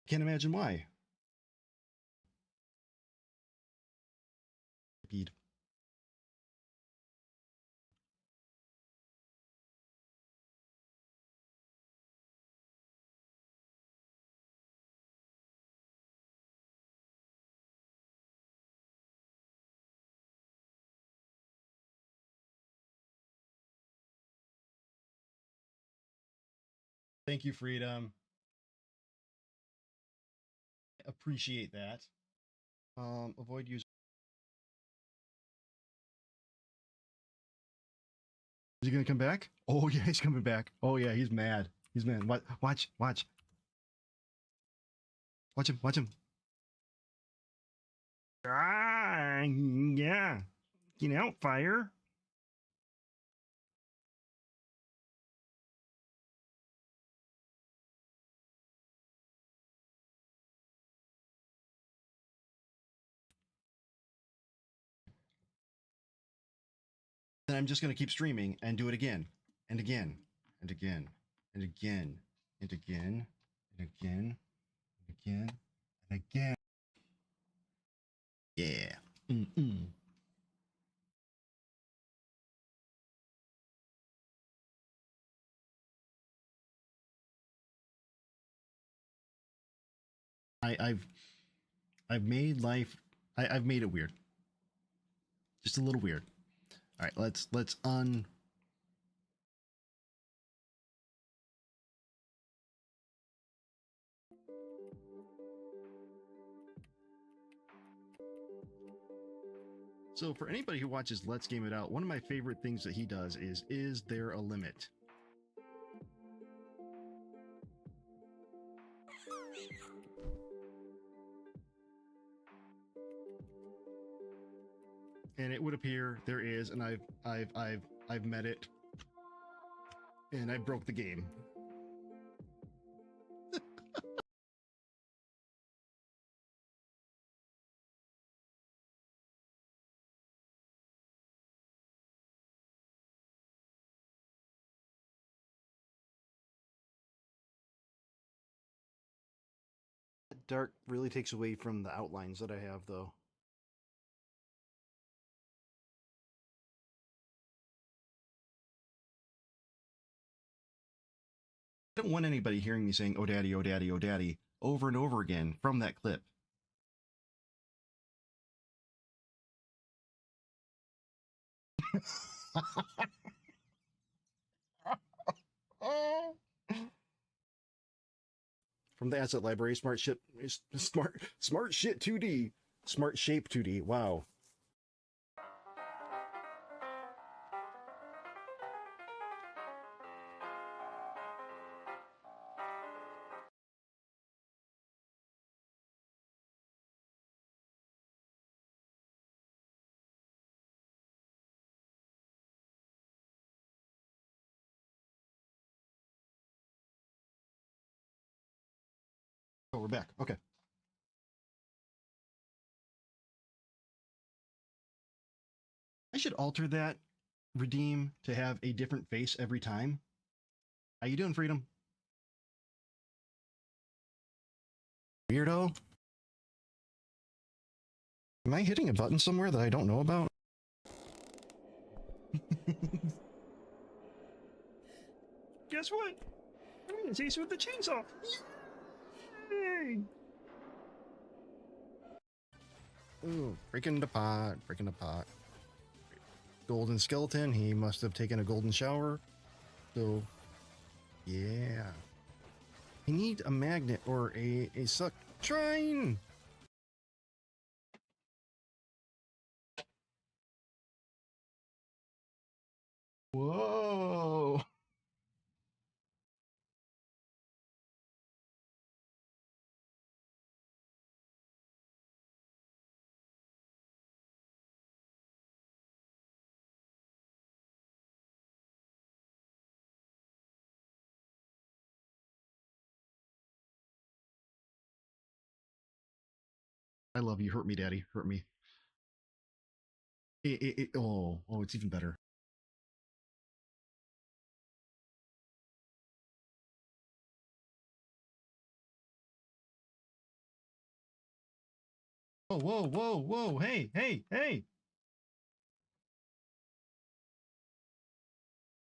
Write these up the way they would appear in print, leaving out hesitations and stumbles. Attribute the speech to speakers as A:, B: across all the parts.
A: Can't imagine why. Speed. Thank you, Freedom. Appreciate that. Avoid user. Is he gonna come back? Oh yeah, he's coming back. Oh yeah, he's mad. He's mad. What? Watch. Watch him. Watch him. Ah, yeah. Get out, fire. Then I'm just gonna keep streaming and do it again and again and again and again and again and again and again and again. Yeah. I've made life. I've made it weird. Just a little weird. All right, let's un. So for anybody who watches Let's Game It Out, one of my favorite things that he does is there a limit? And it would appear there is, and I've met it, and I broke the game. Dark really takes away from the outlines that I have, though. I don't want anybody hearing me saying, oh daddy, oh daddy, oh daddy, over and over again from that clip. From the asset library, smart shit 2D, smart shape 2D. Wow. Oh, we're back. Okay. I should alter that redeem to have a different face every time. How you doing, Freedom? Weirdo. Am I hitting a button somewhere that I don't know about? Guess what? I'm gonna chase you with the chainsaw. Yay! Ooh, breaking the pot, breaking the pot. Golden skeleton, he must have taken a golden shower. So, yeah. I need a magnet or a suck train. Whoa. I love you. Hurt me, daddy. Hurt me. Oh, it's even better. Whoa, whoa, whoa, whoa, hey, hey, hey!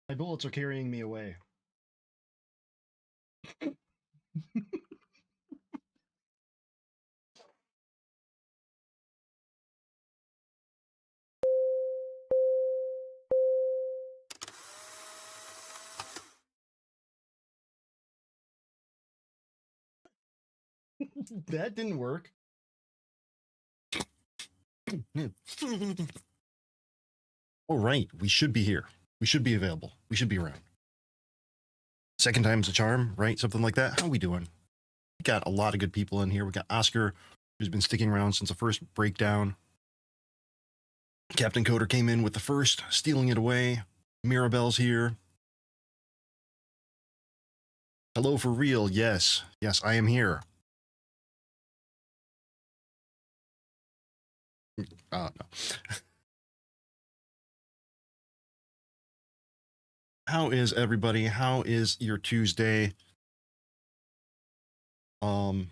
A: My bullets are carrying me away. That didn't work. All right, we should be here. We should be available. We should be around. Second time's a charm, right? Something like that. How we doing? We got a lot of good people in here. We got Oscar, who's been sticking around since the first breakdown. Captain Coder came in with the first, stealing it away. Mirabelle's here. Hello for real. Yes. Yes, I am here. No. How is everybody? How is your Tuesday? It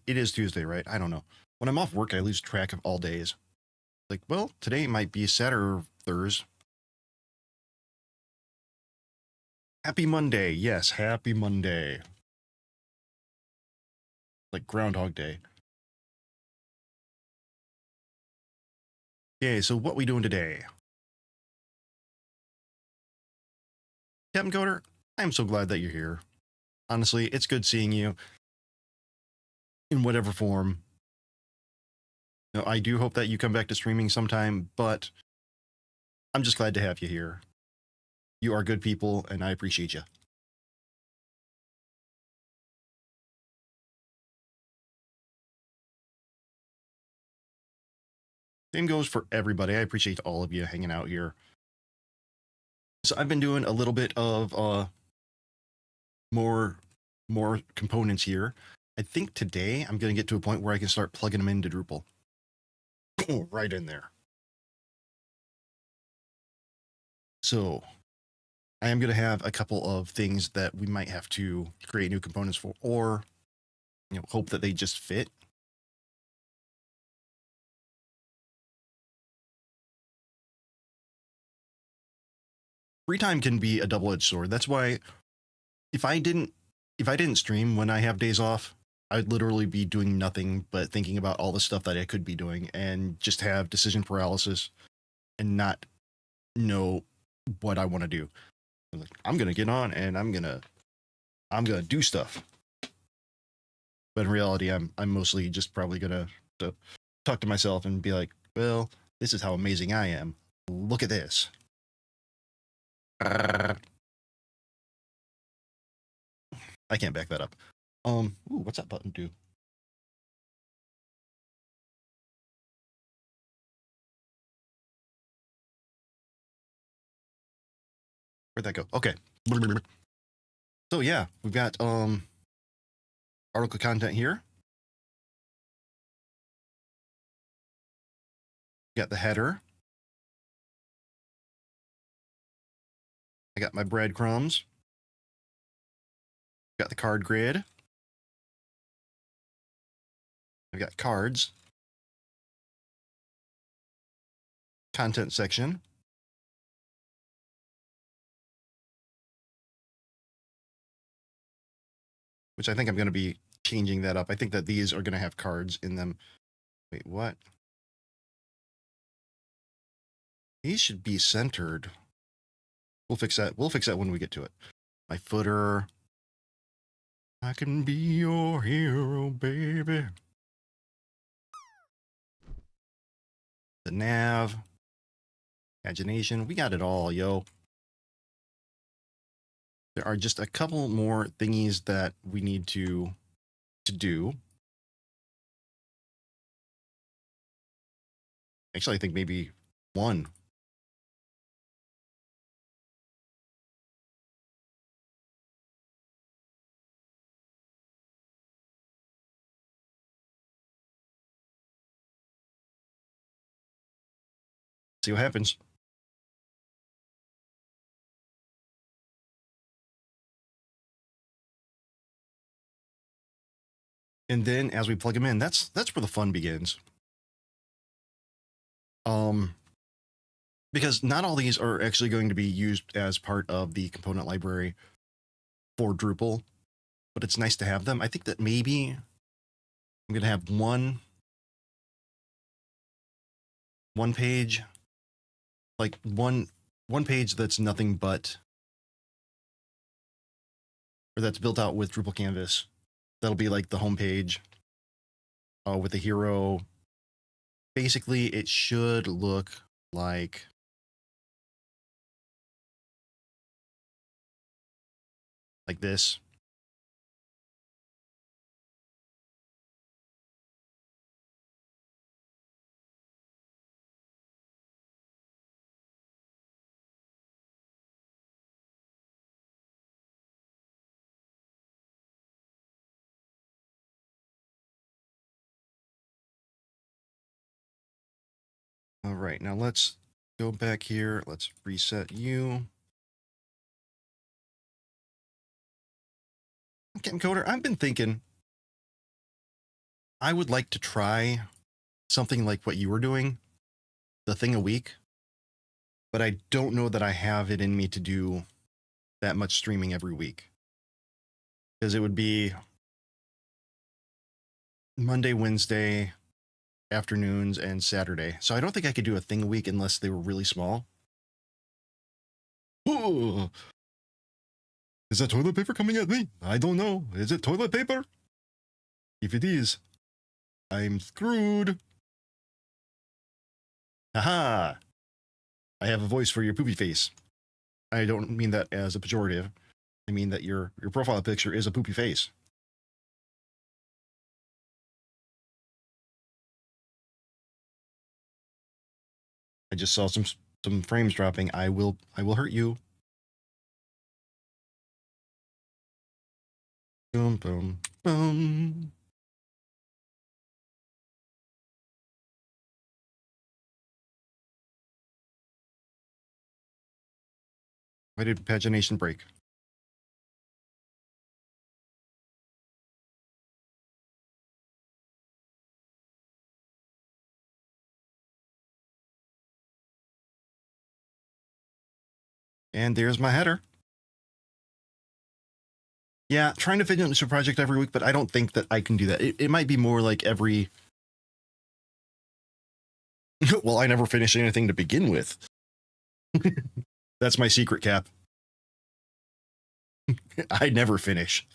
A: is Tuesday, right? I don't know. When I'm off work, I lose track of all days. Like, well, today might be Saturday or Thursday. Happy Monday. Yes, happy Monday. Like Groundhog Day. Okay, so what we doing today? Captain Coder, I'm so glad that you're here. Honestly, it's good seeing you in whatever form. You know, I do hope that you come back to streaming sometime, but I'm just glad to have you here. You are good people, and I appreciate you. Same goes for everybody. I appreciate all of you hanging out here. So I've been doing a little bit of more components here. I think today I'm going to get to a point where I can start plugging them into Drupal. Right in there. So I am going to have a couple of things that we might have to create new components for, or hope that they just fit. Free time can be a double-edged sword. That's why if I didn't stream when I have days off, I'd literally be doing nothing but thinking about all the stuff that I could be doing and just have decision paralysis and not know what I want to do. I'm gonna get on and I'm gonna do stuff. But in reality, I'm mostly just probably gonna talk to myself and be like, well, this is how amazing I am. Look at this. I can't back that up. Ooh, what's that button do? Where'd that go? Okay. So yeah, we've got article content here. Got the header. I got my breadcrumbs. Got the card grid. I've got cards. Content section. Which I think I'm going to be changing that up. I think that these are going to have cards in them. Wait, what? These should be centered. We'll fix that. We'll fix that when we get to it. My footer. I can be your hero, baby. The nav. Pagination. We got it all, yo. There are just a couple more thingies that we need to do. Actually, I think maybe one. See what happens. And then as we plug them in, that's where the fun begins. Because not all these are actually going to be used as part of the component library for Drupal, but it's nice to have them. I think that maybe I'm going to have one page, like one page that's nothing but, or that's built out with Drupal Canvas. That'll be like the home page with the hero. Basically, it should look like this. All right, now let's go back here. Let's reset you. Captain Coder, I've been thinking I would like to try something like what you were doing, the thing a week, but I don't know that I have it in me to do that much streaming every week. Because it would be Monday, Wednesday, afternoons, and Saturday. So I don't think I could do a thing a week unless they were really small. Oh, is that toilet paper coming at me? I don't know. Is it toilet paper? If it is, I'm screwed. Haha. I have a voice for your poopy face. I don't mean that as a pejorative. I mean that your profile picture is a poopy face. I just saw some frames dropping. I will hurt you. Boom, boom, boom. Why did pagination break? And there's my header. Yeah, trying to finish a project every week, but I don't think that I can do that. It might be more like every... Well, I never finish anything to begin with. That's my secret, Cap. I never finish.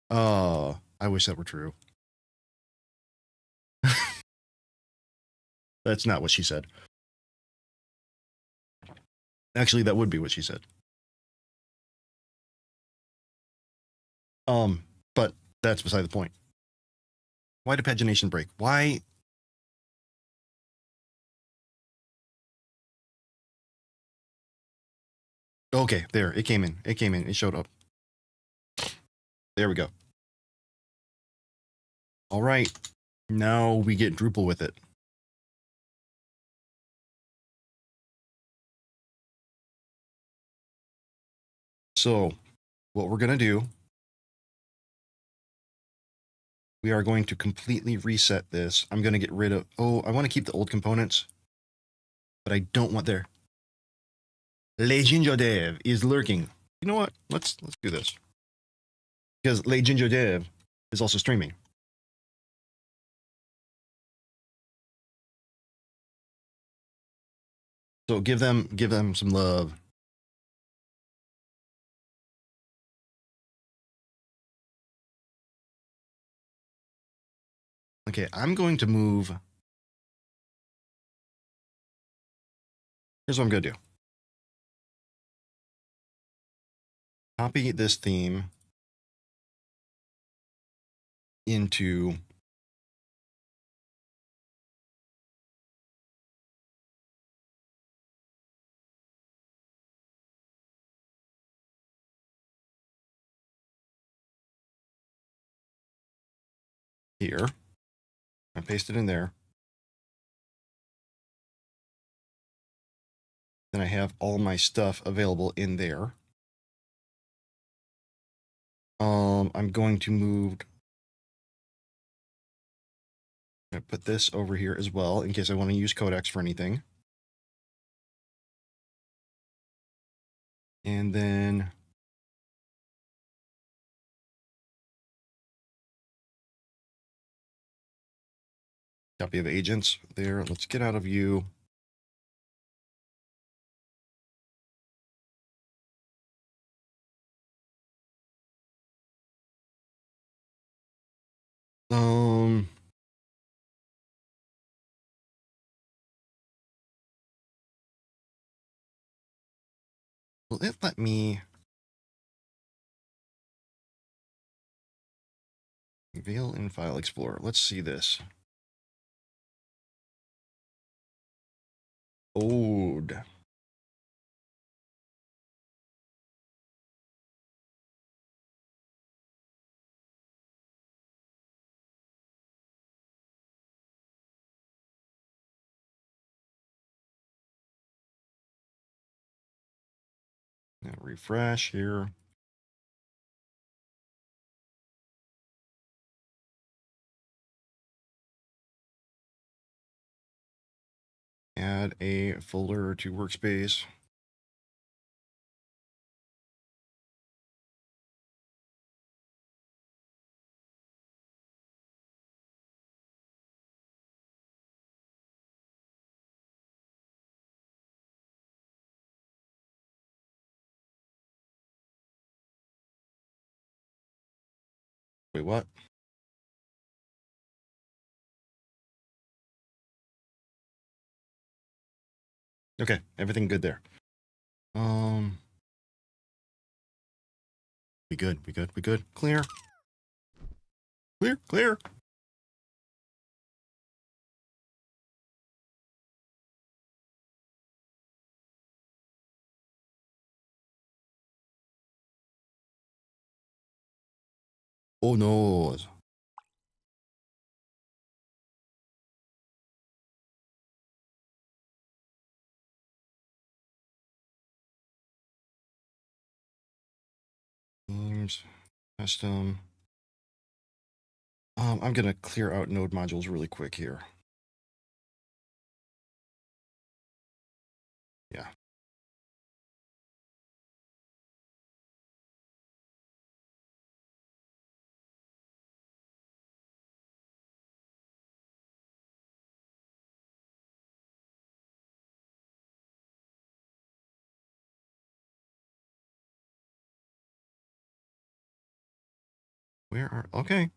A: Oh, I wish that were true. That's not what she said. Actually, that would be what she said. But that's beside the point. Why did pagination break? Why? Okay, there, it came in. It showed up. There we go. All right, now we get Drupal with it. So what we're going to do, we are going to completely reset this. I'm going to get rid of, I want to keep the old components, but I don't want their... JDDoesDev is lurking. You know what? Let's do this. Because JDDoesDev is also streaming. So give them some love. Okay, I'm going to move. Here's what I'm going to do. Copy this theme into here. I paste it in there. Then I have all my stuff available in there. I'm going to move I'm going to put this over here as well in case I want to use codecs for anything. And then copy of agents there. Let's get out of you. Will it let me reveal in File Explorer? Let's see this. Ode. Now refresh here. Add a folder to workspace. Wait, what? Okay, everything good there. We good, we good, we good. Clear. Clear, clear. Oh no. Themes, custom. I'm gonna clear out node modules really quick here. Yeah. Where are, okay.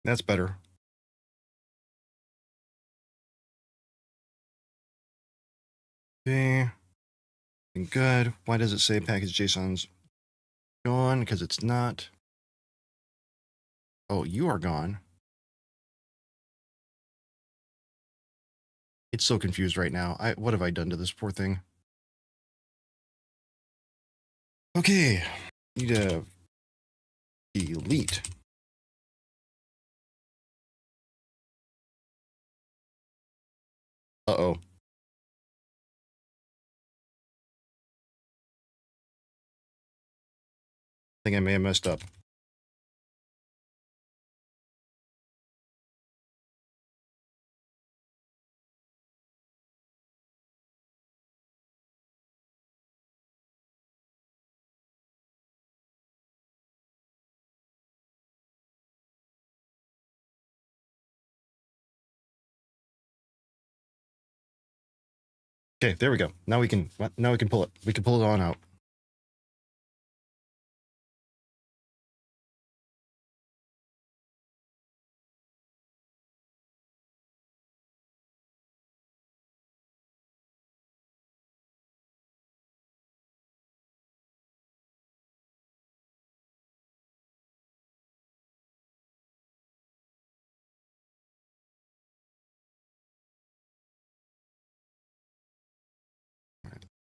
A: That's better. Okay. Good. Why does it say package JSON's gone? Because it's not. Oh, you are gone. It's so confused right now. What have I done to this poor thing? Okay. Need to delete. Uh-oh. I think I may have messed up. Okay, there we go. Now we can pull it. We can pull it on out.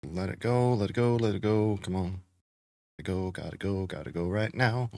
A: Let it go, let it go, let it go. Come on. Gotta go right now.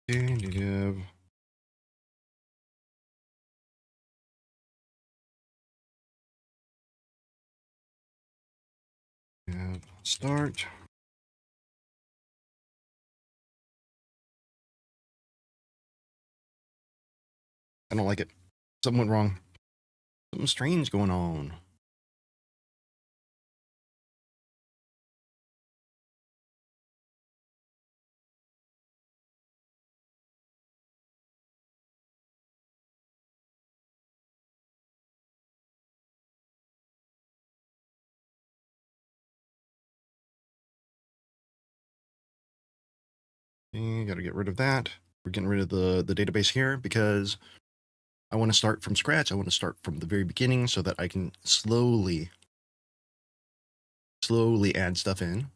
A: JDDoesDev. Start. I don't like it. Something went wrong. Something strange going on. Got to get rid of that. We're getting rid of the database here because I want to start from scratch. I want to start from the very beginning so that I can slowly add stuff in.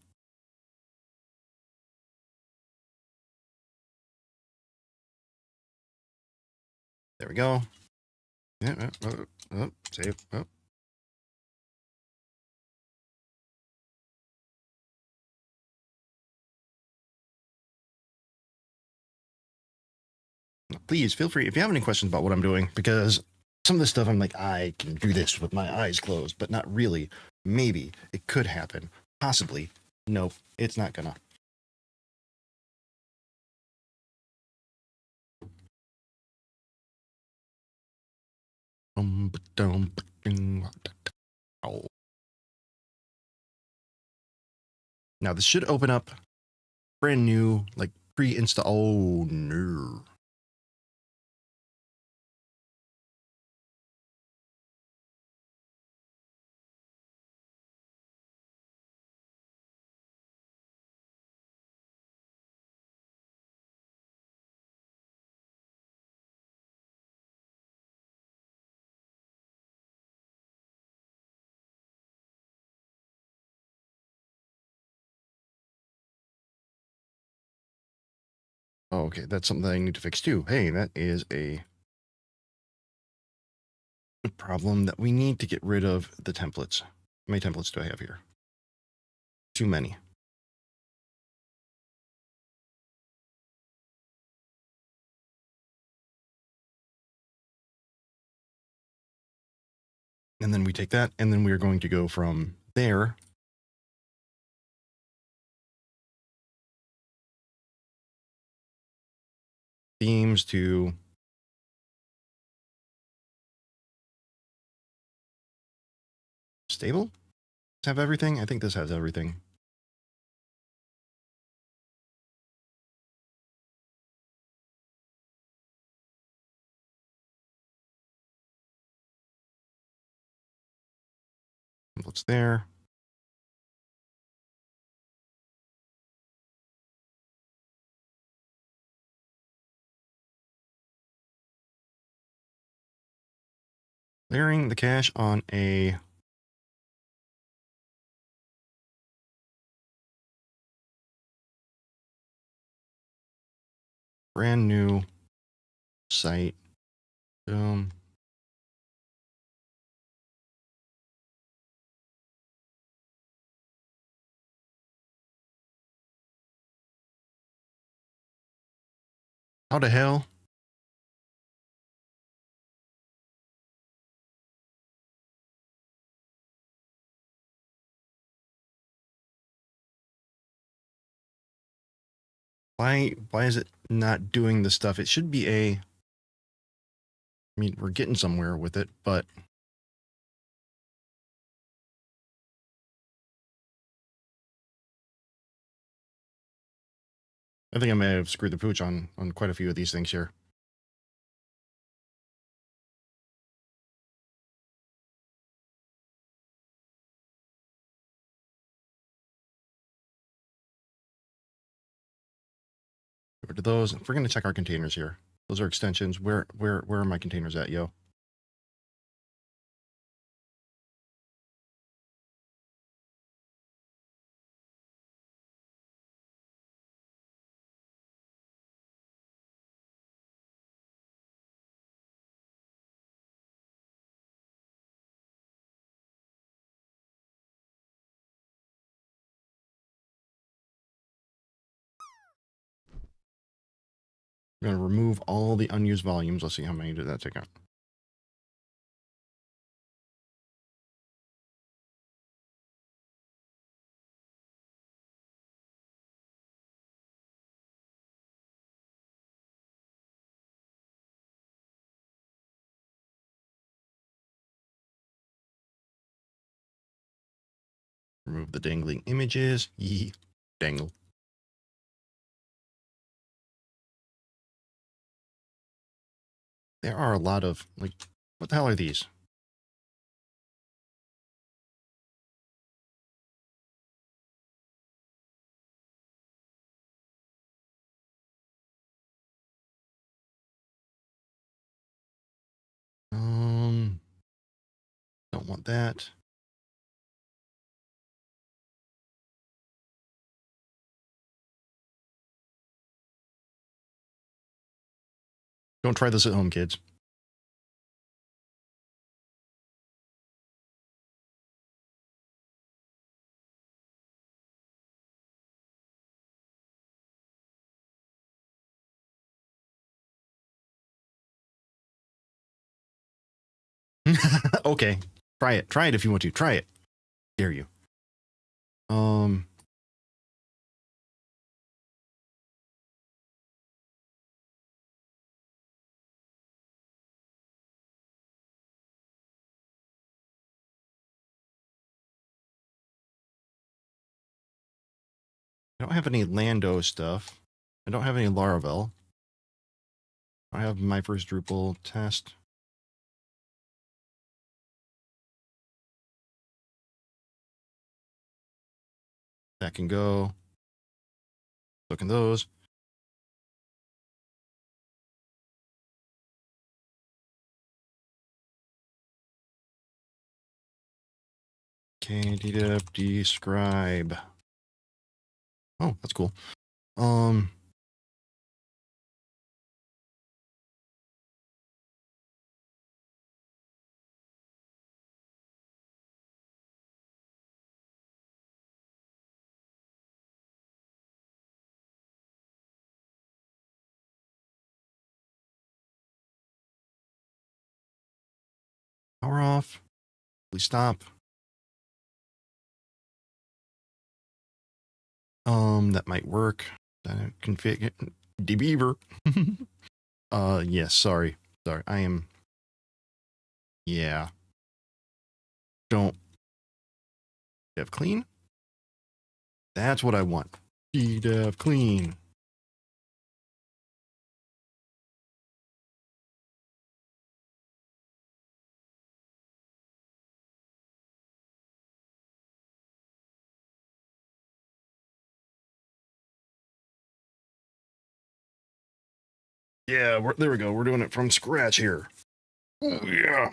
A: There we go. Yeah, save. Oh. Please feel free if you have any questions about what I'm doing, because some of this stuff I'm like, I can do this with my eyes closed, but not really. Maybe it could happen. Possibly. Nope, it's not gonna. Now this should open up brand new, like pre-install. Oh no. Oh, okay, that's something that I need to fix too. Hey, that is a problem that we need to get rid of the templates. How many templates do I have here? Too many. And then we take that, and then we're going to go from there themes to stable. Does have everything? I think this has everything. What's there? Clearing the cache on a brand new site. How the hell? Why is it not doing the stuff? It should be a, I mean, we're getting somewhere with it, but I think I may have screwed the pooch on quite a few of these things here. Over to those. If we're going to check our containers here, those are extensions. Where are my containers at, yo? I'm going to remove all the unused volumes. Let's see how many did that take out. Remove the dangling images. Yee. Dangle. There are a lot of, like, what the hell are these? Don't want that. Don't try this at home, kids. Okay. Try it. Try it if you want to. Try it. Dare you. I don't have any Lando stuff. I don't have any Laravel. I have my first Drupal test. That can go. So can those. JDDoesDev describe. Oh, that's cool. Power off. Please stop. That might work. Config it. Debeaver. Yes, sorry. Sorry. I am. Yeah. Don't. Dev clean? That's what I want. Dev clean. Yeah, there we go. We're doing it from scratch here. Oh, yeah.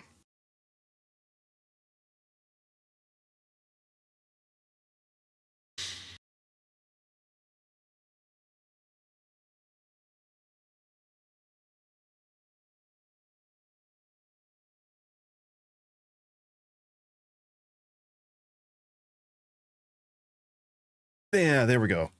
A: Yeah, there we go.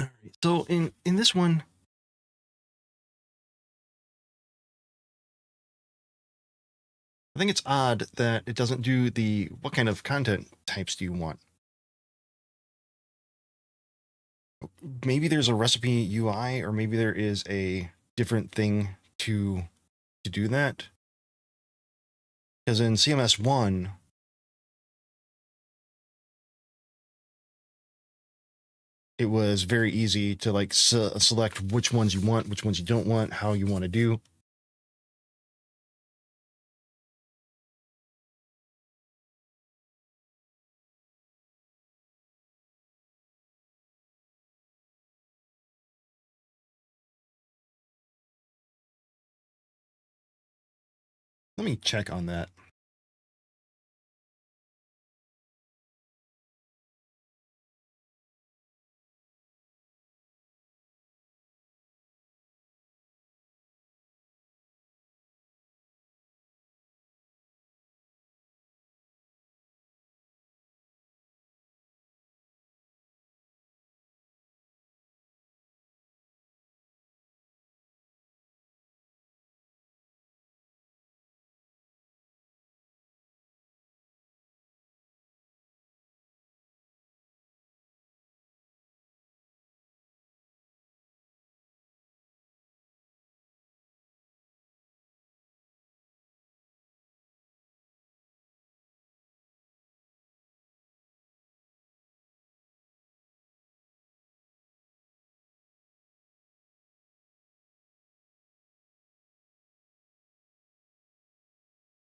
A: All right. So in this one, I think it's odd that it doesn't do the what kind of content types do you want? Maybe there's a recipe UI, or maybe there is a different thing to do that. Because in CMS 1, it was very easy to like select which ones you want, which ones you don't want, how you want to do. Let me check on that.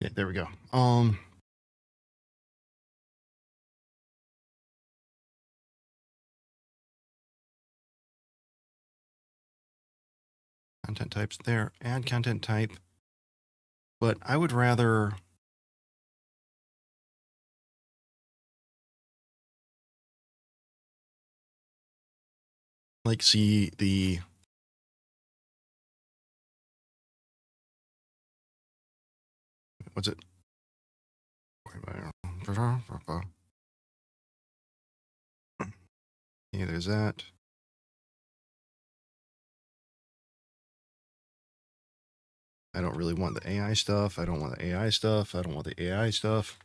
A: Yeah, there we go. Content types there, add content type. But I would rather like see the what's it? Yeah, there's that. I don't really want the AI stuff. I don't want the AI stuff. I don't want the AI stuff.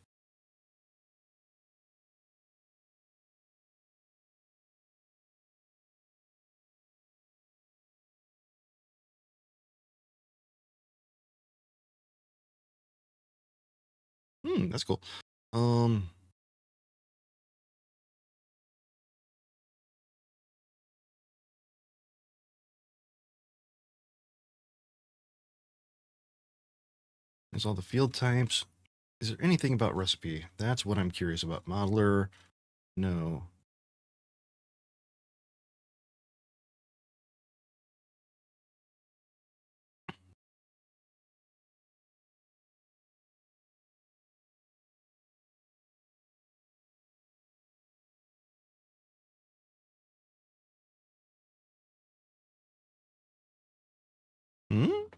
A: That's cool. There's all the field types. Is there anything about recipe? That's what I'm curious about. Modeler, no. Hmm?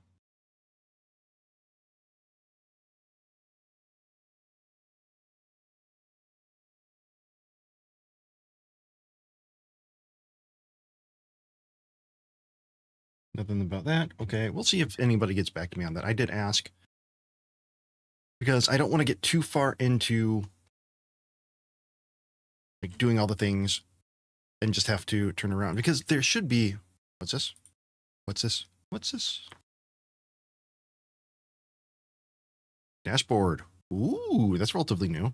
A: Nothing about that. Okay, we'll see if anybody gets back to me on that. I did ask because I don't want to get too far into like doing all the things and just have to turn around because there should be. What's this? What's this? What's this? Dashboard. Ooh, that's relatively new.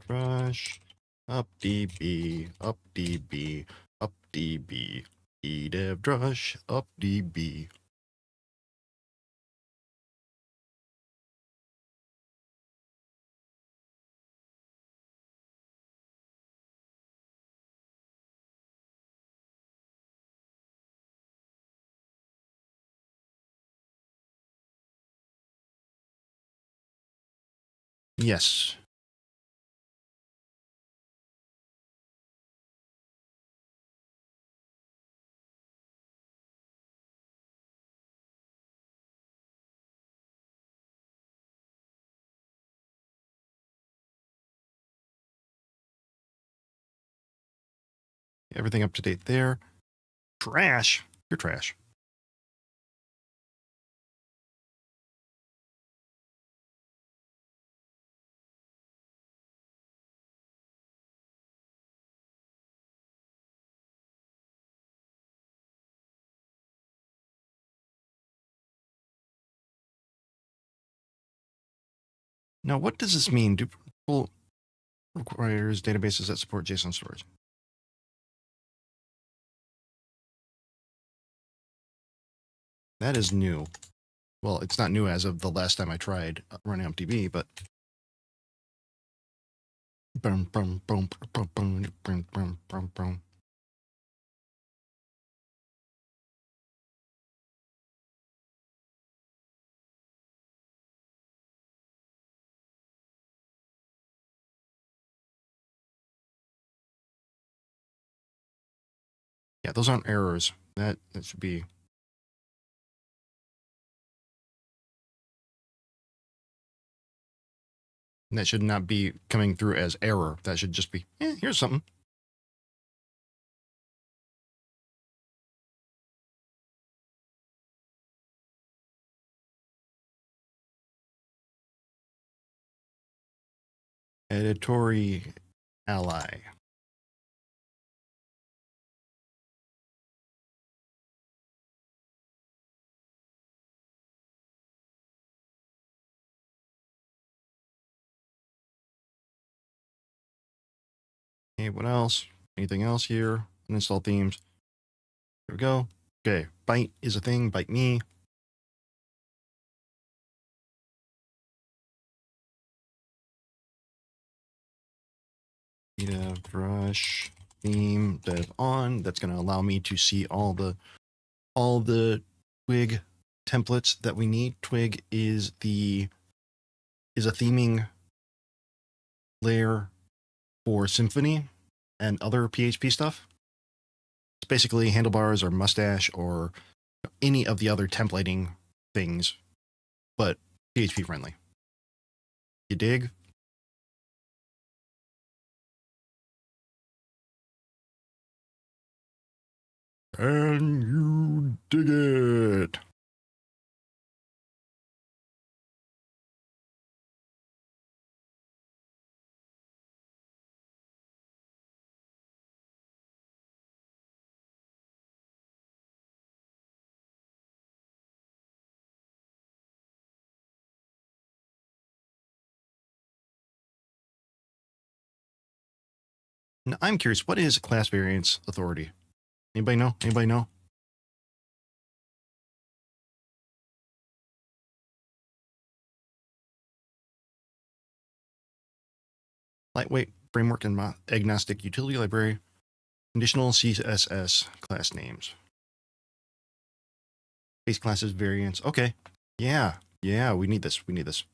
A: Rush. Up DB. Up DB. Up DB. Dev Drush. Up DB. Yes. Everything up to date there. Trash. You're trash. Now, what does this mean? Drupal requires databases that support JSON storage. That is new. Well, it's not new as of the last time I tried running on TV, but boom, boom, boom, boom, boom, boom, boom, boom, boom. Yeah, those aren't errors. That should be. That should not be coming through as error. That should just be, here's something. Editory ally. Okay, what else? Anything else here? Uninstall themes. There we go. Okay, bite is a thing. Bite me. Beta brush theme dev on. That's going to allow me to see all the twig templates that we need. Twig is a theming layer for Symfony and other PHP stuff. It's basically handlebars or mustache or any of the other templating things, but PHP friendly. You dig? Can you dig it? Now, I'm curious, what is class variance authority? Anybody know? Anybody know? Lightweight framework and agnostic utility library. Conditional CSS class names. Base classes variants. Okay. Yeah. Yeah, we need this. We need this.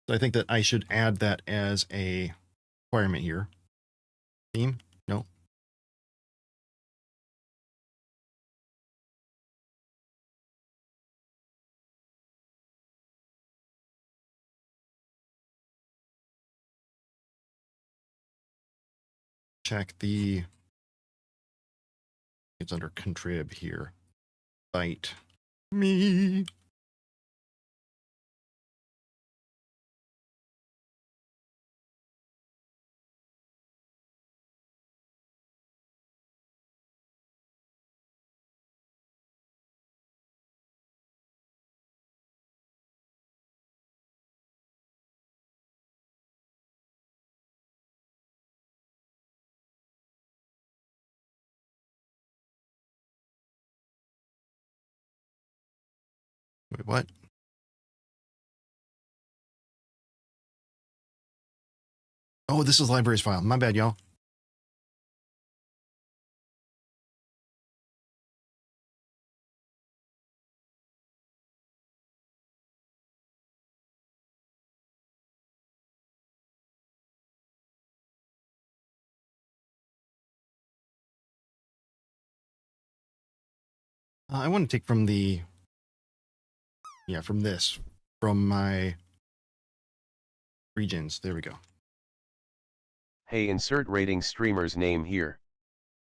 A: So I think that I should add that as a requirement here. Theme? No. Check the, it's under contrib here. Bite me. Wait, what? Oh, this is libraries file. My bad, y'all. I want to take from the, yeah, from this, from my regions. There we go.
B: Hey, insert rating streamer's name here.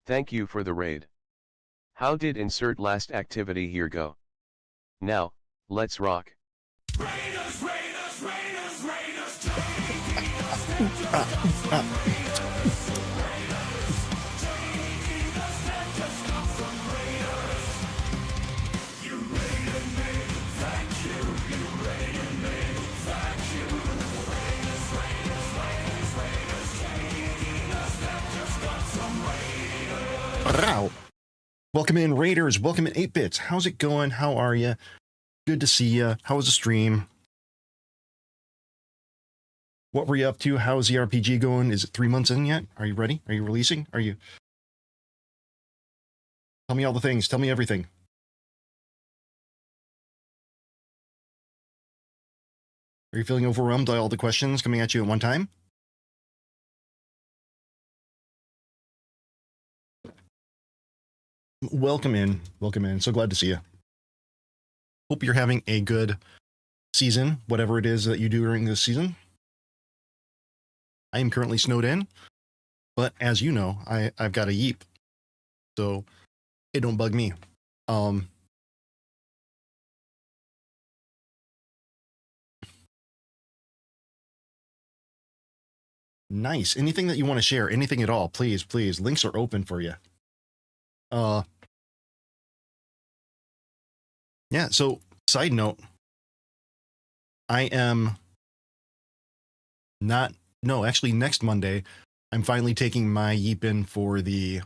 B: Thank you for the raid. How did insert last activity here go? Now, let's rock.
C: Raiders, Raiders, Raiders, Raiders,
A: Welcome in, Raiders. Welcome in, 8-Bits. How's it going? How are you? Good to see you. How was the stream? What were you up to? How's the RPG going? Is it 3 months in yet? Are you ready? Are you releasing? Are you... Tell me all the things. Tell me everything. Are you feeling overwhelmed by all the questions coming at you at one time? Welcome in. Welcome in. So glad to see you. Hope you're having a good season, whatever it is that you do during this season. I am currently snowed in, but as you know, I've got a Yeep, so it don't bug me. Nice. Anything that you want to share, anything at all, please, please. Links are open for you. Yeah, so side note, I am not, no, actually next Monday, I'm finally taking my Yeep in for the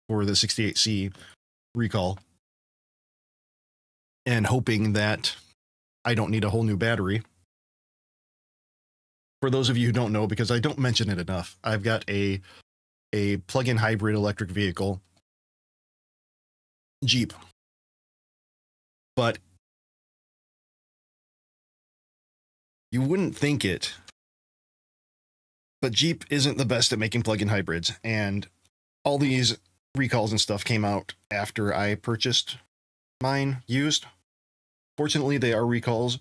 A: 68C recall and hoping that I don't need a whole new battery. For those of you who don't know, because I don't mention it enough, I've got a plug-in hybrid electric vehicle, Jeep. But you wouldn't think it, but Jeep isn't the best at making plug-in hybrids, and all these recalls and stuff came out after I purchased mine used. Fortunately, they are recalls,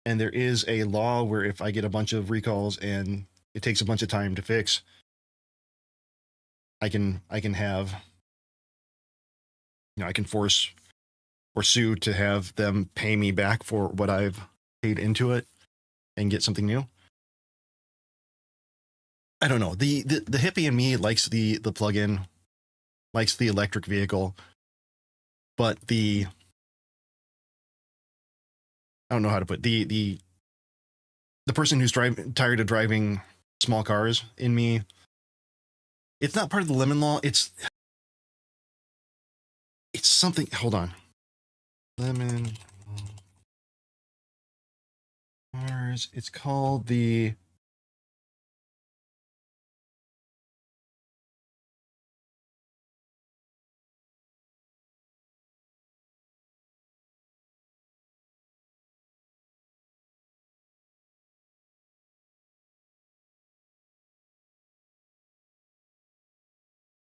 A: and there is a law where if I get a bunch of recalls and it takes a bunch of time to fix, I can have, I can force or sue to have them pay me back for what I've paid into it and get something new. I don't know. The hippie in me likes the plug-in, likes the electric vehicle, but I don't know how to put the person who's tired of driving small cars in me. It's not part of the lemon law. It's something. Hold on. Lemon cars. It's called the.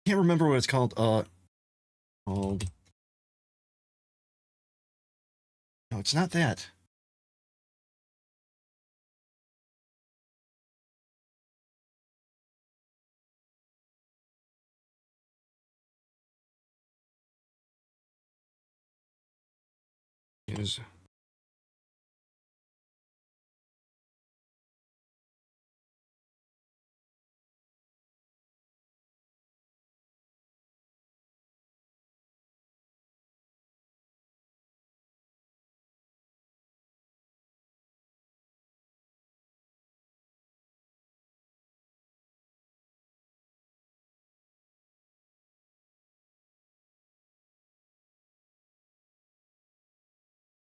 A: Can't remember what it's called. No, it's not that. Is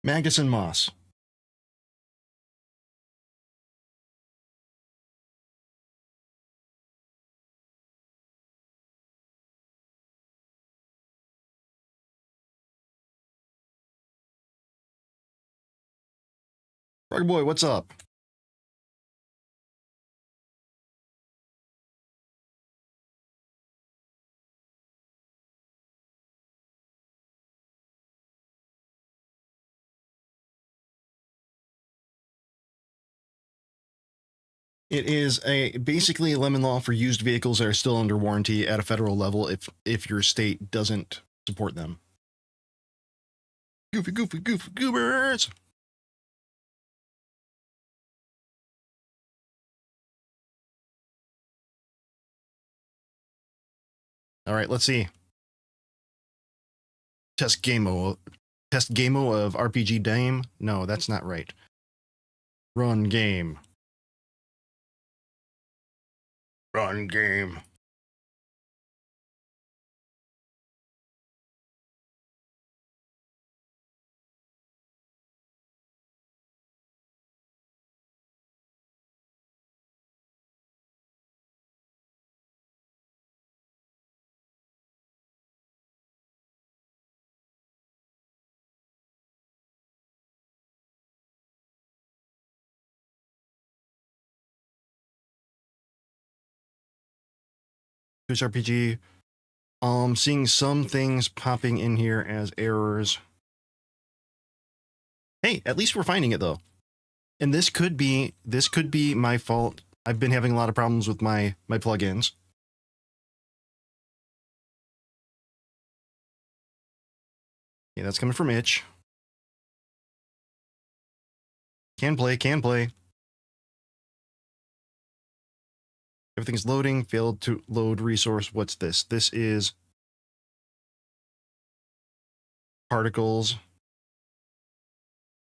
A: Magnuson Moss. Frog Boy, what's up? It is basically a lemon law for used vehicles that are still under warranty at a federal level if your state doesn't support them. Goofy goobers! All right, let's see. Test gameo of RPG Dame? No, that's not right. Run game. Run game. Twitch RPG. Seeing some things popping in here as errors. Hey, at least we're finding it though. And this could be my fault. I've been having a lot of problems with my plugins. Yeah, that's coming from Itch. Can play. Everything's loading. Failed to load resource. What's this? This is particles.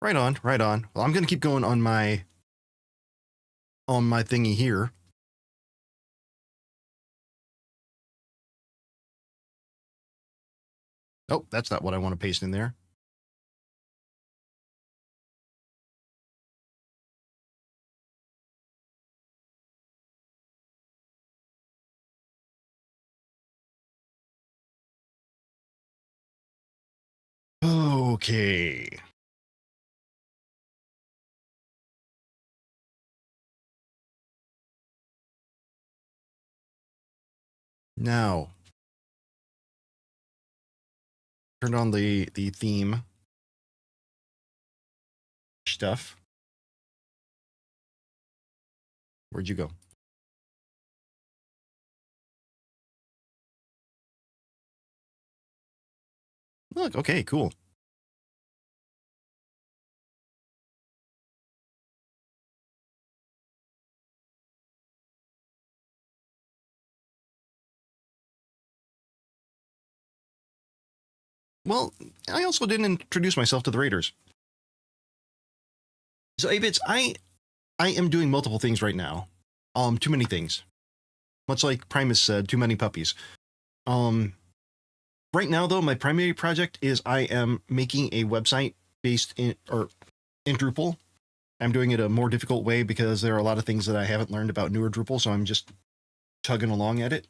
A: Right on. Well, I'm gonna keep going on my thingy here. Oh, that's not what I want to paste in there. Okay. Now, turn on the theme stuff. Where'd you go? Look, okay, cool. Well, I also didn't introduce myself to the Raiders. So, Avits, I am doing multiple things right now. Too many things. Much like Primus said, too many puppies. Right now, though, my primary project is I am making a website based in Drupal. I'm doing it a more difficult way because there are a lot of things that I haven't learned about newer Drupal, so I'm just tugging along at it.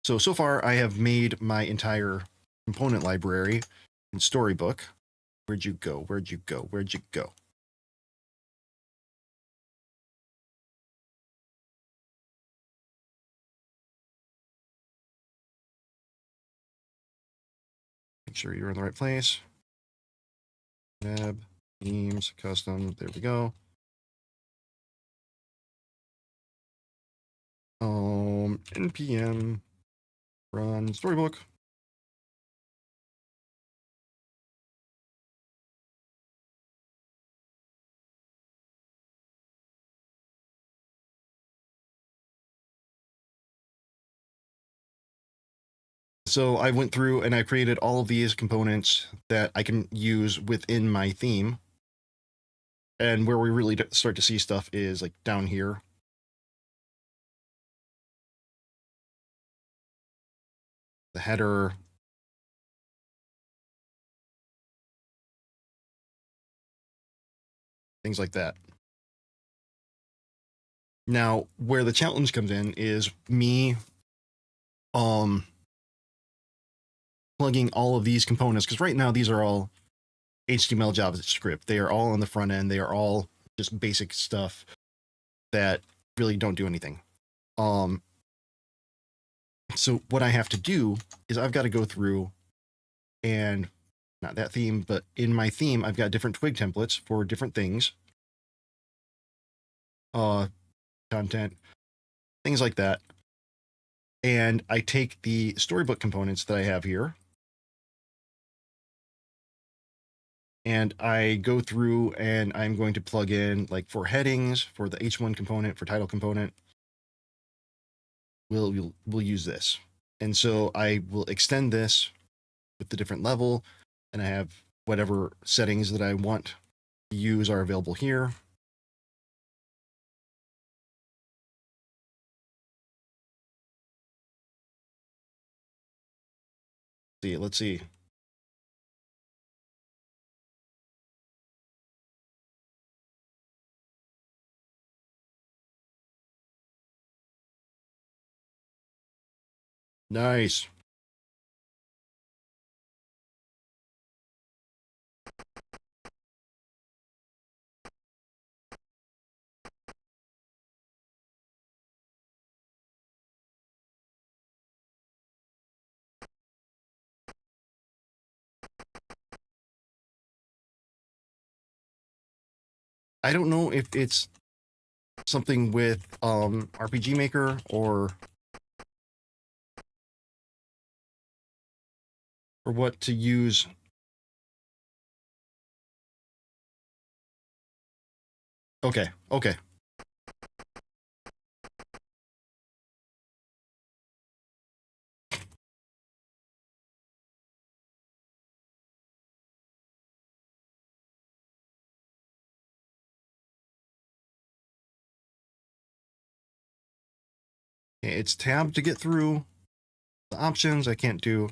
A: So far I have made my entire component library in Storybook. Where'd you go? Make sure you're in the right place. Tab, themes, custom, there we go. npm run Storybook. So I went through and I created all of these components that I can use within my theme. And where we really start to see stuff is like down here. The header. Things like that. Now, where the challenge comes in is me plugging all of these components, because right now these are all HTML JavaScript. They are all on the front end. They are all just basic stuff that really don't do anything. So what I have to do is I've got to go through and not that theme, but in my theme, I've got different twig templates for different things. Content, things like that. And I take the Storybook components that I have here, and I go through and I'm going to plug in, like for headings, for the H1 component, for title component, we'll use this. And so I will extend this with the different level, and I have whatever settings that I want to use are available here. Let's see. Nice. I don't know if it's something with RPG Maker or what to use. Okay, okay. It's tab to get through the options. I can't do.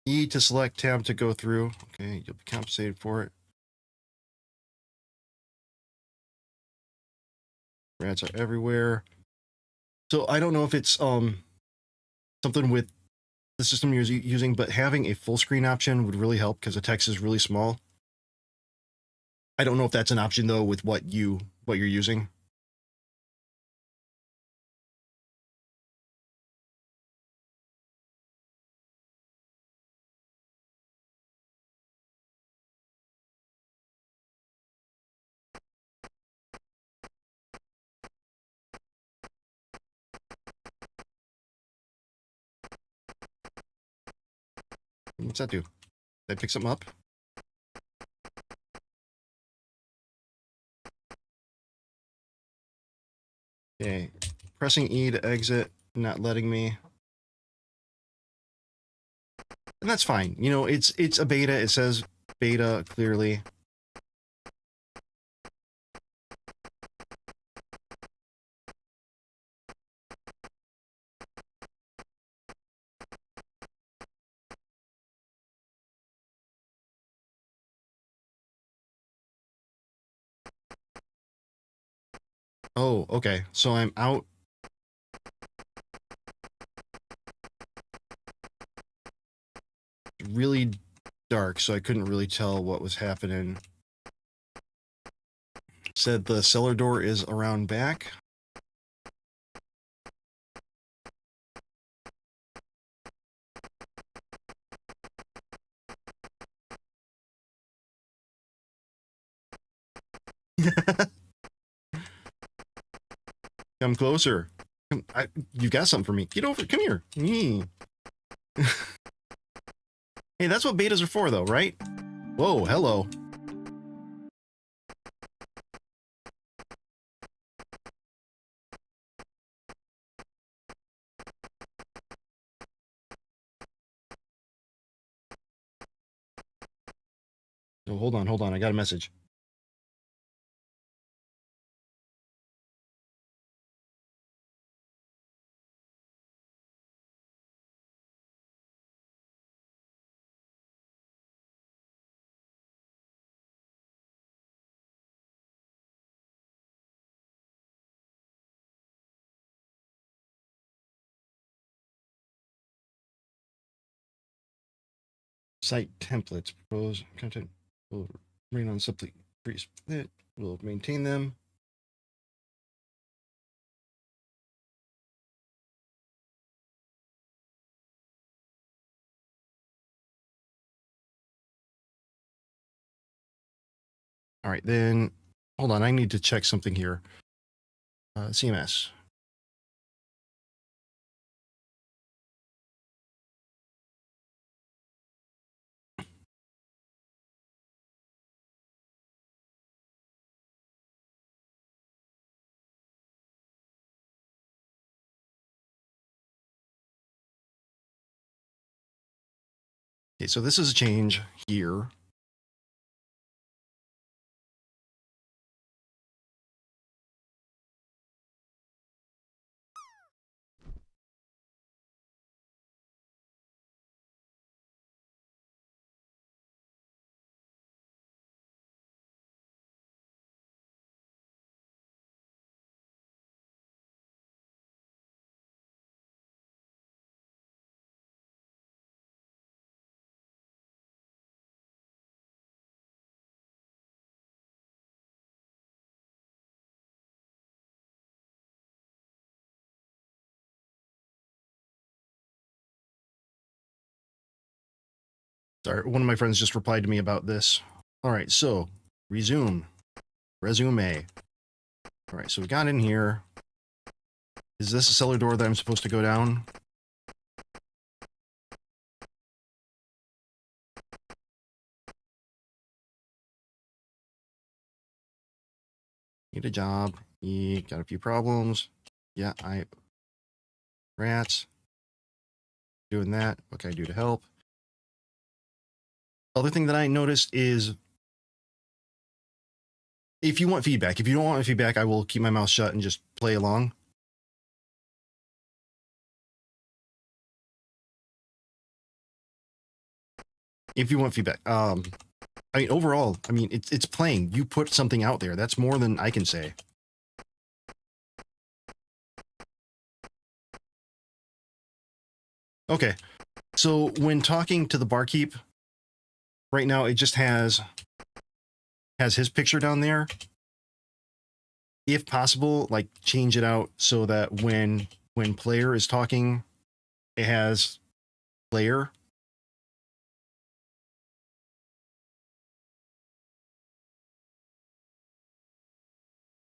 A: E to select, tab to go through. Okay, you'll be compensated for it. Rats are everywhere. So I don't know if it's something with the system you're using, but having a full screen option would really help because the text is really small. I don't know if that's an option though with what you're using. What's that do? Did I pick something up? Okay, pressing E to exit, not letting me. And that's fine. You know, it's a beta. It says beta clearly. Oh, okay. So I'm out. Really dark, so I couldn't really tell what was happening. Said the cellar door is around back. Come closer. You got something for me. Get over. Come here. Hey, that's what betas are for, though, right? Whoa, hello. Oh, hold on. I got a message. Site templates. Propose content. Will remain on something pre-split. We'll maintain them. All right, then hold on. I need to check something here. CMS. Okay, so this is a change here. Sorry, one of my friends just replied to me about this. All right, so resume. Resume. All right, so we got in here. Is this a cellar door that I'm supposed to go down? Need a job. You got a few problems. Yeah, rats. Doing that. What can I do to help? Other thing that I noticed is if you want feedback, if you don't want feedback, I will keep my mouth shut and just play along. If you want feedback, I mean, overall, I mean, it's playing. You put something out there. That's more than I can say. Okay, so when talking to the barkeep, right now it just has his picture down there. If possible, like change it out so that when player is talking, it has player.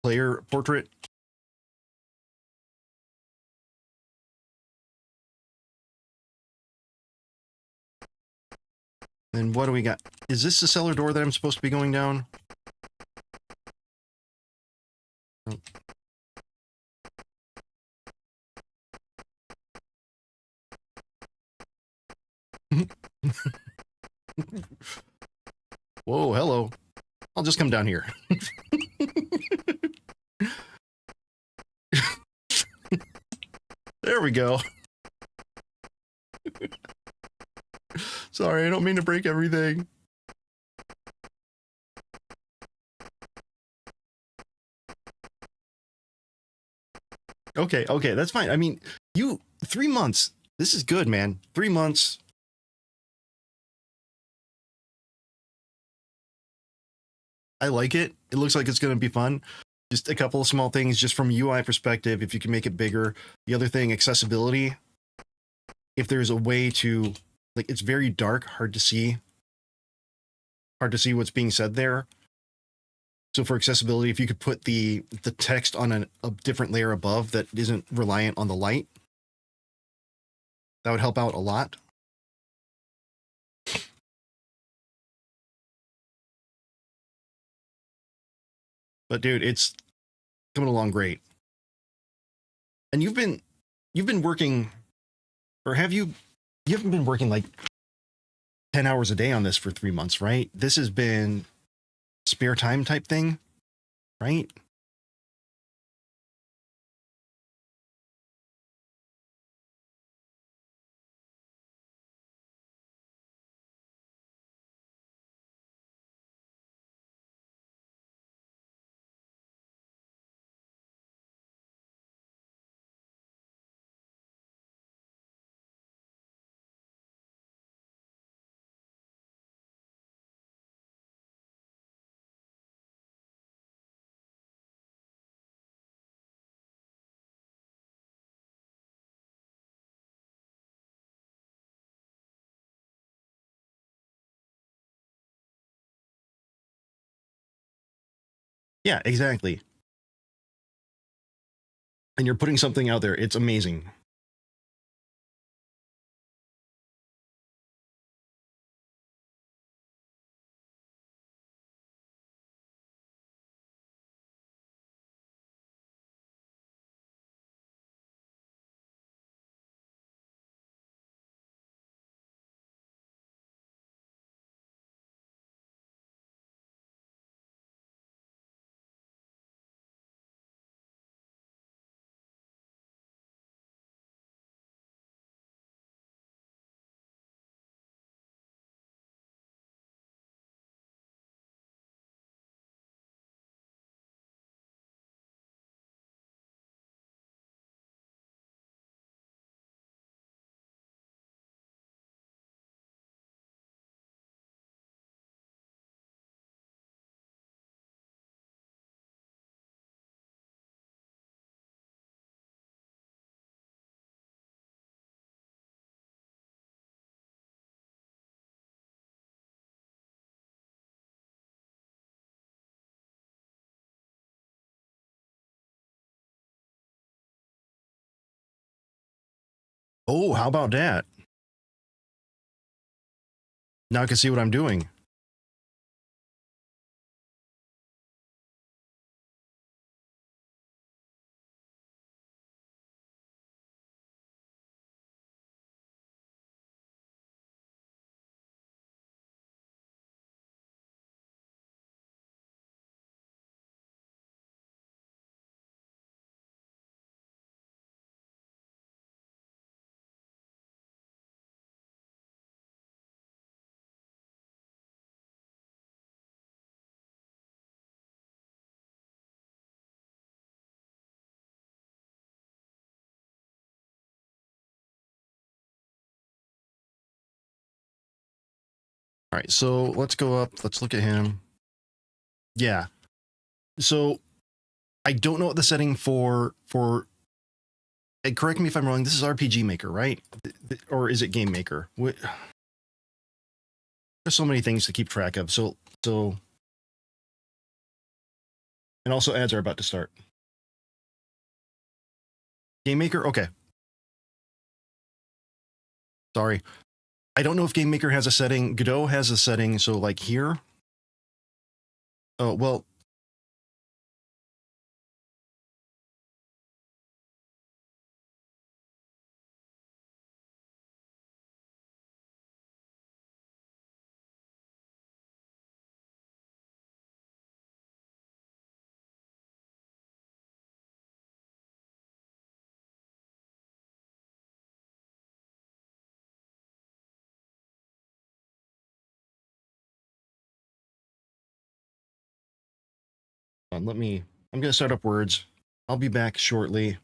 A: Player portrait. Then what do we got? Is this the cellar door that I'm supposed to be going down? Oh. Whoa, hello. I'll just come down here. There we go. Sorry, I don't mean to break everything. Okay, that's fine. I mean, 3 months. This is good, man. 3 months. I like it. It looks like it's going to be fun. Just a couple of small things just from UI perspective, if you can make it bigger. The other thing, accessibility. If there's a way to, like, it's very dark, hard to see what's being said there. So for accessibility, if you could put the text on a different layer above that isn't reliant on the light, that would help out a lot. But dude, it's coming along great. And you've been working, or have you haven't been working like 10 hours a day on this for 3 months, right? This has been spare time type thing, right? Yeah, exactly. And you're putting something out there. It's amazing. Oh, how about that? Now I can see what I'm doing. All right, so let's go up. Let's look at him. Yeah. So I don't know what the setting for correct me if I'm wrong. This is RPG Maker, right? Or is it Game Maker? There's so many things to keep track of. So and also ads are about to start. Game Maker, okay. Sorry. I don't know if Game Maker has a setting. Godot has a setting, so like here. Oh, well. I'm going to start up words. I'll be back shortly.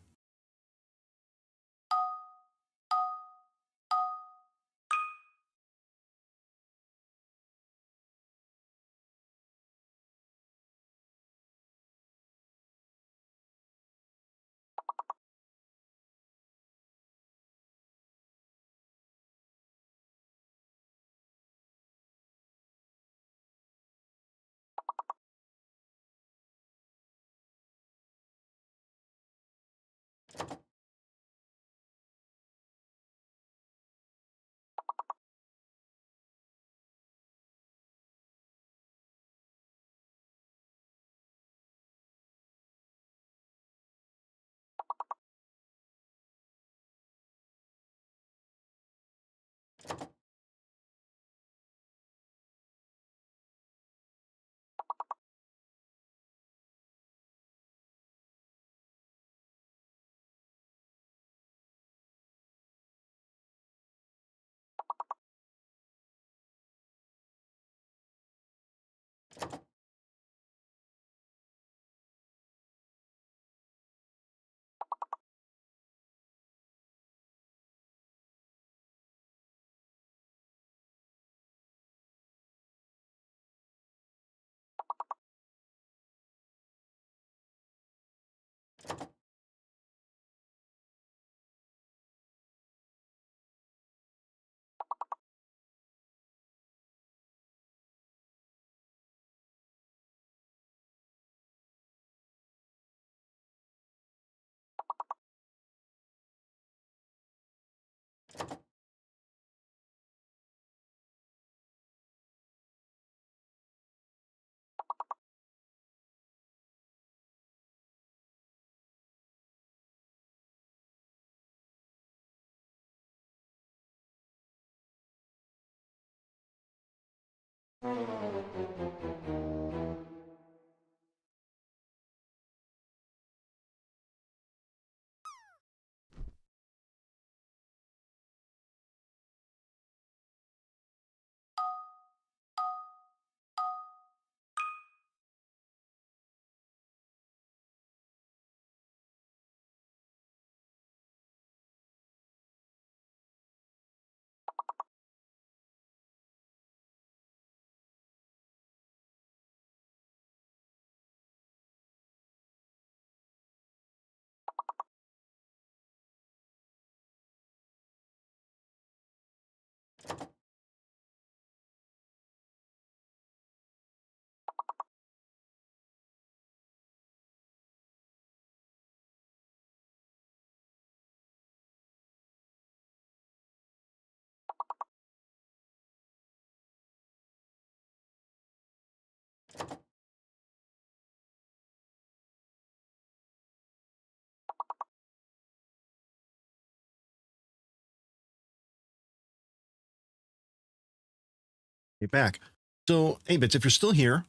A: Get back. So, hey, Bits, if you're still here,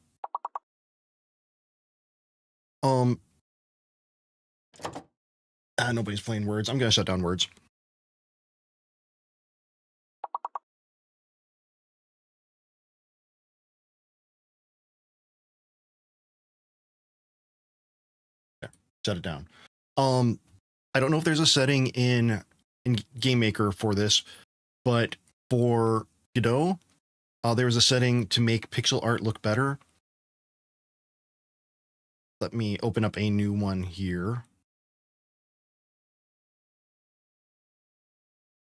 A: nobody's playing Words. I'm gonna shut down Words. There, shut it down. I don't know if there's a setting in Game Maker for this, but for Godot, there was a setting to make pixel art look better. Let me open up a new one here.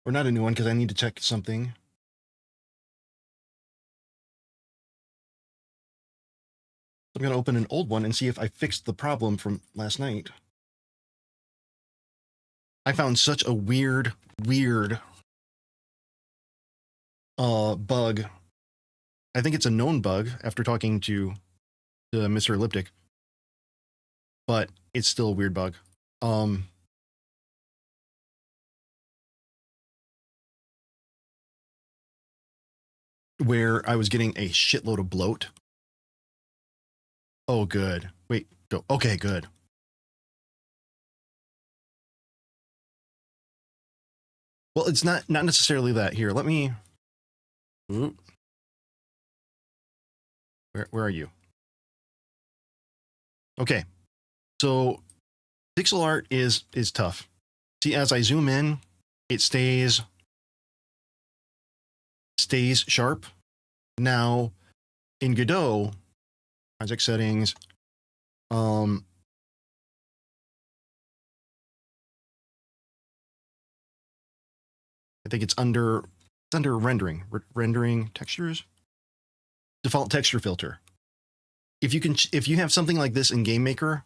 A: Or not a new one, because I need to check something. I'm going to open an old one and see if I fixed the problem from last night. I found such a weird bug. I think it's a known bug after talking to Mr. Elliptic, but it's still a weird bug. Where I was getting a shitload of bloat. Oh, good. Wait, go. Okay, good. Well, it's not necessarily that. Here, let me. Ooh. Where are you? Okay, so pixel art is tough. See, as I zoom in, it stays sharp. Now, in Godot, project settings, I think it's under rendering, rendering textures, default texture filter. If you have something like this in Game Maker,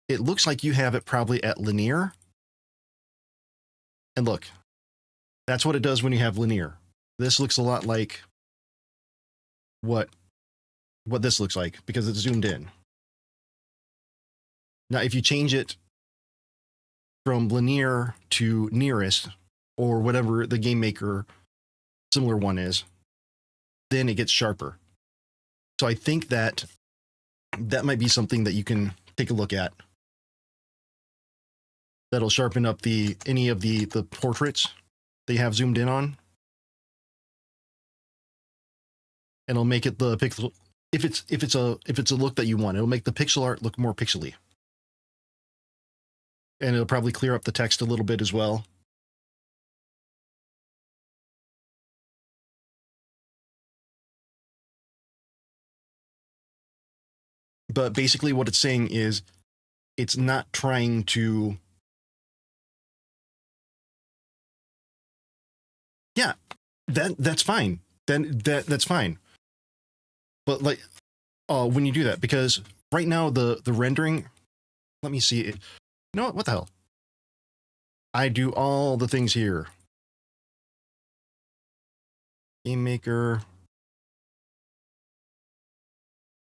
A: it looks like you have it probably at linear. And look, that's what it does when you have linear. This looks a lot like what this looks like because it's zoomed in. Now, if you change it from linear to nearest, or whatever the Game Maker similar one is, then it gets sharper. So I think that might be something that you can take a look at. That'll sharpen up any of the portraits they have zoomed in on. And it'll make it the pixel, if it's a look that you want, it'll make the pixel art look more pixely. And it'll probably clear up the text a little bit as well. But basically what it's saying is it's not trying to. Yeah, that's fine. Then that's fine. But like, when you do that, because right now the rendering, let me see it. You know what the hell? I do all the things here. Game Maker,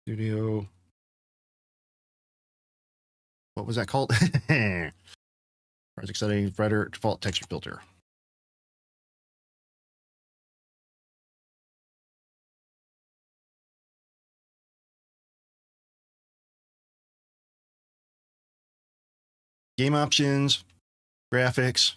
A: Studio. What was that called? Project settings, writer, default texture filter. Game options, graphics.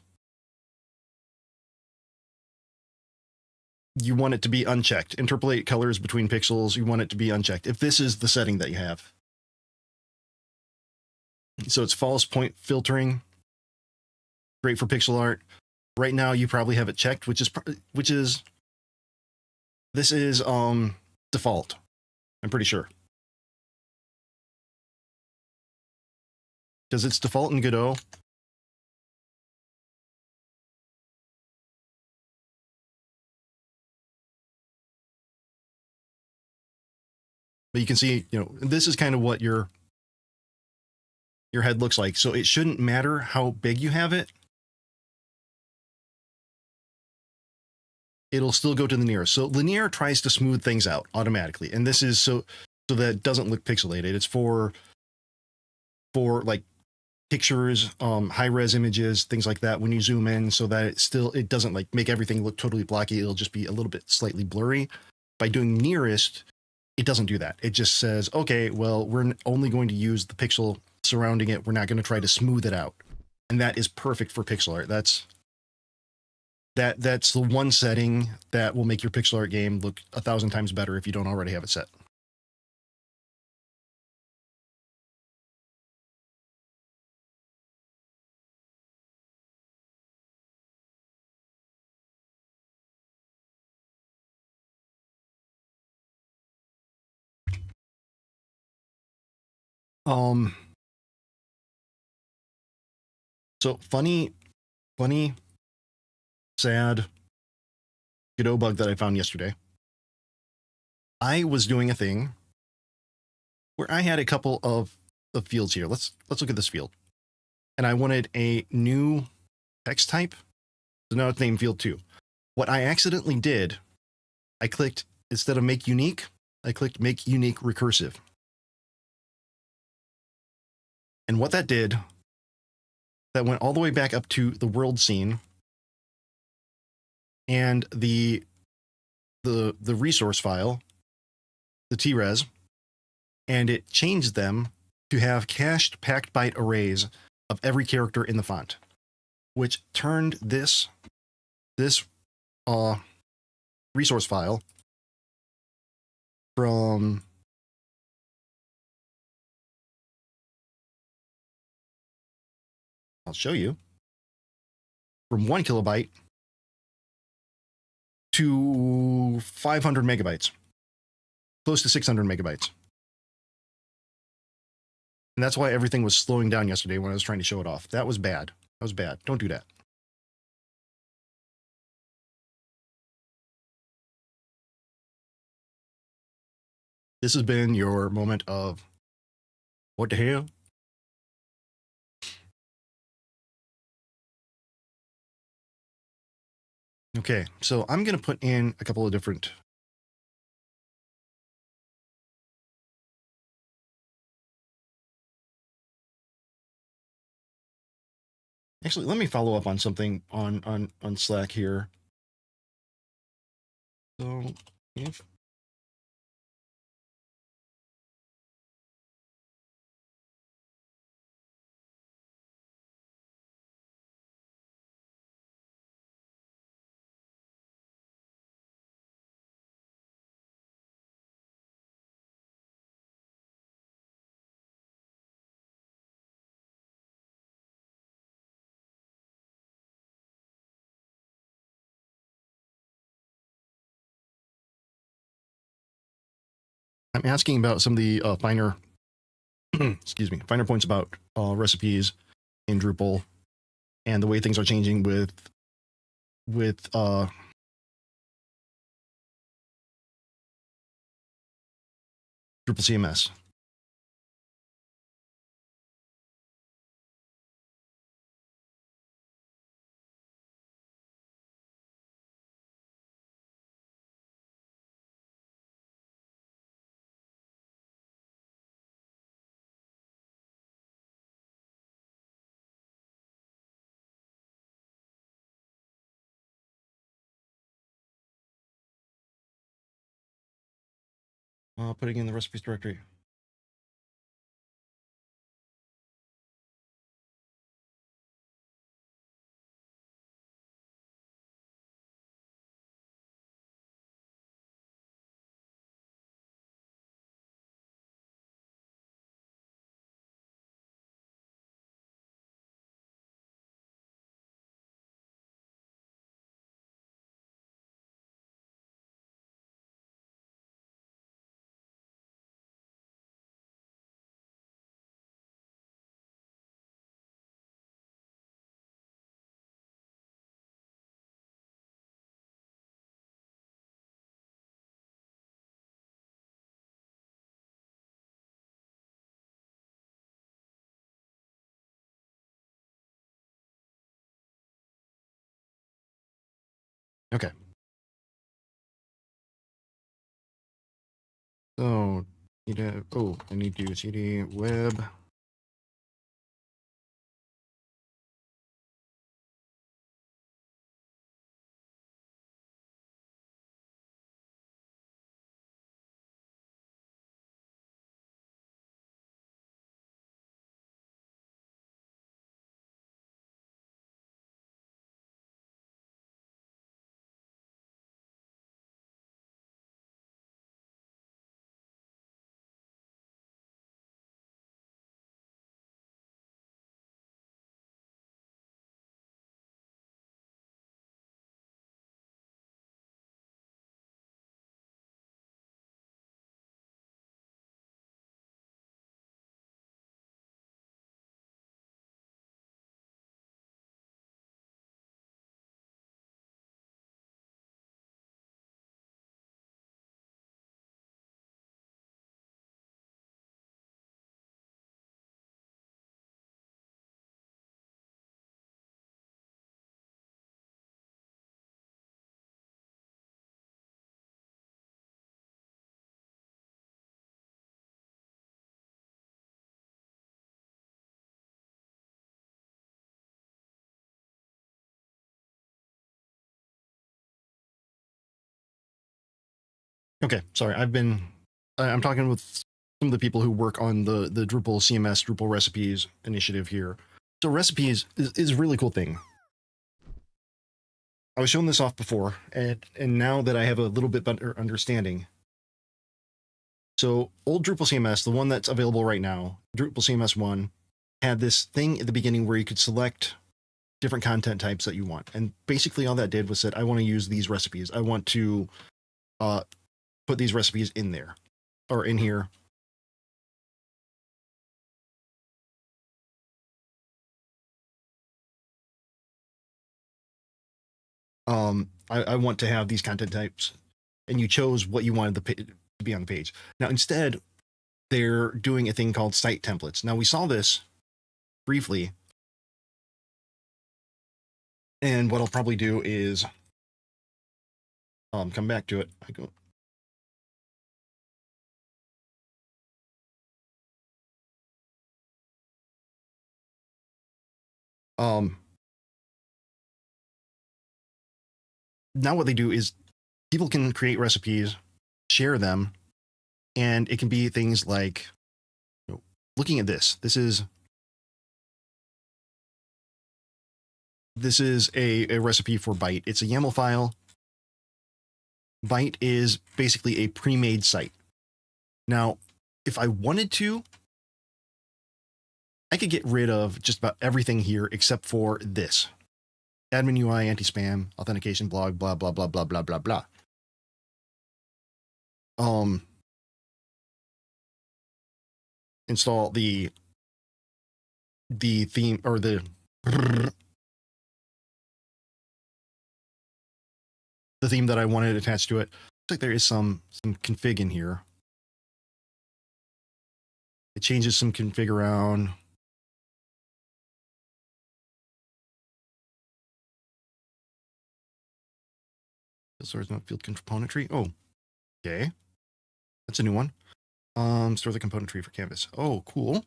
A: You want it to be unchecked. Interpolate colors between pixels. You want it to be unchecked. If this is the setting that you have. So it's false point filtering. Great for pixel art. Right now you probably have it checked, which is this is default. I'm pretty sure. Because it's default in Godot. But you can see, this is kind of what your head looks like. So it shouldn't matter how big you have it. It'll still go to the nearest. So linear tries to smooth things out automatically. And this is so that it doesn't look pixelated. It's for like pictures, high res images, things like that. When you zoom in, so that it doesn't like make everything look totally blocky. It'll just be a little bit slightly blurry. by doing nearest, it doesn't do that. It just says, okay, well, we're only going to use the pixel surrounding it. We're not going to try to smooth it out. And that is perfect for pixel art. That's the one setting that will make your pixel art game look 1,000 times better if you don't already have it set. So funny, sad Godot bug that I found yesterday. I was doing a thing where I had a couple of fields here. Let's look at this field. And I wanted a new text type. So now it's named field 2. What I accidentally did, I clicked, instead of make unique, I clicked make unique recursive. And what that did, that went all the way back up to the world scene and the resource file, the TRES, and it changed them to have cached packed byte arrays of every character in the font, which turned this resource file from I'll show you, from 1 kilobyte to 500 megabytes, close to 600 megabytes. And that's why everything was slowing down yesterday when I was trying to show it off. That was bad. That was bad. Don't do that. This has been your moment of, what the hell? Okay, so I'm going to put in a couple of different. Actually, let me follow up on something on Slack here. So if I'm asking about some of the finer, excuse me, finer points about recipes in Drupal and the way things are changing with Drupal CMS. Putting in the recipes directory. Okay. So I need to do cd web. Okay, sorry. I'm talking with some of the people who work on the Drupal CMS, Drupal recipes initiative here. So recipes is a really cool thing. I was showing this off before, and now that I have a little bit better understanding. So old Drupal CMS, the one that's available right now, Drupal CMS 1, had this thing at the beginning where you could select different content types that you want. And basically all that did was said, I want to use these recipes. I want to put these recipes in there or in here. I want to have these content types, and you chose what you wanted to be on the page. Now, instead, they're doing a thing called site templates. Now, we saw this briefly, and what I'll probably do is come back to it. Now what they do is people can create recipes, share them, and it can be things like, looking at this. This is a recipe for Byte. It's a YAML file. Byte is basically a pre-made site. Now, if I wanted to, I could get rid of just about everything here except for this. Admin UI, anti-spam, authentication blog, blah, blah, blah, blah, blah, blah, blah. Install the theme or the theme that I wanted attached to it. Looks like there is some config in here. It changes some config around. Store not field componentry. Oh, okay. That's a new one. Store the componentry for Canvas. Oh, cool.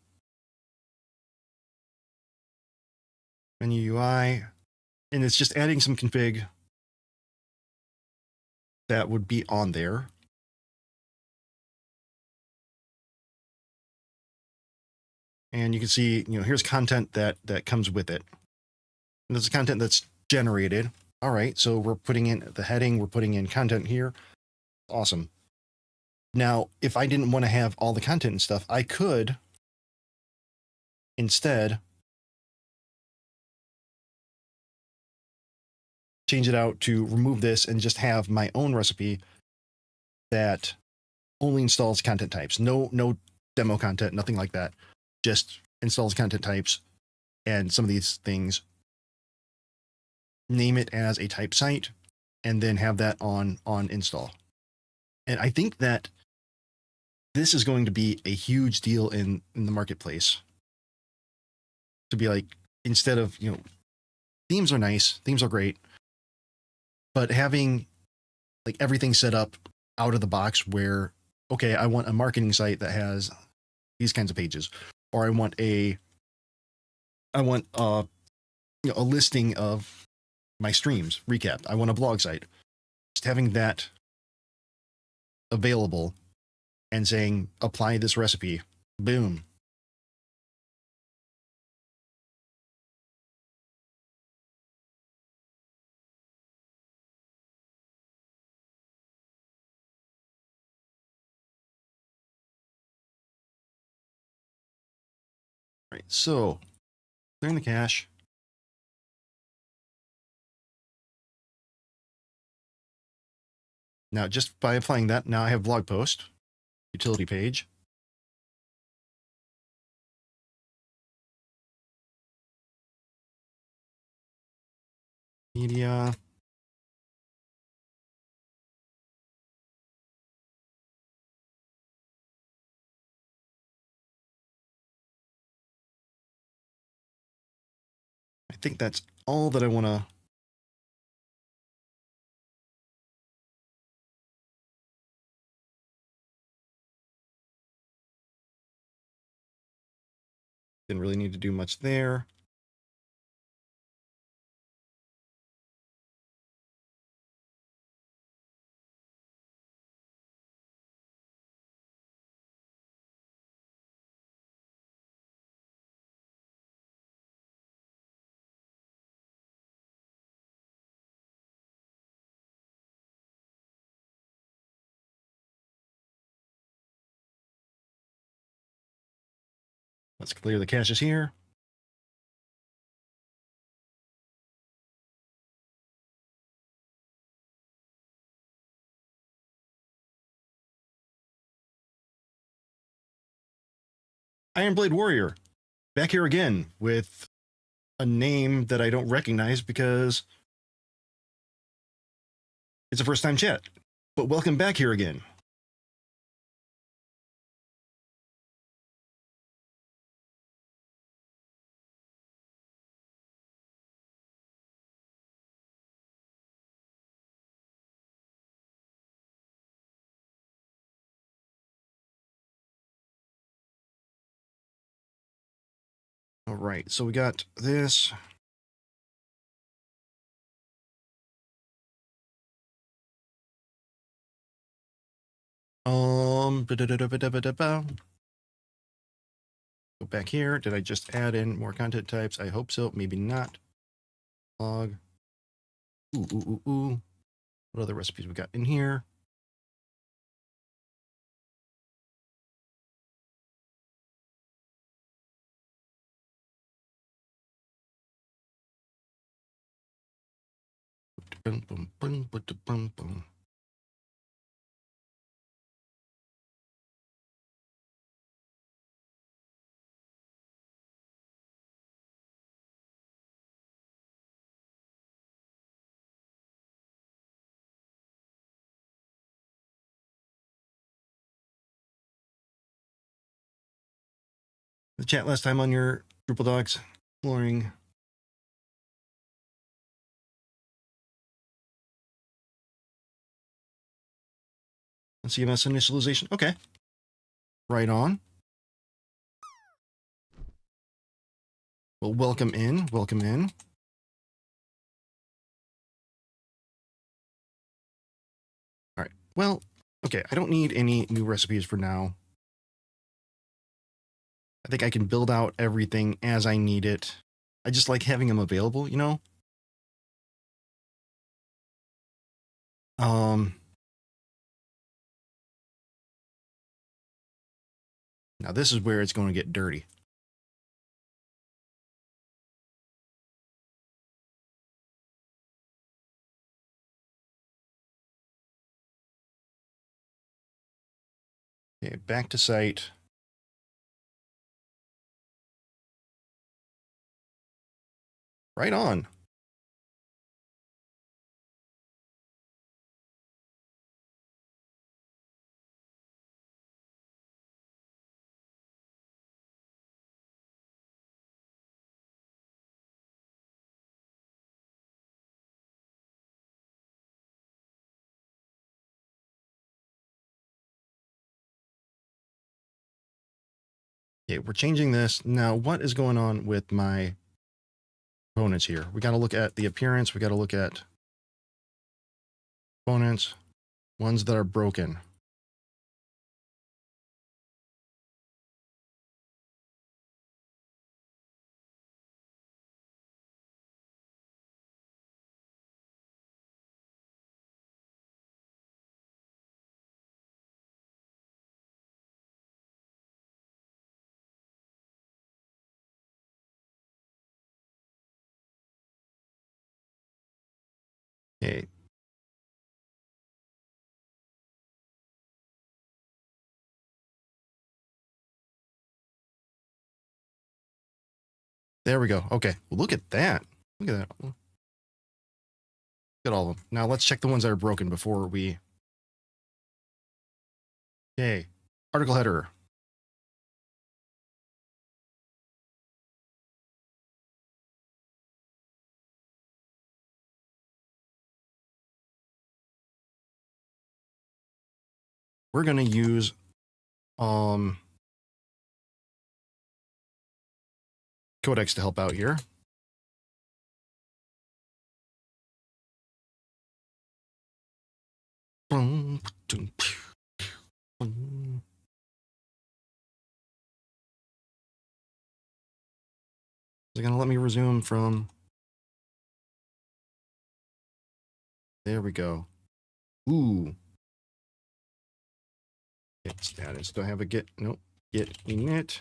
A: Menu UI. And it's just adding some config that would be on there. And you can see, here's content that comes with it. And this is content that's generated. All right, so we're putting in the heading, we're putting in content here. Awesome. Now, if I didn't want to have all the content and stuff, I could instead change it out to remove this and just have my own recipe that only installs content types. No demo content, nothing like that. Just installs content types and some of these things. Name it as a type site and then have that on install. And I think that this is going to be a huge deal in the marketplace. To be like, instead of, themes are nice, themes are great, but having like everything set up out of the box where, okay, I want a marketing site that has these kinds of pages, or I want a listing of my streams recap. I want a blog site. Just having that available and saying, apply this recipe, boom. Right, so clearing the cache. Now, just by applying that, now I have blog post, utility page. Media. I think that's all that I want to. Didn't really need to do much there. Let's clear the caches here. Iron Blade Warrior, back here again with a name that I don't recognize because it's a first time chat. But welcome back here again. All right, so we got this. Go back here. Did I just add in more content types? I hope so. Maybe not. Log. Ooh. What other recipes we got in here? The chat last time on your Drupal docs exploring. CMS initialization. Okay. Right on. Well, welcome in. Welcome in. All right. Well, okay. I don't need any new recipes for now. I think I can build out everything as I need it. I just like having them available, you know? Now this is where it's going to get dirty. Okay, back to site. Right on. Okay, we're changing this. Now, what is going on with my components here? We got to look at the appearance. We got to look at components, ones that are broken. Okay. There we go. Okay. Well, look at that. Look at that. Look at all of them. Now let's check the ones that are broken before we. Okay. Article header. We're going to use Codex to help out here. Is it going to let me resume from? There we go. Ooh. Get status. Do I have a get? Nope. Get init.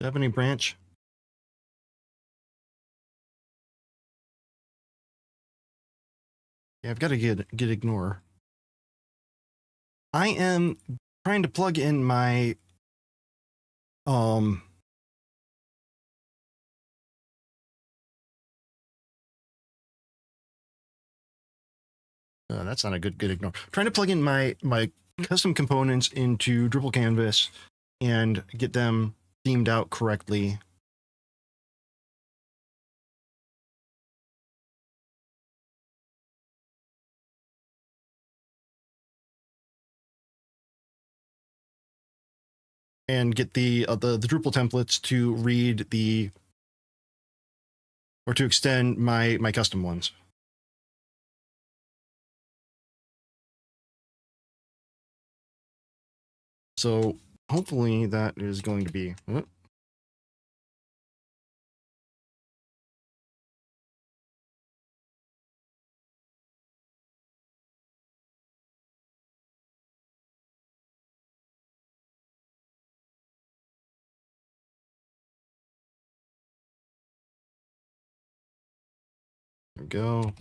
A: Do I have any branch? Yeah, I've got to get ignore. I am trying to plug in my that's not a good ignore. Trying to plug in my custom components into Drupal canvas and get them themed out correctly. And get the Drupal templates to read the or to extend my custom ones. So hopefully that is going to be. There we go.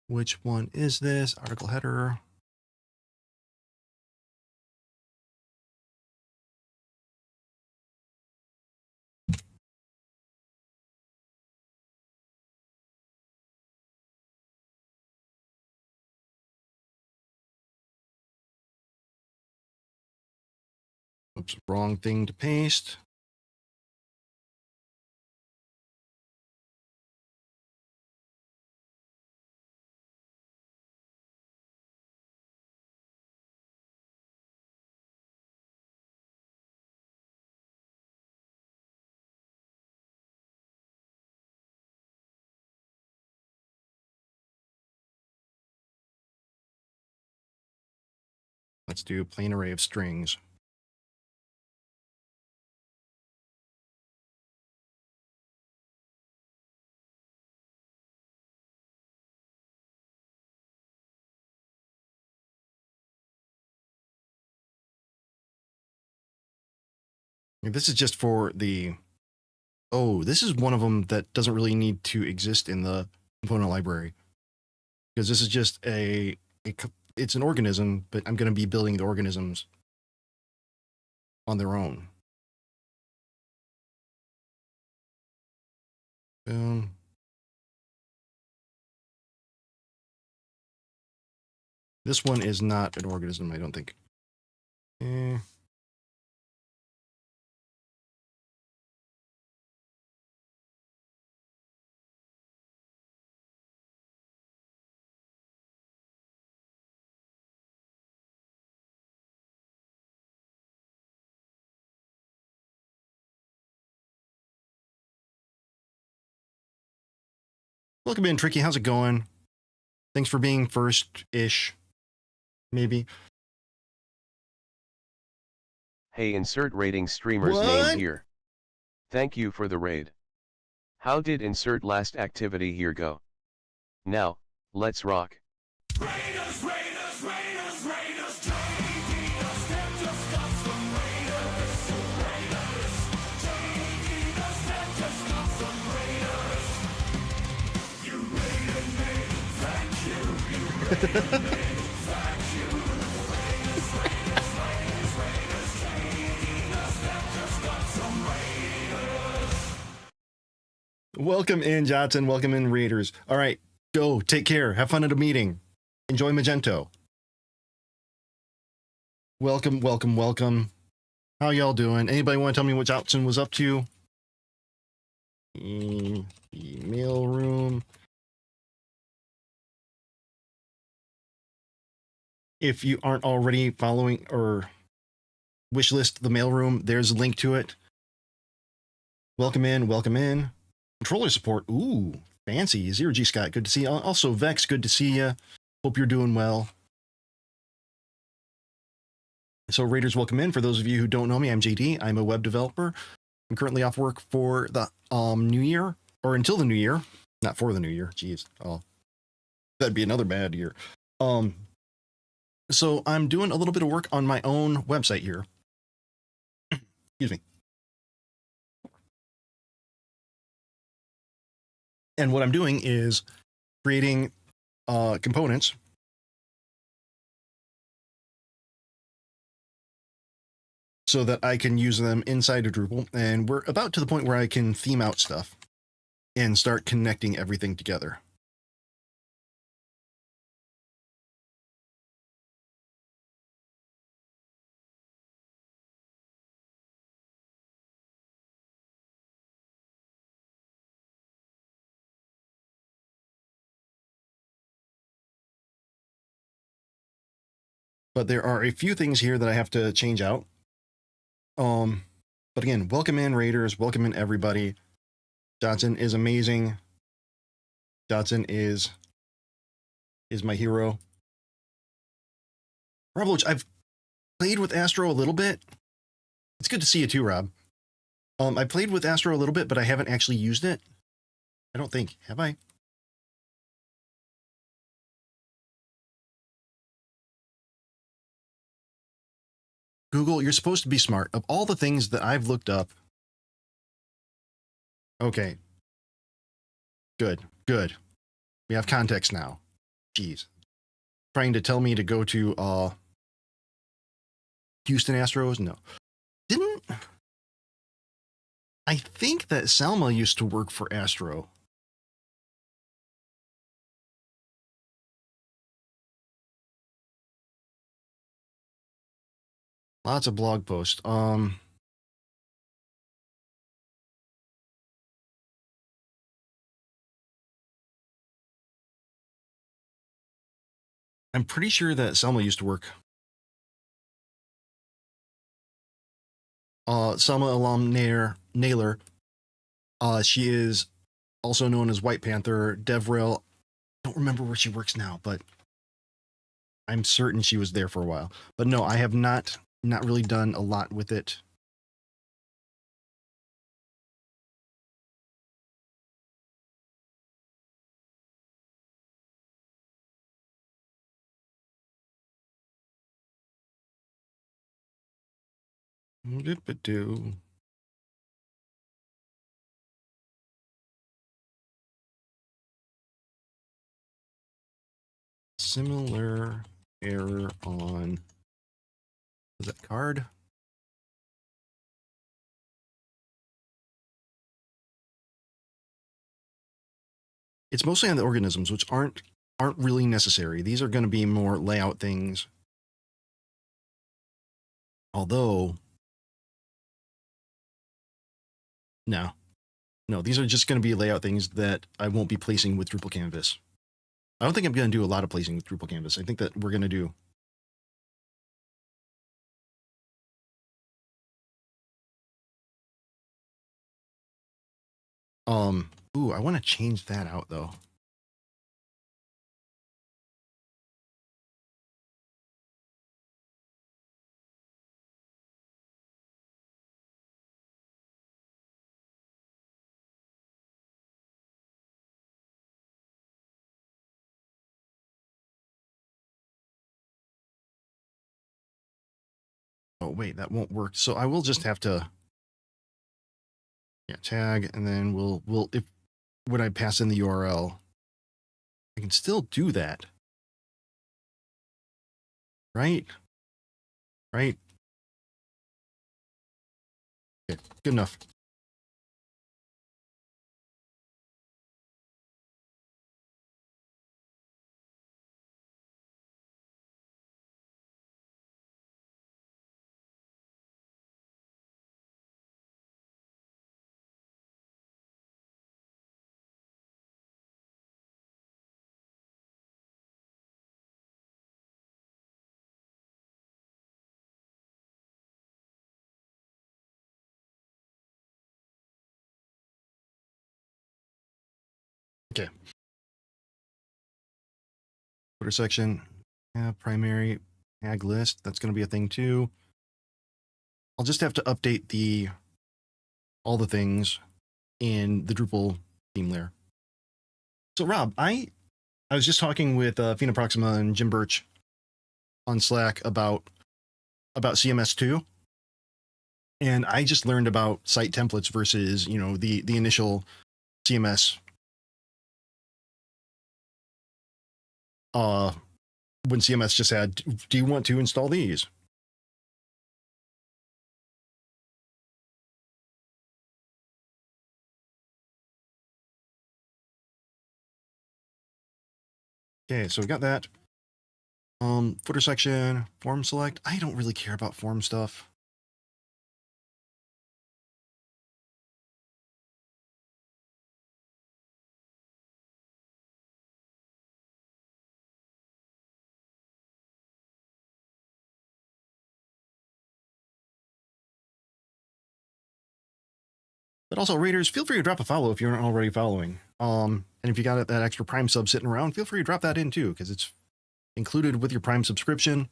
A: Which one is this? Article header. Oops, wrong thing to paste. Let's do plain array of strings. This is just for the. Oh, this is one of them that doesn't really need to exist in the component library, because this is just it's an organism, but I'm going to be building the organisms on their own. Boom. This one is not an organism, I don't think. Welcome in, Tricky. How's it going? Thanks for being first-ish, maybe.
B: Hey, insert rating streamer's
A: What?
B: name here. Thank you for the raid. How did insert last activity here go? Now, let's rock.
C: Raiders, Raiders, Raiders, Raiders, JDDoesDev just got some Raiders. Raiders, JDDoesDev just got some Raiders. You raided me, thank you. You raided me, thank you. Raiders, Raiders, Raiders, Raiders, JDDoesDev just got some Raiders.
A: Welcome in, Johnson. Welcome in, Raiders. All right, go. Take care. Have fun at a meeting. Enjoy Magento. Welcome, welcome, welcome. How y'all doing? Anybody want to tell me what Johnson was up to? The mail room. If you aren't already following or wishlist the mailroom, there's a link to it. Welcome in, welcome in. Controller support. Ooh, fancy. Zero G Scott, good to see you. Also, Vex, good to see you. Hope you're doing well. So, Raiders, welcome in. For those of you who don't know me, I'm JD. I'm a web developer. I'm currently off work for the new year, or until the new year. Not for the new year. Jeez. Oh, that'd be another bad year. So I'm doing a little bit of work on my own website here. Excuse me. And what I'm doing is creating components so that I can use them inside of Drupal. And we're about to the point where I can theme out stuff and start connecting everything together. But there are a few things here that I have to change out. But again, welcome in Raiders, welcome in everybody. Dotson is amazing. Dotson is my hero. Rob Loach, I've played with Astro a little bit. It's good to see you too, Rob. I played with Astro a little bit, but I haven't actually used it. I don't think. Have I? Google, you're supposed to be smart. Of all the things that I've looked up. Okay. Good. Good. We have context now. Jeez. Trying to tell me to go to Houston Astros? No. Didn't... I think that Salma used to work for Astro. Lots of blog posts. I'm pretty sure that Selma used to work. Selma alum Naylor. She is also known as White Panther. DevRail. Don't remember where she works now, but I'm certain she was there for a while. But no, I have not really done a lot with it. Do. Similar error on, was that card? It's mostly on the organisms, which aren't really necessary. These are going to be more layout things. Although, no, these are just going to be layout things that I won't be placing with Drupal Canvas. I don't think I'm going to do a lot of placing with Drupal Canvas. I think that we're going to do ooh, I want to change that out though. Oh wait, that won't work. So I will just have to tag, and then we'll if when I pass in the URL, I can still do that. Right? Okay, good enough. Okay. Footer section, primary tag list. That's going to be a thing too. I'll just have to update all the things in the Drupal theme layer. So Rob, I was just talking with Fina Proxima and Jim Birch on Slack about CMS2, and I just learned about site templates versus, you know, the initial CMS. When CMS just had, do you want to install these? Okay, so we got that. Footer section, form select. I don't really care about form stuff. But also, Raiders, feel free to drop a follow if you're not already following. And if you got that extra Prime sub sitting around, feel free to drop that in too, because it's included with your Prime subscription.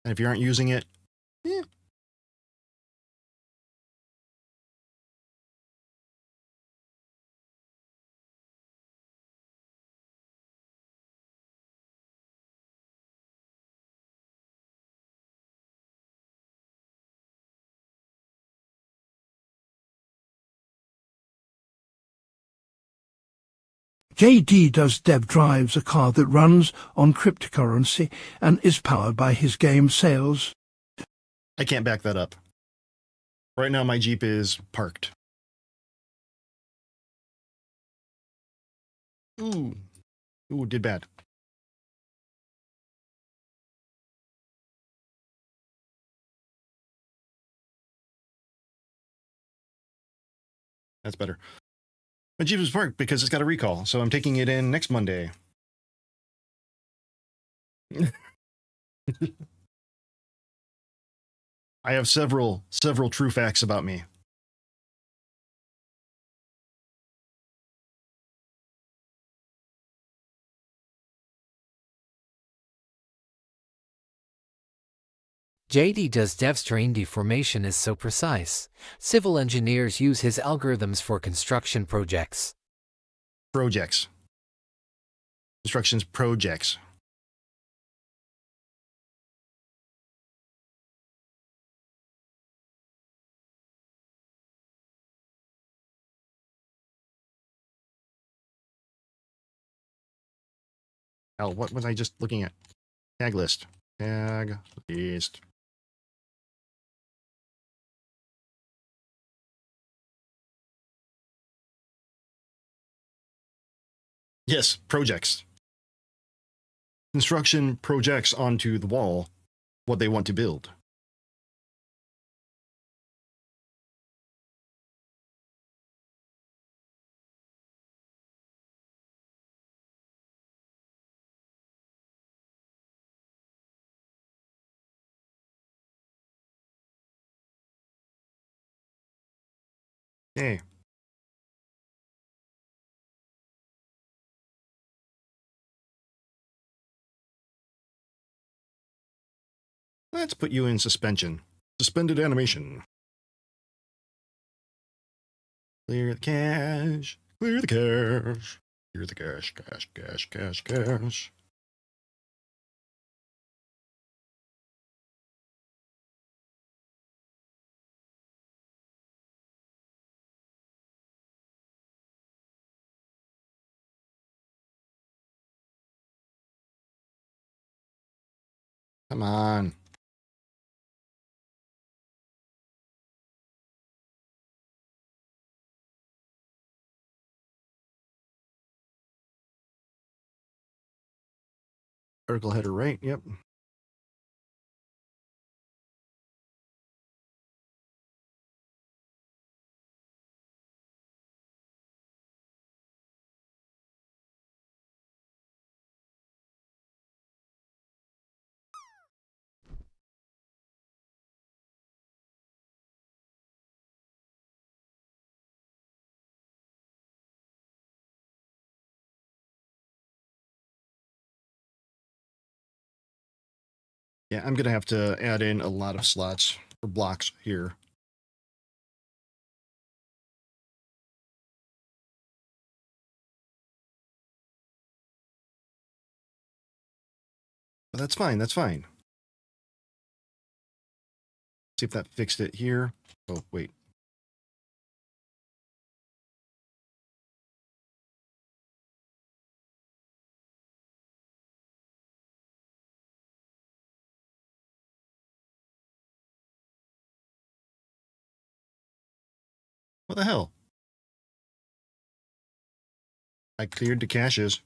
A: And if you aren't using it,
D: JDDoesDev drives a car that runs on cryptocurrency and is powered by his game sales.
A: I can't back that up. Right now, my Jeep is parked. Ooh, did bad. That's better. My Jeep is parked because it's got a recall, so I'm taking it in next Monday. I have several true facts about me.
E: JDDoesDev's terrain deformation is so precise. Civil engineers use his algorithms for construction projects.
A: Instructions projects. Hell, what was I just looking at? Tag list. Tag list. Yes, projects. Construction projects onto the wall what they want to build. Okay. Let's put you in suspension. Suspended animation. Clear the cache. Clear the cache. Clear the cache. Cache. Come on. Article header right. Yep. Yeah, I'm going to have to add in a lot of slots for blocks here. That's fine. That's fine. See if that fixed it here. Oh, wait. What the hell? I cleared the caches.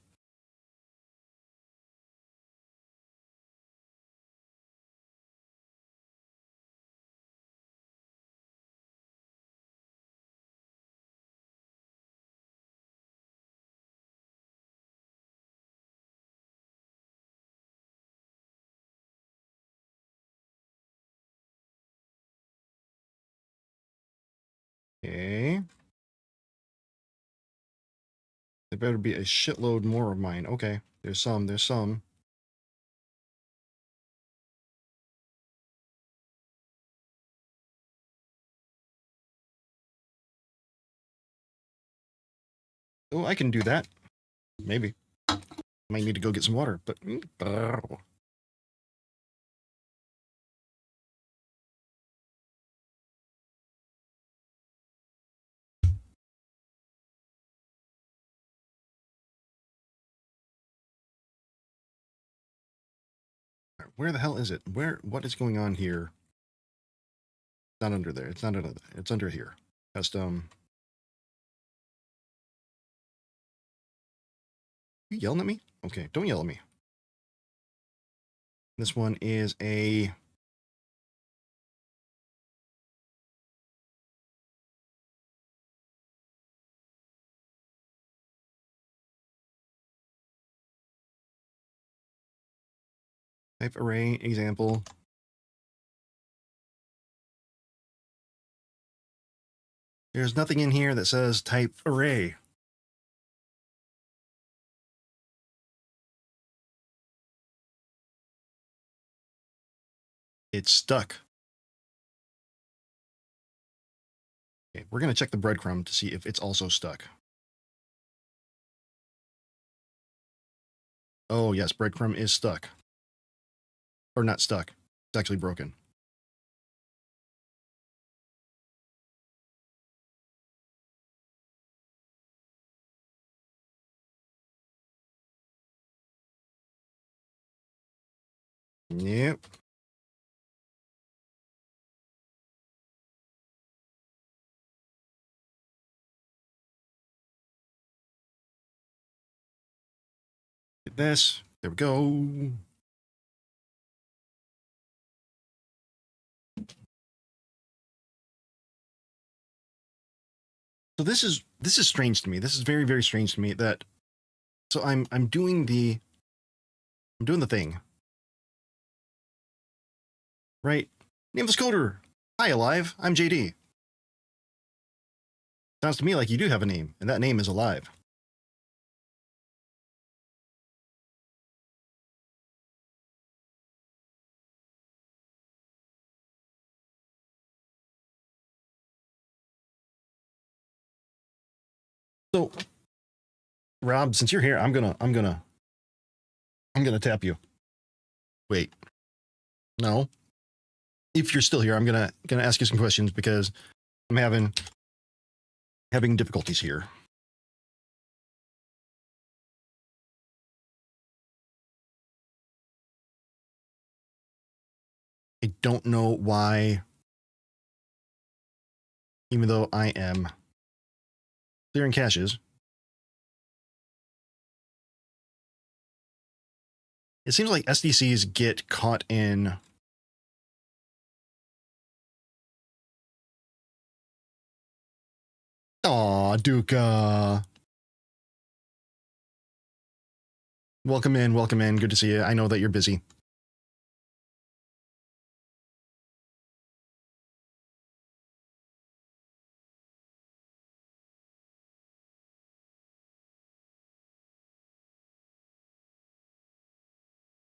A: Okay. There better be a shitload more of mine. Okay. There's some. There's some. Oh, I can do that. Maybe. Might need to go get some water, but... Where the hell is it? What is going on here? It's not under there. It's not under there. It's under here. Custom. You yelling at me? Okay, don't yell at me. This one is a... type array example. There's nothing in here that says type array. It's stuck. Okay, we're going to check the breadcrumb to see if it's also stuck. Oh, yes, breadcrumb is stuck. Or not stuck. It's actually broken. Yep. Get this. There we go. So this is strange to me. This is very, very strange to me that so I'm doing the thing. Right? Nameless Coder. Hi, Alive. I'm JD. Sounds to me like you do have a name, and that name is Alive. So, Rob, since you're here, I'm gonna tap you. Wait. No. If you're still here, I'm gonna ask you some questions because I'm having difficulties here. I don't know why, even though I am clearing caches, it seems like SDCs get caught in Aw, Duca. Welcome in, welcome in. Good to see you. I know that you're busy.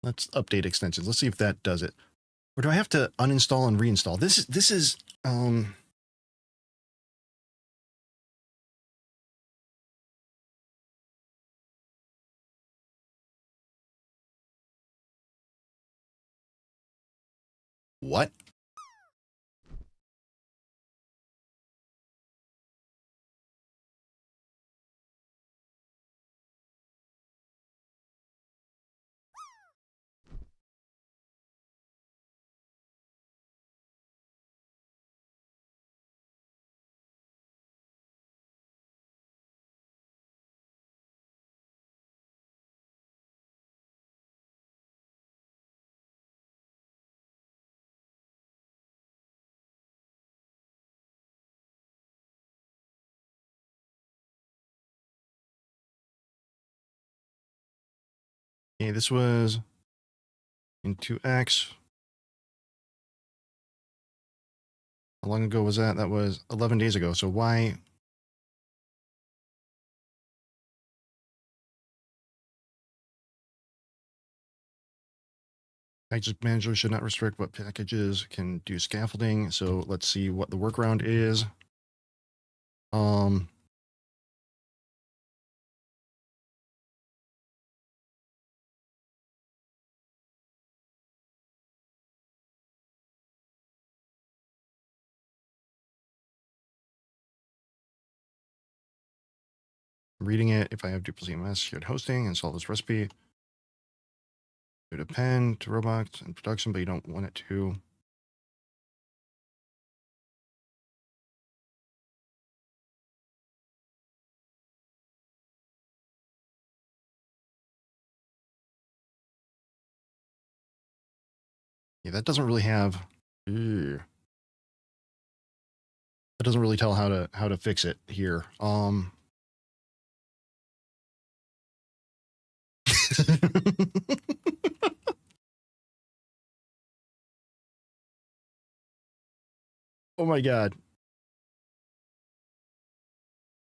A: Let's update extensions. Let's see if that does it. Or do I have to uninstall and reinstall? This is What? Okay, this was in 2x. How long ago was that? That was 11 days ago. So why? Package manager should not restrict what packages can do scaffolding. So let's see what the workaround is. Reading it. If I have Drupal CMS, shared hosting, install this recipe. Go to pen to robots and production, but you don't want it to. Yeah, that doesn't really have. That doesn't really tell how to fix it here. Oh my god.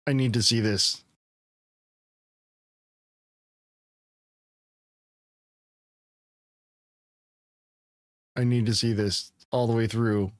A: I need to see this. I need to see this all the way through.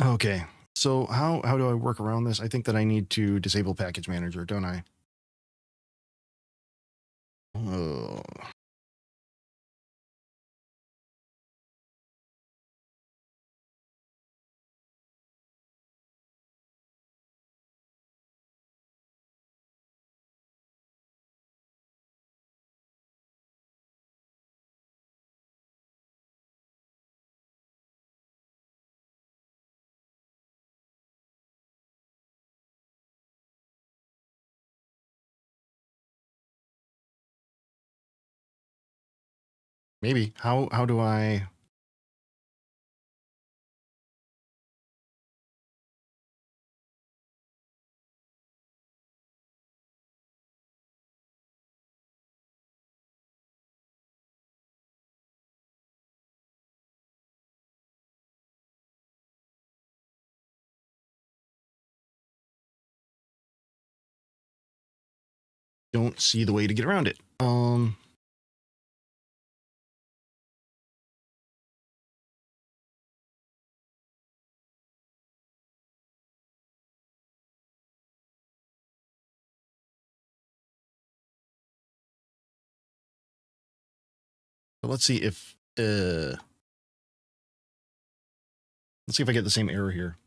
A: Okay. So how do I work around this? I think that I need to disable package manager, don't I? Oh. Maybe. How do I? Don't see the way to get around it. So let's see if let's see if I get the same error here.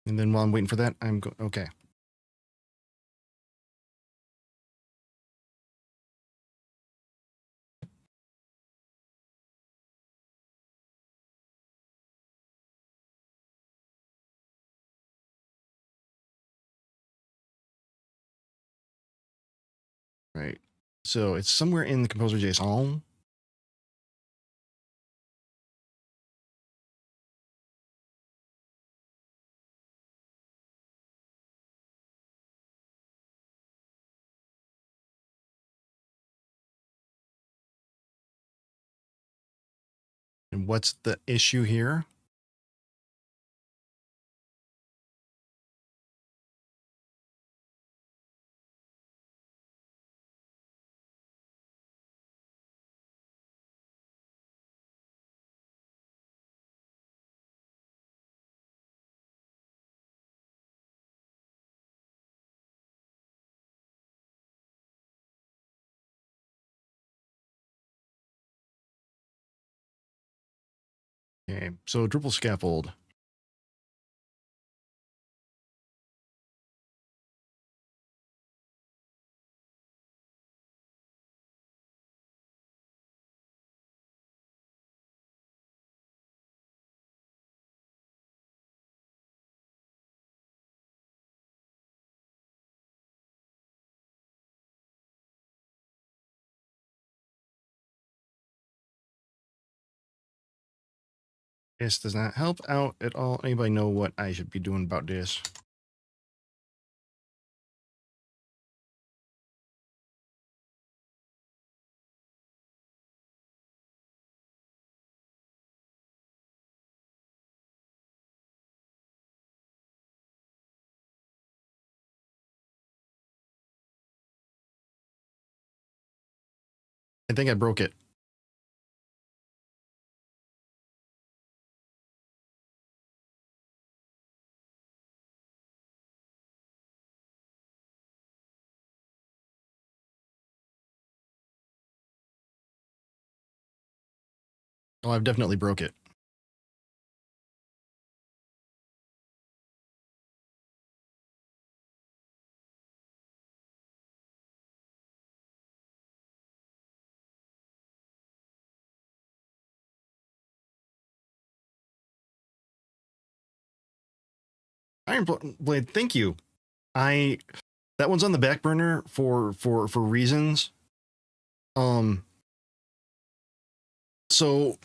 A: And then while I'm waiting for that, okay. So it's somewhere in the composer JSON. And what's the issue here? Okay, so Drupal scaffold. This does not help out at all. Anybody know what I should be doing about this? I think I broke it. Oh, I've definitely broke it. Iron Blade, thank you. That one's on the back burner for reasons. So,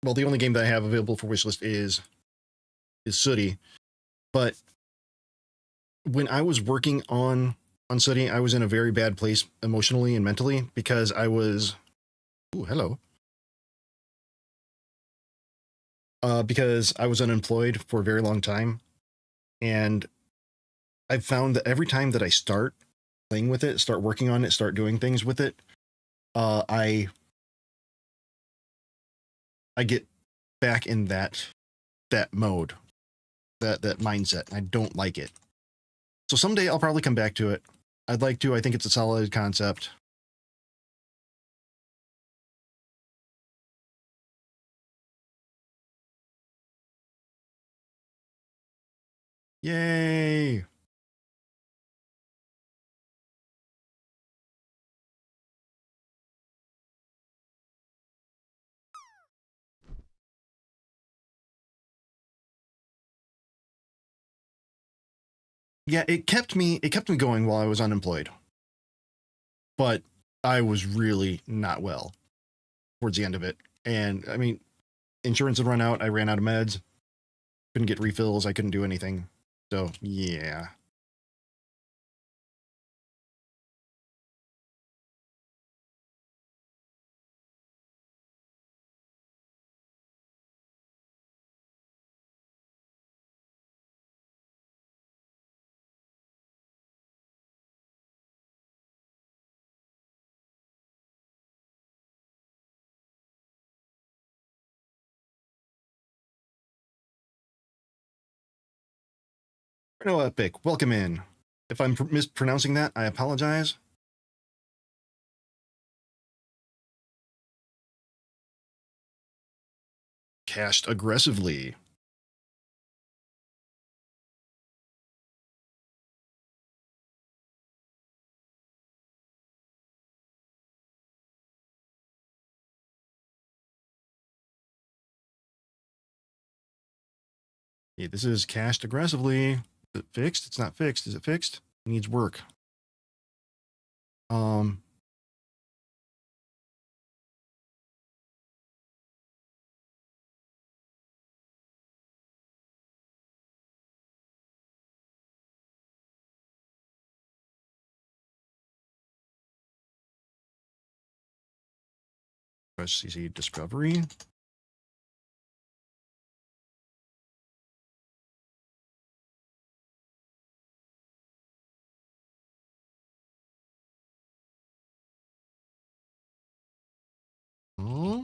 A: well, the only game that I have available for wishlist is Sooty, but when I was working on Sooty, I was in a very bad place emotionally and mentally because I was, ooh, hello. Because I was unemployed for a very long time, and I've found that every time that I start playing with it, start working on it, start doing things with it, I get back in that mode, that mindset. I don't like it. So someday I'll probably come back to it. I'd like to. I think it's a solid concept. Yay! Yeah, it kept me going while I was unemployed. But I was really not well towards the end of it. And I mean, insurance had run out. I ran out of meds. Couldn't get refills. I couldn't do anything. So, yeah. No Epic, welcome in. If I'm mispronouncing that, I apologize. Cached aggressively. Yeah, this is cached aggressively. Is it fixed? It's not fixed. Is it fixed? It needs work. Press CC discovery. Oh.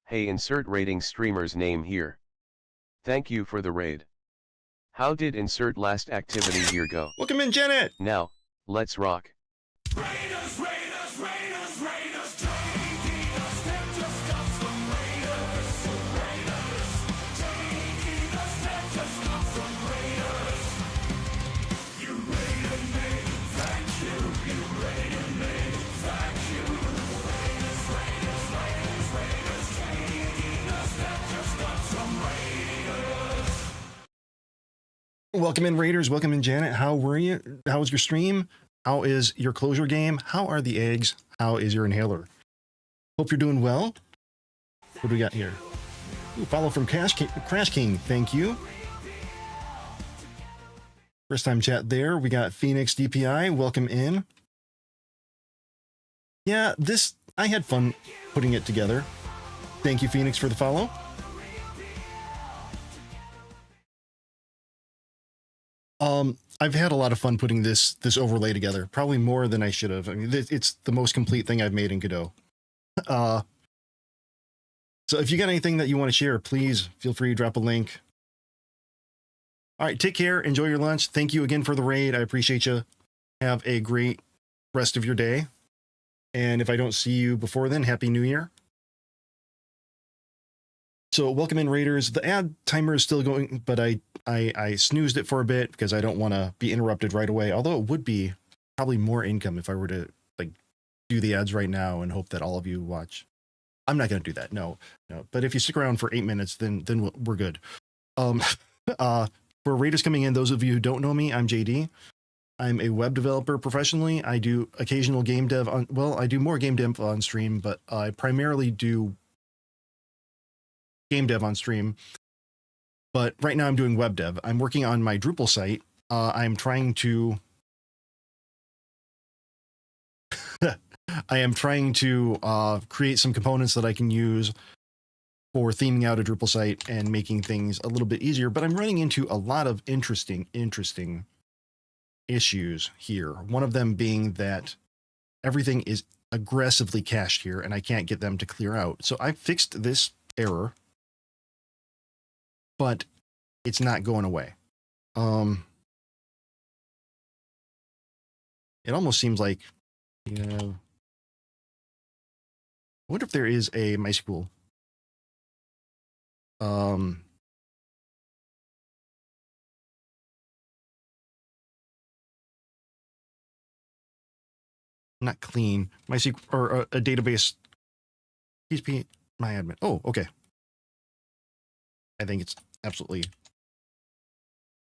B: Hey, insert rating streamer's name here. Thank you for the raid. How did insert last activity here go?
A: Welcome in, Janet.
B: Now, let's rock.
C: Raiders, Raiders, Raiders, Raiders, JDDoesDev just got some Raiders. JDDoesDev just got some Raiders. You raided me, thank you. You raided me, thank you. Raiders, Raiders, Raiders, Raiders, JDDoesDev just got some Raiders.
A: Welcome in, Raiders. Welcome in, Janet. How were you? How was your stream? How is your closure game? How are the eggs? How is your inhaler? Hope you're doing well. What do we got here? Ooh, follow from Crash King. Thank you. First time chat there. We got Phoenix DPI. Welcome in. Yeah, I had fun putting it together. Thank you, Phoenix, for the follow. I've had a lot of fun putting this overlay together, probably more than I should have. I mean, it's the most complete thing I've made in Godot. So if you got anything that you want to share, please feel free to drop a link. All right, take care. Enjoy your lunch. Thank you again for the raid. I appreciate you. Have a great rest of your day. And if I don't see you before then, Happy New Year. So welcome in, Raiders. The ad timer is still going, but I snoozed it for a bit because I don't want to be interrupted right away. Although it would be probably more income if I were to like do the ads right now and hope that all of you watch. I'm not going to do that. No. But if you stick around for 8 minutes, then we're good. For Raiders coming in, those of you who don't know me, I'm JD. I'm a web developer professionally. I do occasional game dev I do more game dev on stream, but I primarily do game dev on stream, but right now I'm doing web dev. I'm working on my Drupal site. I'm trying to create some components that I can use for theming out a Drupal site and making things a little bit easier, but I'm running into a lot of interesting issues here. One of them being that everything is aggressively cached here and I can't get them to clear out. So I fixed this error, but it's not going away. It almost seems like, I wonder if there is a MySQL. Not clean, MySQL or a database. PHP my admin. Oh, okay. I think it's absolutely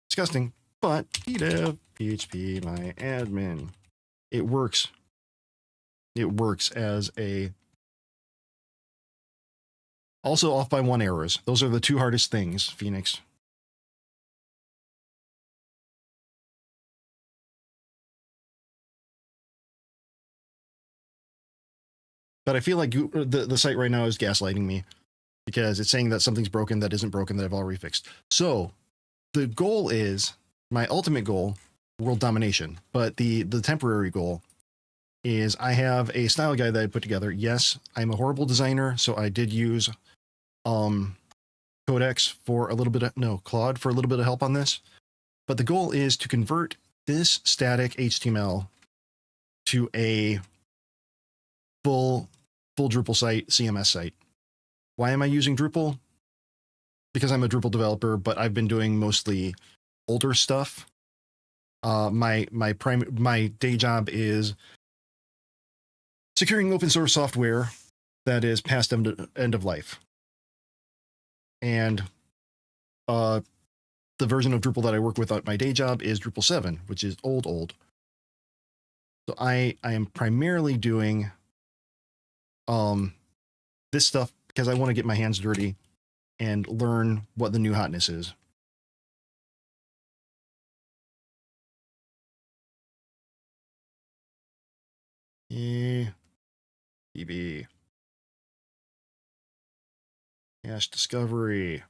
A: disgusting, but dev PHP my admin. It works. It works as a. Also off by 1 errors. Those are the 2 hardest things, Phoenix. But I feel like the site right now is gaslighting me because it's saying that something's broken that isn't broken that I've already fixed. So the goal is, my ultimate goal, world domination. But the temporary goal is I have a style guide that I put together. Yes, I'm a horrible designer, so I did use Codex for a little bit of, no, Claude for a little bit of help on this. But the goal is to convert this static HTML to a full Drupal site, CMS site. Why am I using Drupal? Because I'm a Drupal developer, but I've been doing mostly older stuff. My day job is securing open source software that is past end of life. And the version of Drupal that I work with at my day job is Drupal 7, which is old. So I am primarily doing this stuff because I want to get my hands dirty and learn what the new hotness is. Yeah. DB. Cache discovery.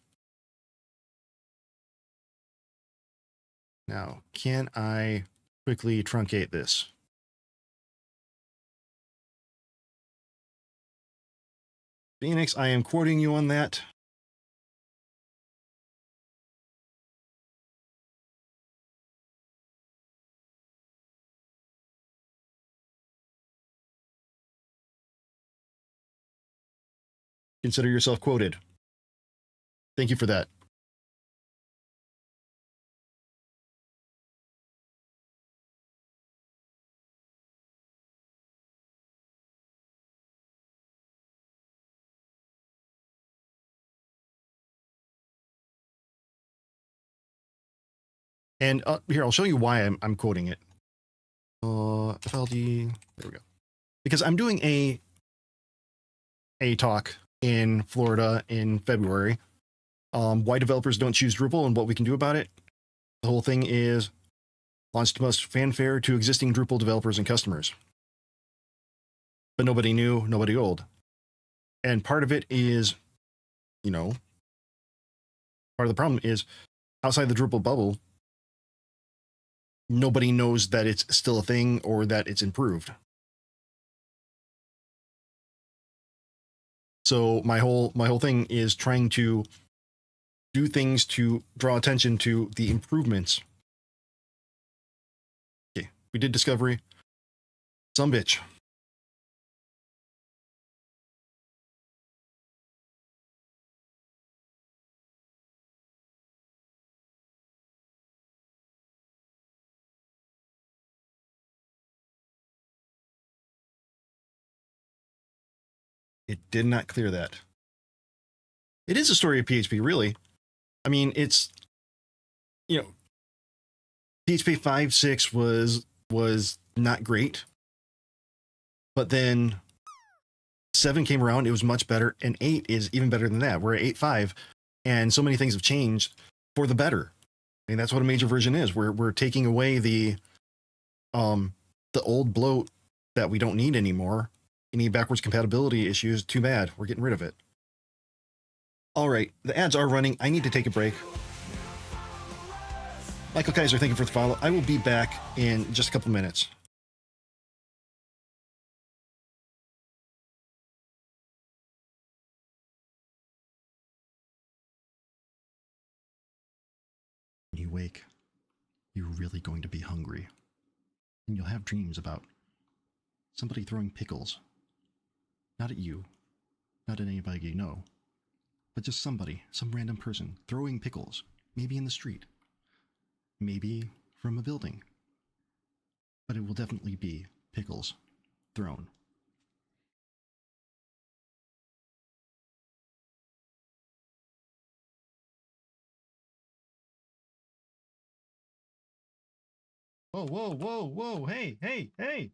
A: Now, can I quickly truncate this? Phoenix, I am quoting you on that. Consider yourself quoted. Thank you for that. And here, I'll show you why I'm quoting it. FLD, there we go. Because I'm doing a talk in Florida in February. Why developers don't choose Drupal and what we can do about it. The whole thing is launched most fanfare to existing Drupal developers and customers. But nobody new, nobody old. And part of it is, you know, part of the problem is outside the Drupal bubble, nobody knows that it's still a thing or that it's improved. So my whole thing is trying to do things to draw attention to the improvements. Okay, we did discovery. Some bitch. It did not clear that. It is a story of PHP, really. I mean, it's, you know, PHP 5.6 was not great, but then 7 came around, it was much better, and 8 is even better than that. We're at 8.5, and so many things have changed for the better. I mean, that's what a major version is. We're taking away the old bloat that we don't need anymore. Any backwards compatibility issues, too bad. We're getting rid of it. All right, the ads are running. I need to take a break. Michael Kaiser, thank you for the follow. I will be back in just a couple minutes. When you wake, you're really going to be hungry. And you'll have dreams about somebody throwing pickles. Not at you, not at anybody you know, but just somebody, some random person throwing pickles, maybe in the street, maybe from a building. But it will definitely be pickles thrown. Whoa, whoa, whoa, whoa, hey, hey, hey!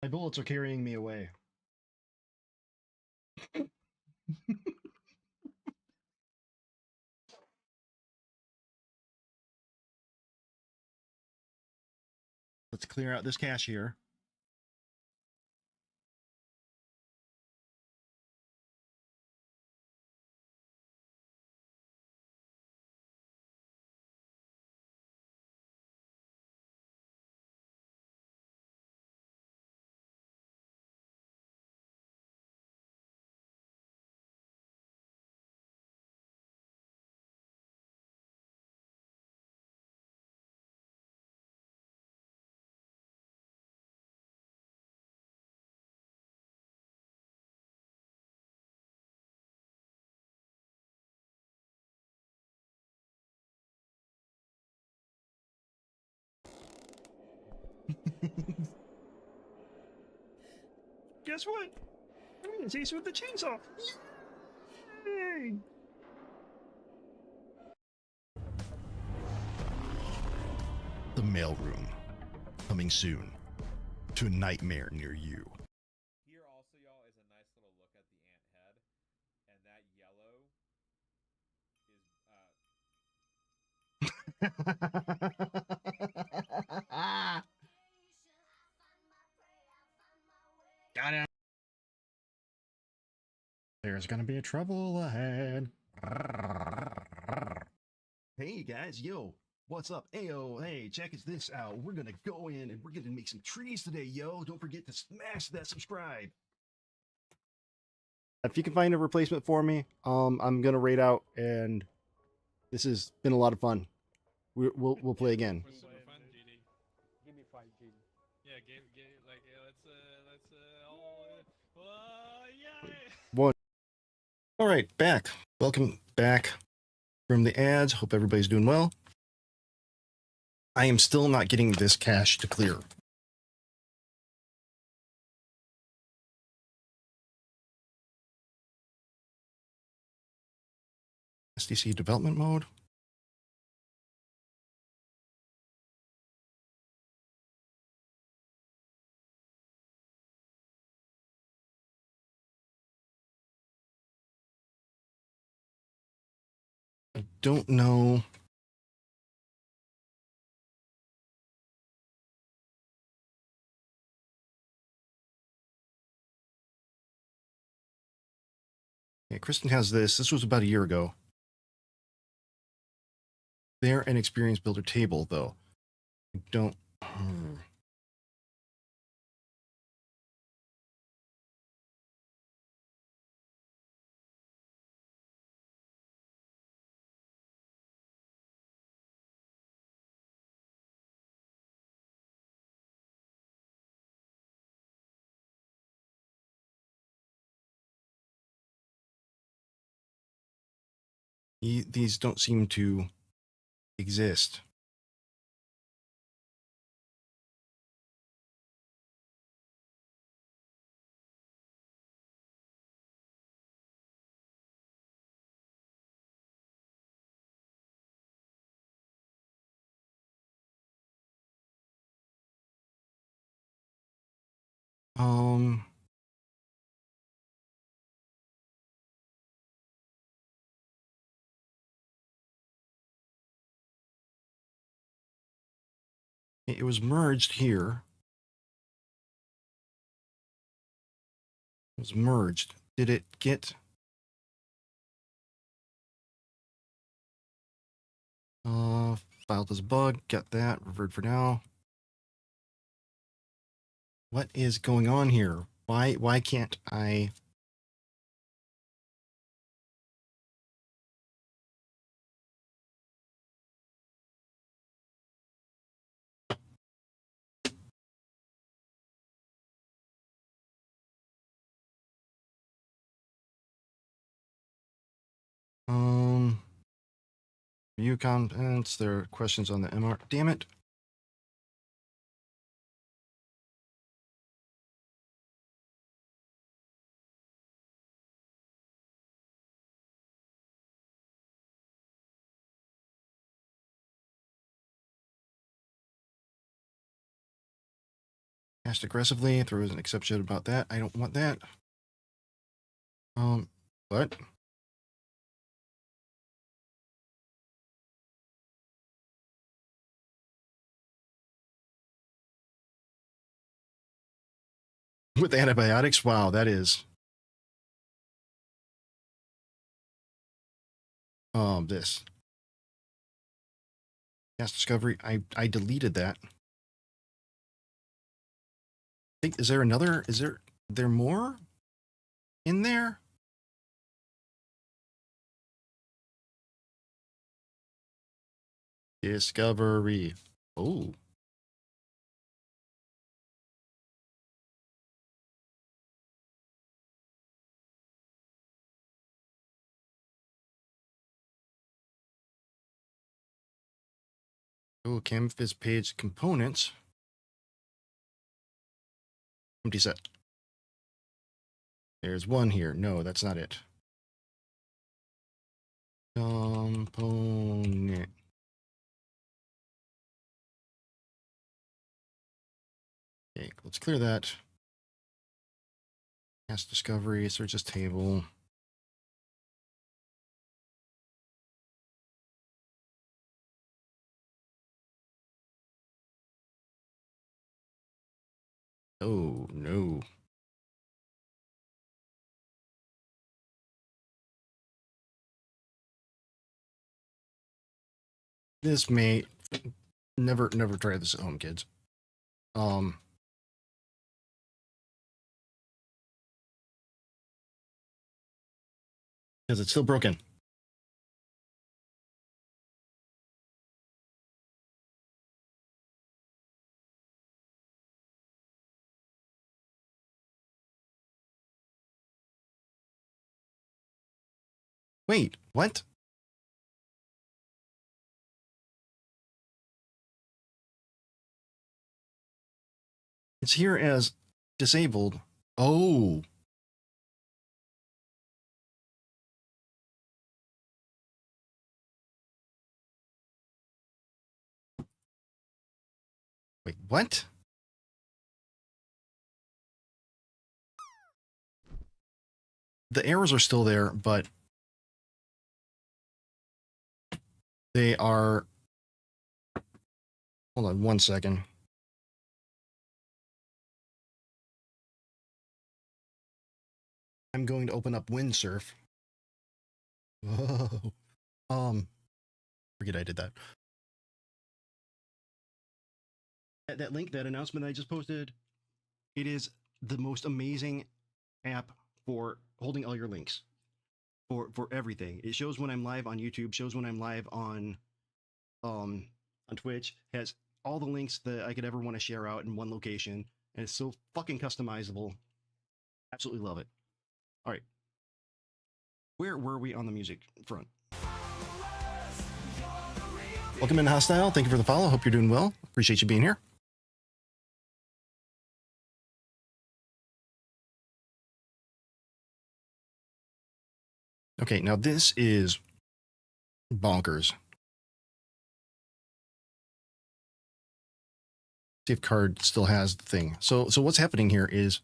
A: My bullets are carrying me away. Let's clear out this cache here. Guess what? I'm gonna chase you with the chainsaw. Yay! The mailroom. Coming soon to a nightmare near you.
F: Here also, y'all, is a nice little look at the ant head, and that yellow is
A: Got it. There's gonna be trouble ahead. Hey guys, yo, what's up? Ayo, hey, check this out. We're gonna go in and we're gonna make some trees today, yo. Don't forget to smash that subscribe. If you can find a replacement for me, I'm gonna raid out, and this has been a lot of fun. We'll play again.
F: was super fun, GD.
G: Give me 5 GD.
F: Yeah, let's yay!
A: One. All right, back. Welcome back from the ads. Hope everybody's doing well. I am still not getting this cache to clear. SDC development mode. I don't know. Yeah, Kristen has this. This was about a year ago. They're an experience builder table, though. I don't. These don't seem to exist. It was merged here. It was merged. Did it get... filed as a bug. Got that. Revert for now. What is going on here? Why can't I... View comments. There are questions on the MR. Damn it. Asked aggressively. There was an exception about that. I don't want that. What? With antibiotics? Wow, that is... this. Cast discovery. I deleted that. Is there another? Is there more in there? Discovery. Oh. Oh, canvas page components. Empty set. There's one here. No, that's not it. Component. Okay, let's clear that. Past discovery, search this table. Oh, no. This may never try this at home, kids. Because it's still broken. Wait, what? It's here as disabled. Oh. Wait, what? The errors are still there, but they are... Hold on 1 second. I'm going to open up Windsurf. Whoa. Forget I did that. That link, that announcement I just posted, it is the most amazing app for holding all your links for everything. It shows when I'm live on YouTube, shows when I'm live on Twitch, has all the links that I could ever want to share out in one location, and it's so fucking customizable. Absolutely love it. All right. Where were we on the music front? Welcome in, Hostile. Thank you for the follow. Hope you're doing well. Appreciate you being here. Okay, now this is bonkers. See if card still has the thing. So what's happening here is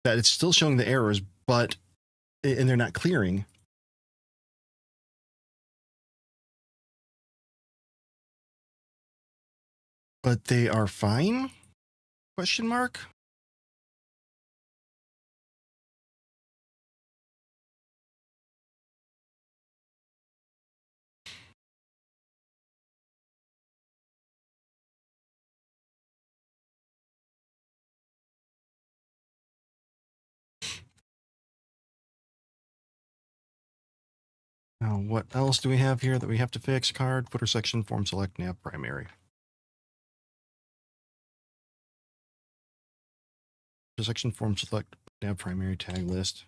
A: that it's still showing the errors, but and they're not clearing. But they are fine? Question mark? Now, what else do we have here that we have to fix? Card, footer section, form select, nav primary. Footer section, form select, nav primary, tag list.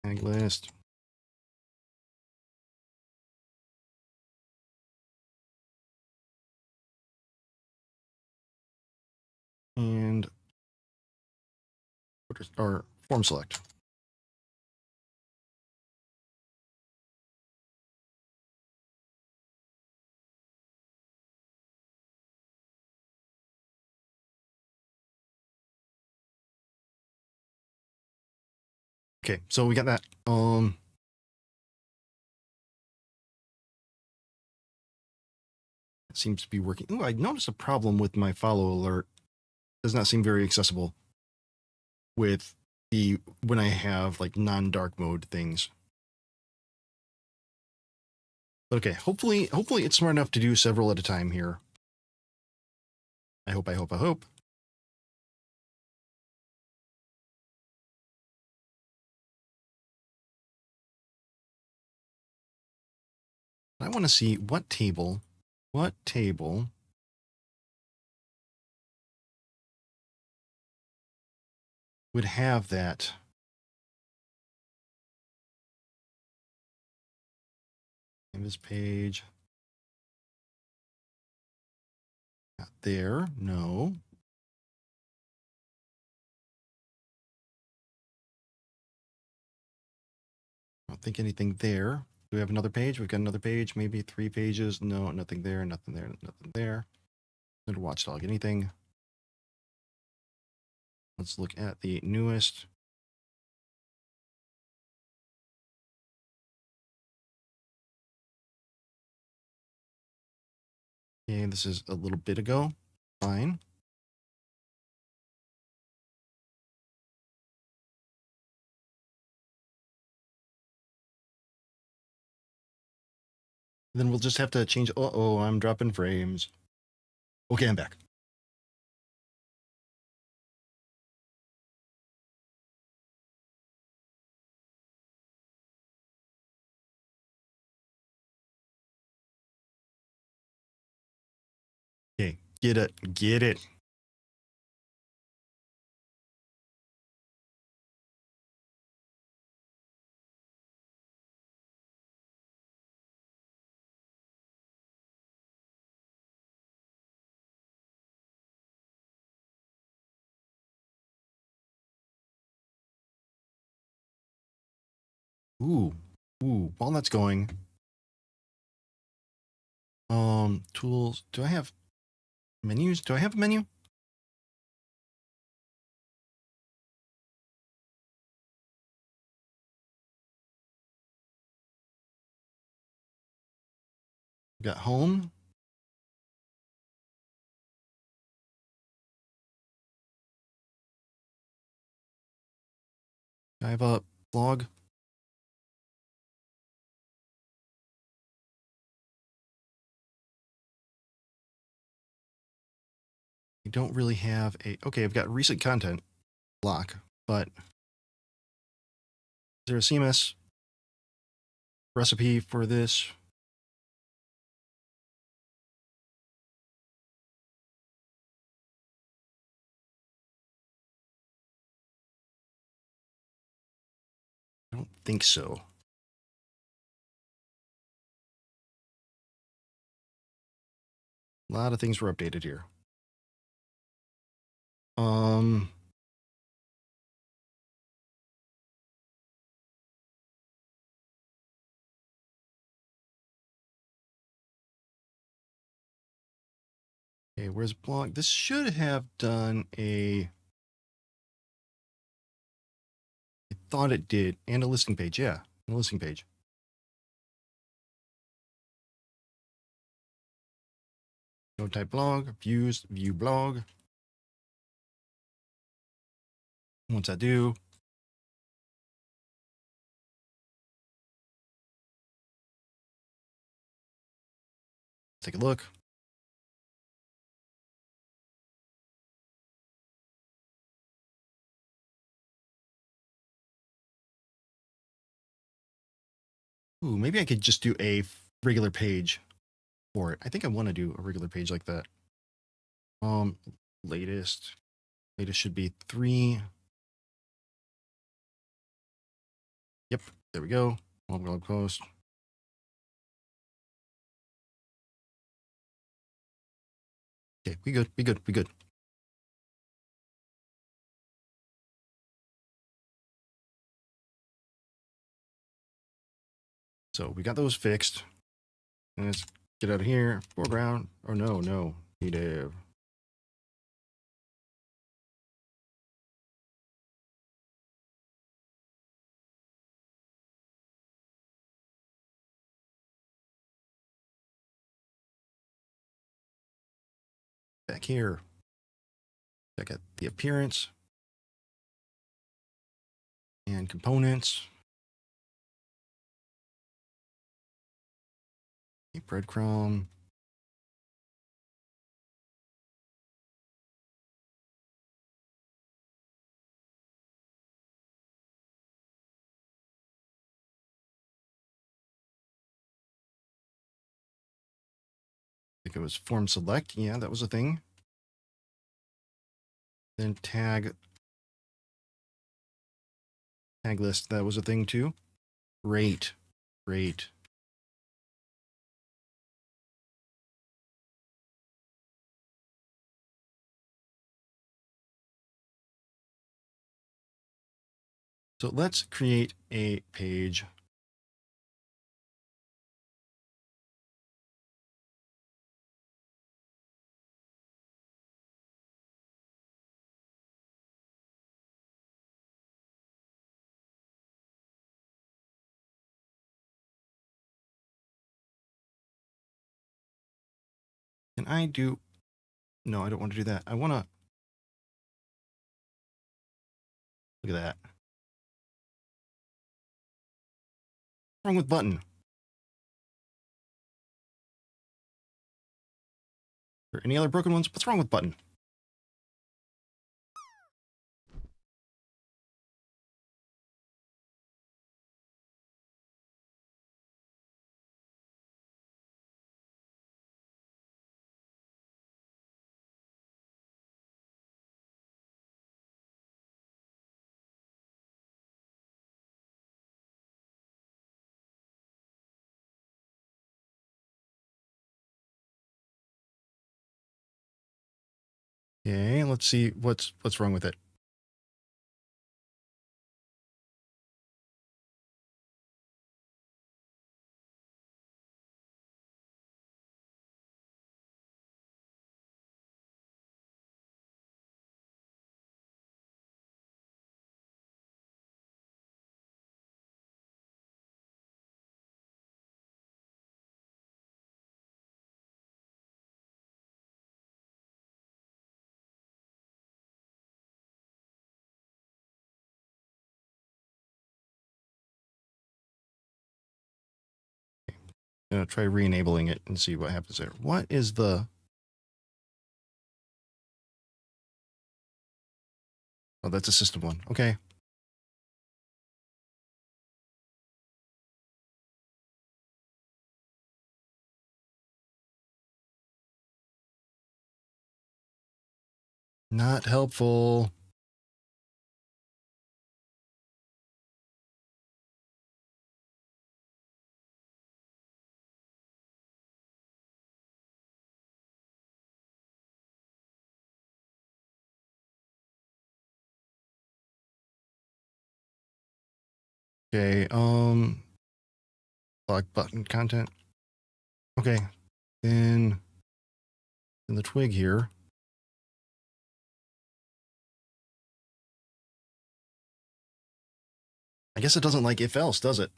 A: Tag list. And or form select. Okay, so we got that. It seems to be working. Ooh, I noticed a problem with my follow alert. Does not seem very accessible with the when I have like non-dark mode things. But okay, hopefully it's smart enough to do several at a time here. I hope. I want to see what table would have that. Canvas page. Not there. No. I don't think anything there. Do we have another page? We've got another page, maybe 3 pages. No, nothing there, nothing there, nothing there. Little watchdog, anything? Let's look at the newest. Okay, this is a little bit ago. Fine. Then we'll just have to change. Uh-oh, I'm dropping frames. Okay, I'm back. Okay, get it, get it. Ooh, ooh, while that's going. Tools. Do I have menus? Do I have a menu? Got home. I have a blog. I don't really have a. Okay, I've got recent content block, but is there a CMS recipe for this? I don't think so. A lot of things were updated here. Okay, where's blog? This should have done a. I thought it did, and a listing page. Yeah, a listing page. No type blog, views, view blog. Once I do, take a look. Ooh, maybe I could just do a regular page for it. I think I want to do a regular page like that. Latest should be 3. Yep, there we go. Blog post. Okay, we good, we good, we good. So we got those fixed. And let's get out of here. Foreground. Oh no, no. JDDoesDev. Back here. Check out the appearance. And components. A breadcrumb. I think it was form select. Yeah, that was a thing. Then tag list. That was a thing too. Great. Great. So let's create a page. Can I do, no, I don't want to do that. I want to, look at that. What's wrong with button? Or any other broken ones? What's wrong with button? Okay, let's see what's wrong with it. I'm gonna try re-enabling it and see what happens there. What is the, oh, that's a system one. Okay. Not helpful. Okay, block button content. Okay, then in the twig here. I guess it doesn't like if else, does it?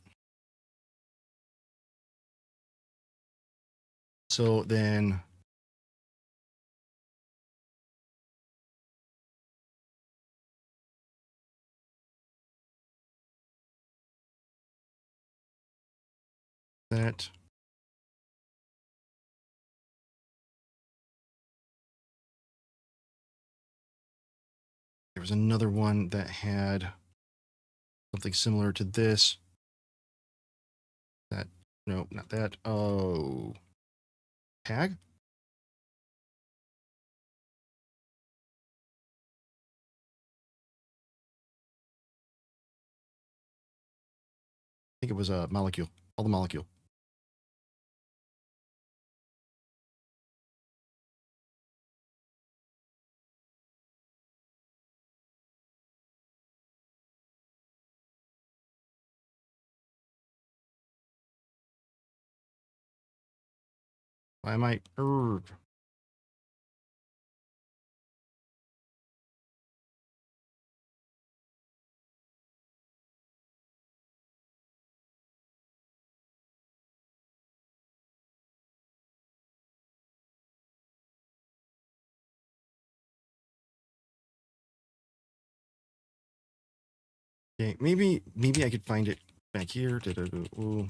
A: So then that, there was another one that had something similar to this. That, no, not that. Oh, tag? I think it was a molecule. All the molecule. Why am I? Okay, maybe I could find it back here. Ooh.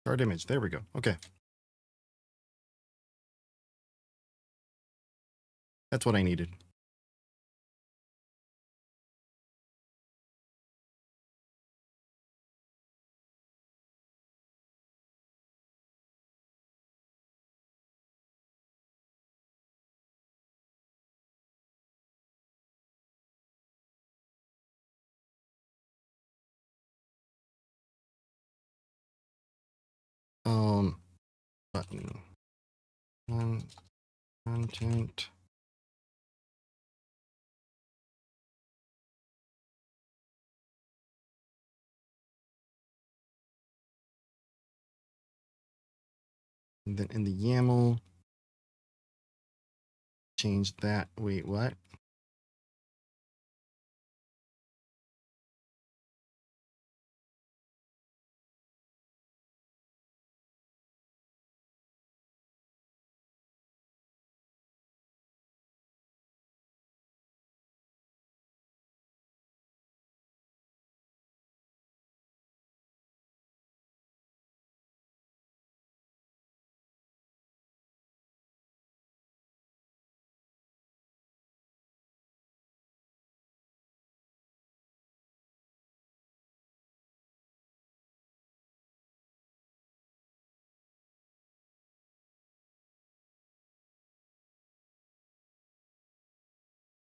A: Card image. There we go. Okay. That's what I needed. button. Content. And then in the YAML, change that. Wait, what?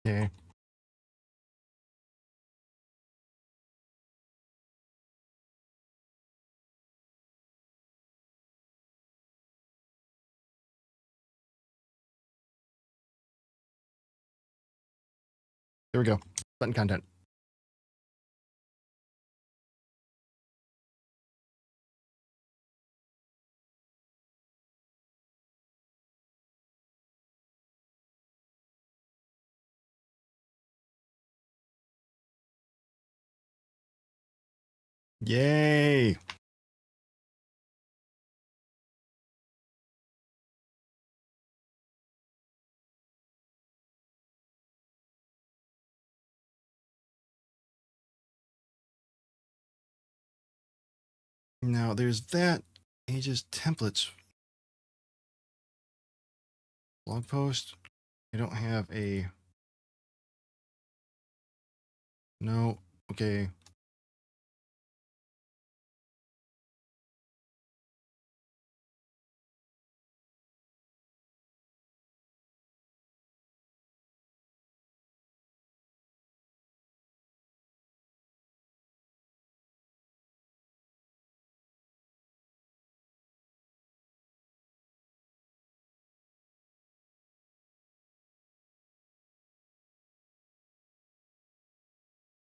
A: Okay. There we go. Button content. Yay. Now there's that pages templates blog post. I don't have a no. Okay.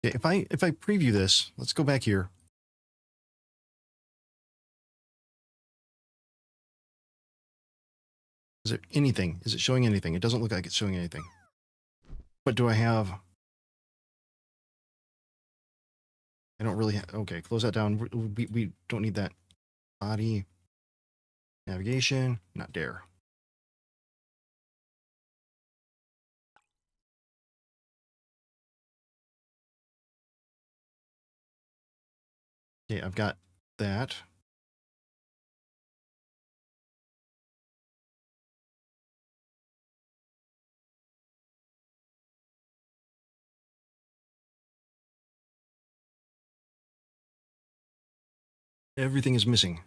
A: Okay, if I preview this, let's go back here. Is there anything? Is it showing anything? It doesn't look like it's showing anything. What do I have? I don't really okay, close that down. We don't need that. Body. Navigation. Not dare. Okay, I've got that. Everything is missing.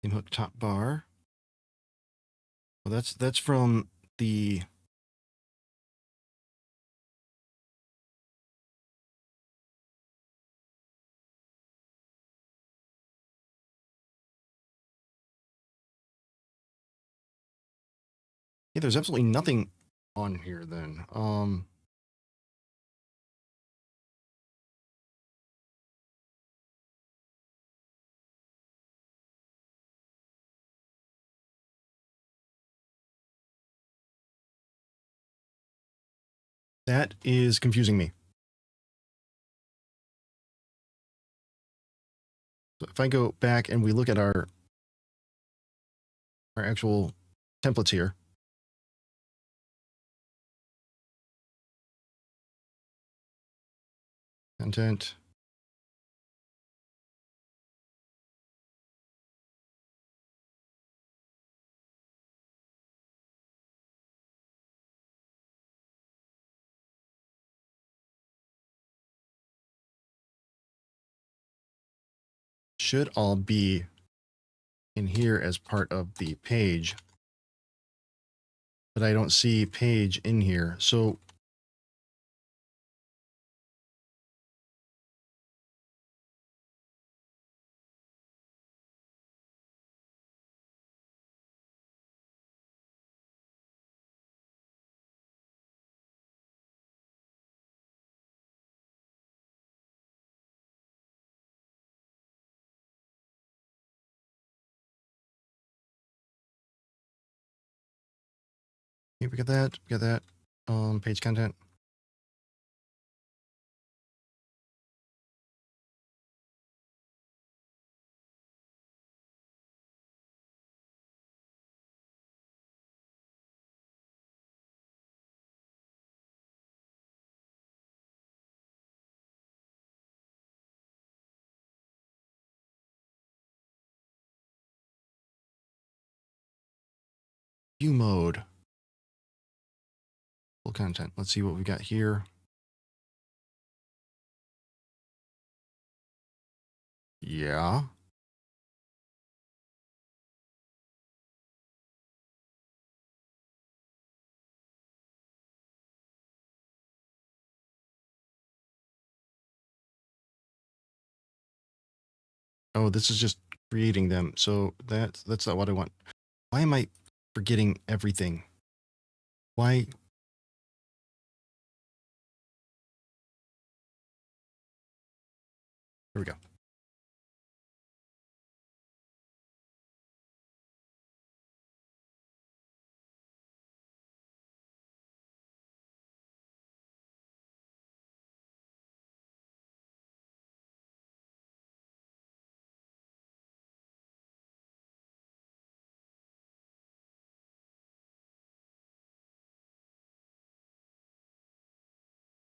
A: Inhook top bar. Well, that's from the yeah, there's absolutely nothing on here then. That is confusing me. So if I go back and we look at our actual templates here. Content. Should all be in here as part of the page. But I don't see page in here. So Okay, we got that. We got that. Page content. View mode. Full content. Let's see what we got here. Yeah. Oh, this is just creating them. So that's not what I want. Why am I forgetting everything? Why? Here we go.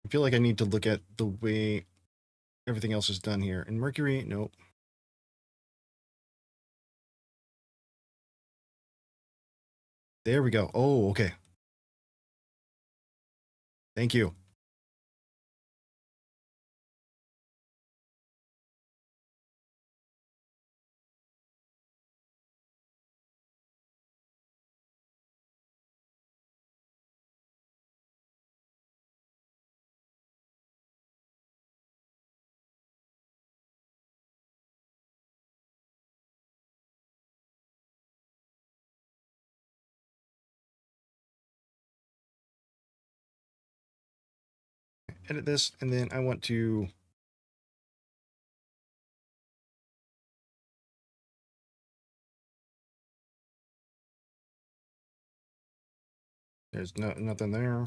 A: I feel like I need to look at the way everything else is done here. In Mercury, nope. There we go. Oh, okay. Thank you. Edit this, and then I want to there's nothing there.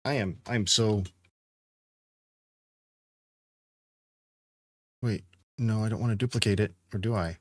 A: I'm so wait, no, I don't want to duplicate it, or do I?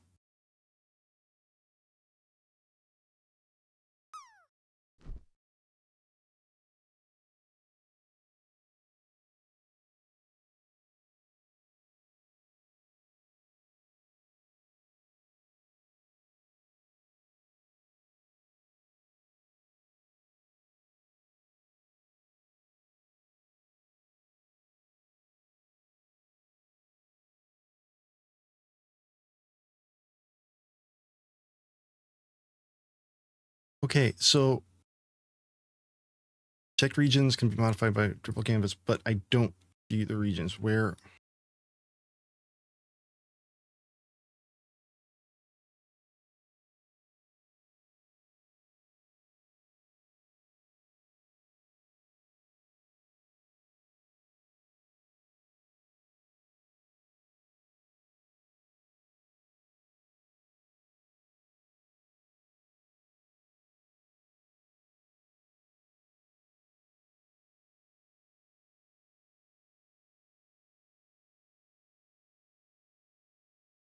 A: Okay, so checked regions can be modified by Drupal canvas, but I don't see the regions. Where?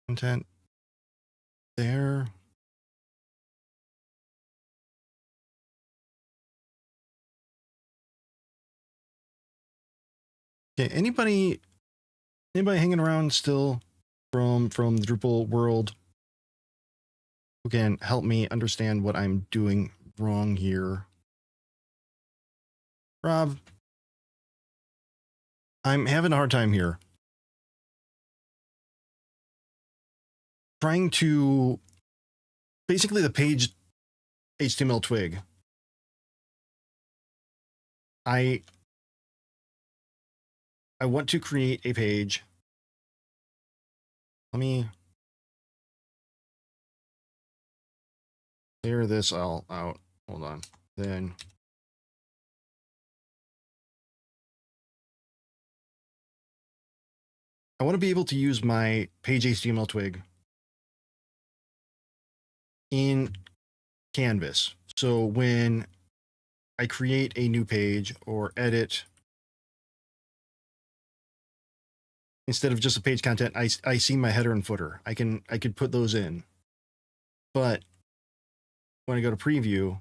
A: Content there. Okay, anybody hanging around still from the Drupal world who can help me understand what I'm doing wrong here? Rob, I'm having a hard time here. Trying to basically the page HTML twig. I want to create a page Let me clear this all out. Hold on. Then I want to be able to use my page HTML twig in Canvas. So when I create a new page or edit, instead of just a page content, I see my header and footer. I could put those in. But when I go to preview,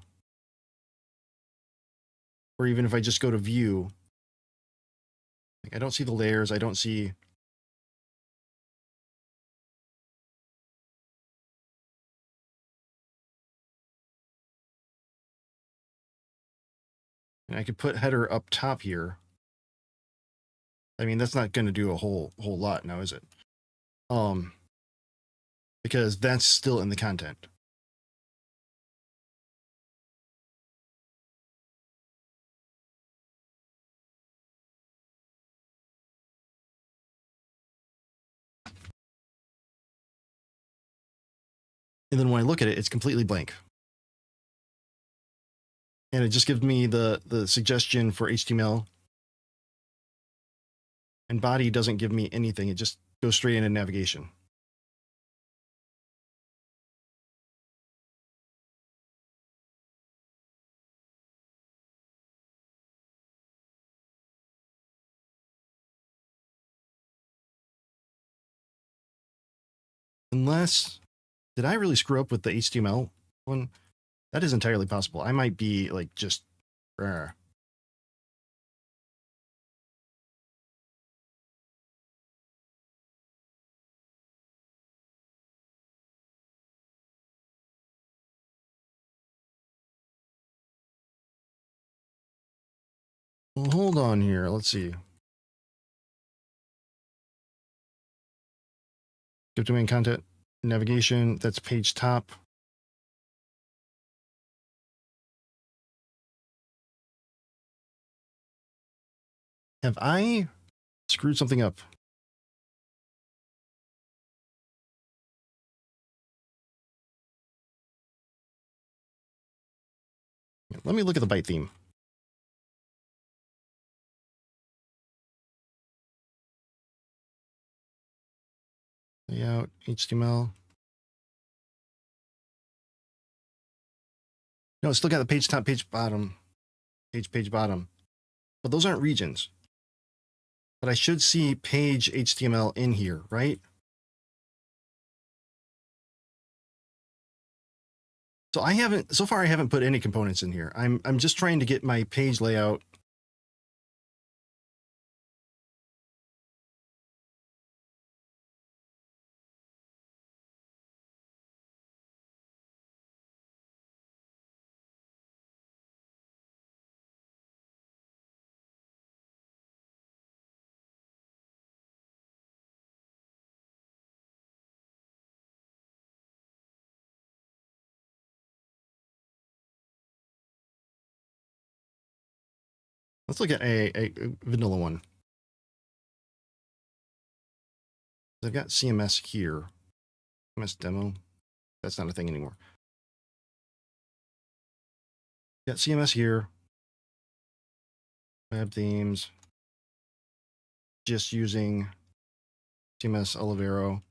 A: or even if I just go to view, I don't see the layers. I don't see. And I could put header up top here. I mean, that's not going to do a whole lot now, is it? Because that's still in the content. And then when I look at it, it's completely blank. And it just gives me the suggestion for HTML. And body doesn't give me anything. It just goes straight into navigation. Unless, did I really screw up with the HTML one? That is entirely possible. I might be like just, well, hold on here. Let's see. Go to main content, navigation. That's page top. Have I screwed something up? Let me look at the byte theme. Layout, HTML. No, it's still got the page top, page bottom, page bottom. But those aren't regions. But I should see page HTML in here, right? So so far I haven't put any components in here. I'm just trying to get my page layout. Let's look at a vanilla one. I've got CMS here. CMS demo. That's not a thing anymore. Got CMS here. Web themes. Just using CMS Olivero.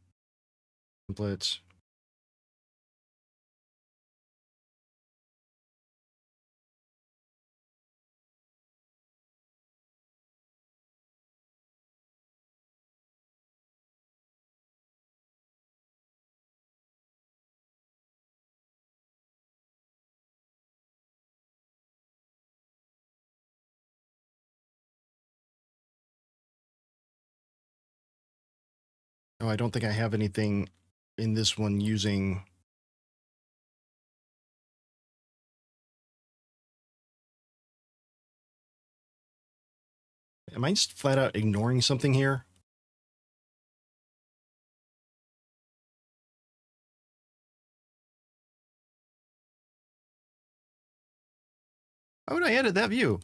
A: Templates. Oh, I don't think I have anything in this one using. Am I just flat out ignoring something here? Why would I edit that view?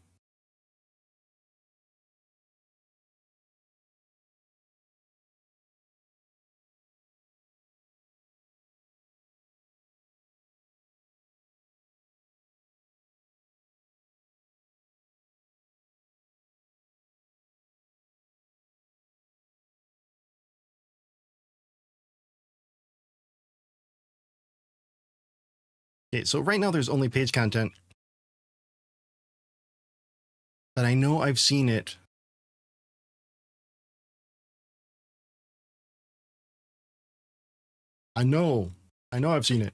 A: Okay, so right now there's only page content. But I know I've seen it. I know I've seen it.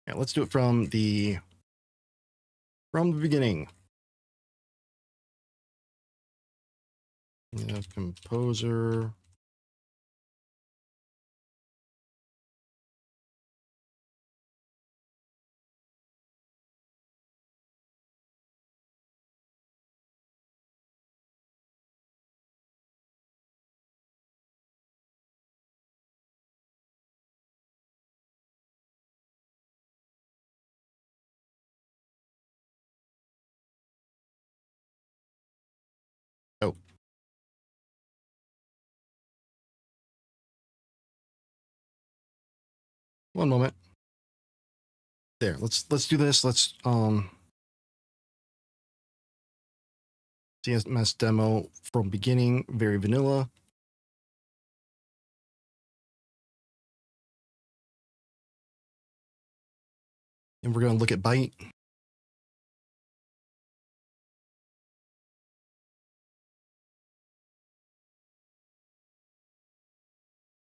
A: Yeah, let's do it from the beginning. Yeah, composer. Oh. One moment. There, let's do this. Let's CMS demo from beginning, very vanilla. And we're going to look at byte.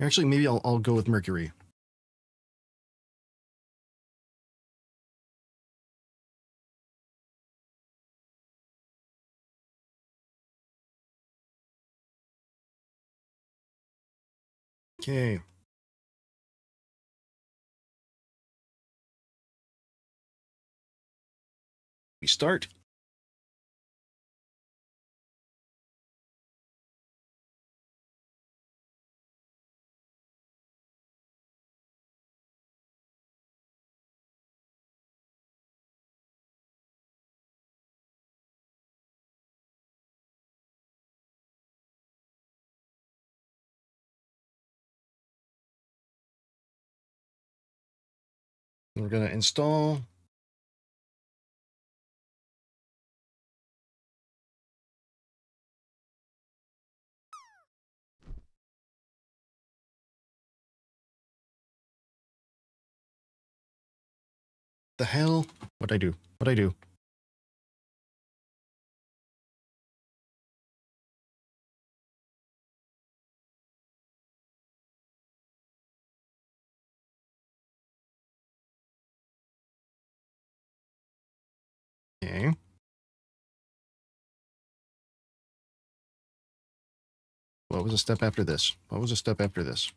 A: Actually, maybe I'll go with Mercury. Okay. We start. We're going to install. The hell? What'd I do? What'd I do? Okay. What was a step after this? What was a step after this?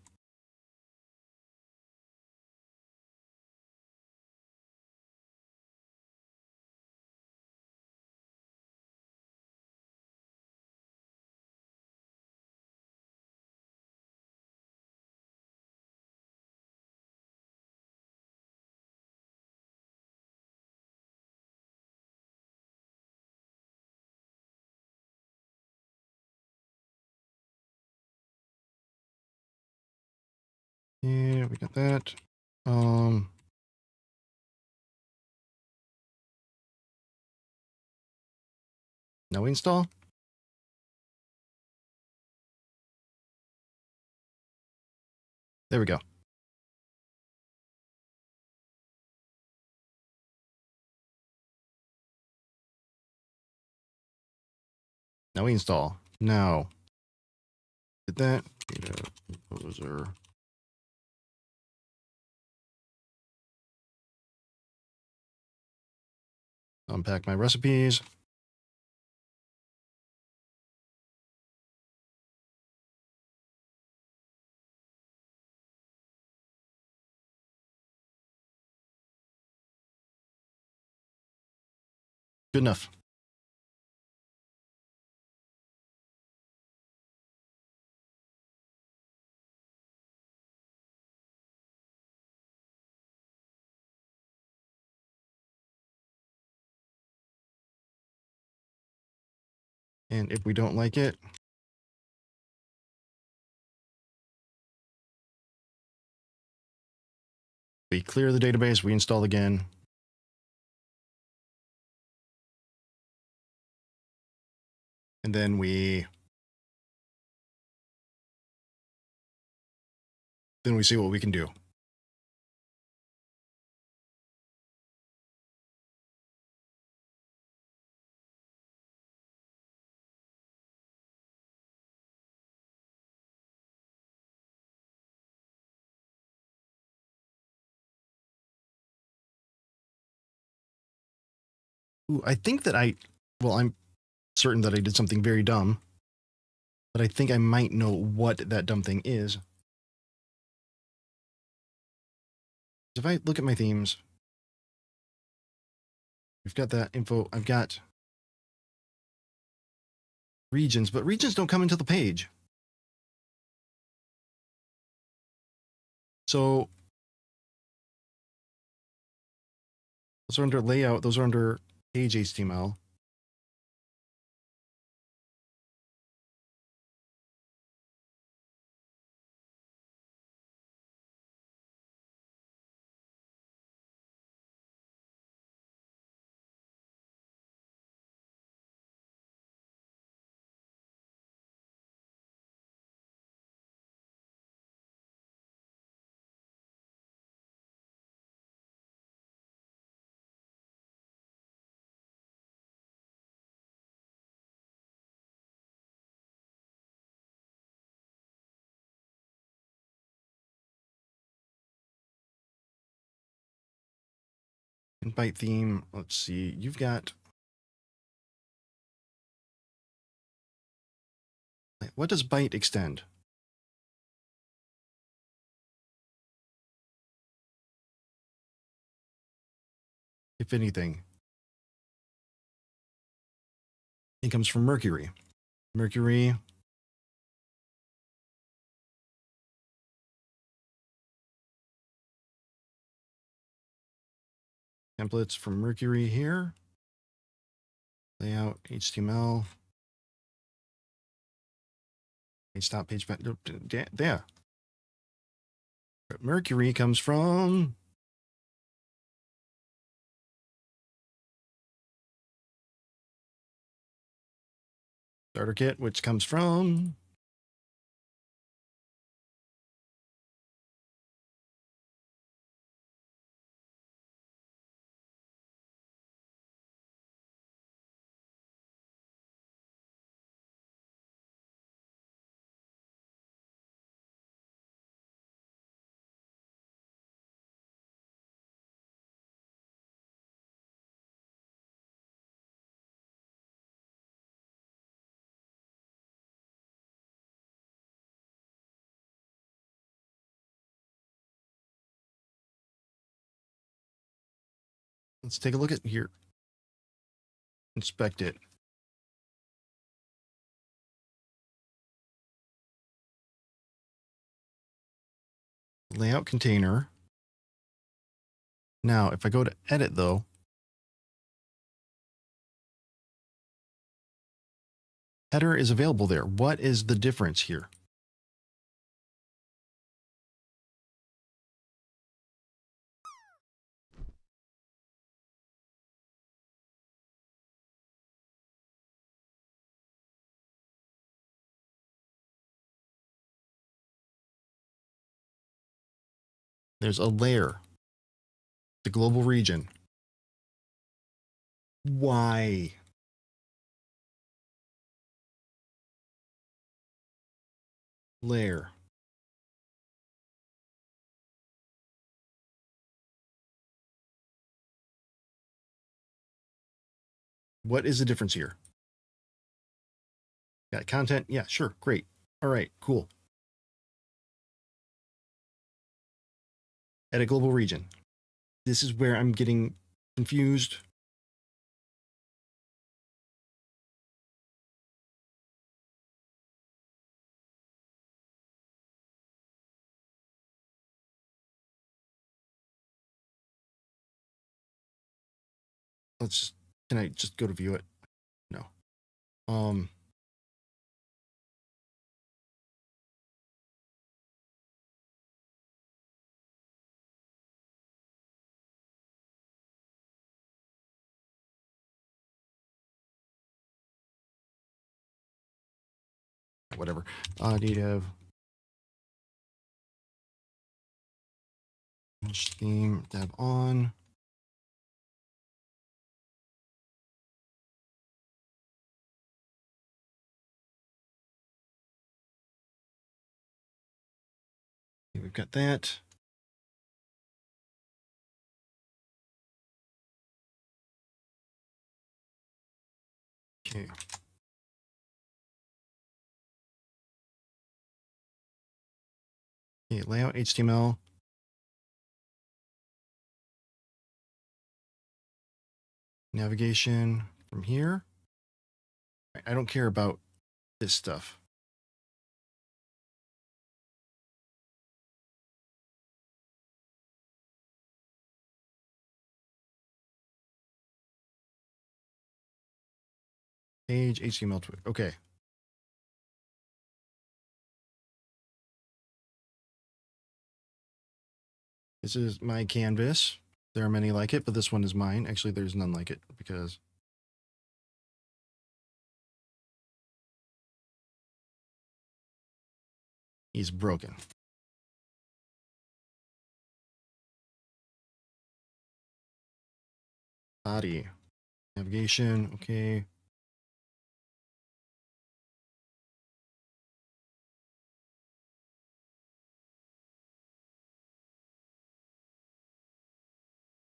A: Yeah, we got that. Now install. There we go. Now we install. Now, did that. Composer. Unpack my recipes. Good enough. And if we don't like it, We clear the database, we install again. And then we see what we can do. Ooh, I think that I'm certain that I did something very dumb, but I think I might know what that dumb thing is. If I look at my themes, we've got that info. I've got regions, but regions don't come into the page. So those are under layout. Those are under page HTML. And byte theme, let's see, you've got, what does byte extend? If anything. It comes from Mercury. Mercury. Templates from Mercury here. Layout, HTML. Page stop, page back. There. But Mercury comes from Starter Kit, which comes from let's take a look at here. Inspect it. Layout container. Now, if I go to edit though, header is available there. What is the difference here? There's a layer, the global region. Why? Layer. What is the difference here? Got content? Yeah, sure. Great. All right, cool. Edit global region. This is where I'm getting confused. Can I just go to view it? No. whatever. JDDev theme dev on. Okay, we've got that. Okay. Okay, layout HTML. Navigation from here. I don't care about this stuff. Page HTML twig. Okay. This is my canvas. There are many like it, but this one is mine. Actually, there's none like it because he's broken. Body. Navigation. Okay.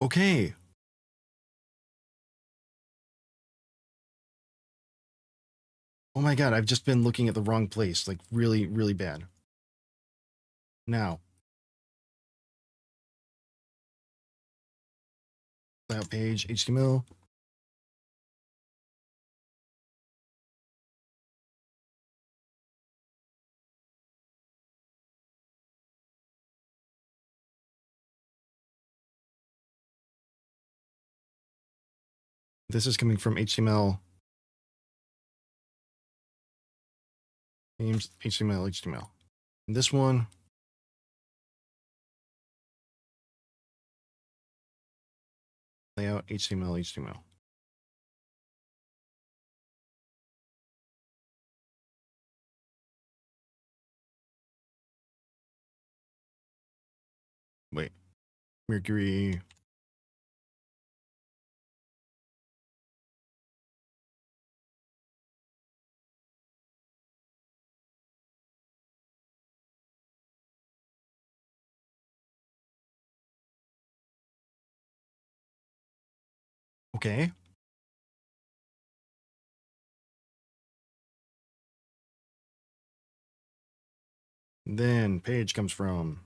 A: Okay. Oh my God, I've just been looking at the wrong place, like really, really bad. Now, layout page, HTML. This is coming from HTML. Names, HTML. And this one. Layout, HTML. Wait. Mercury. Okay. Then page comes from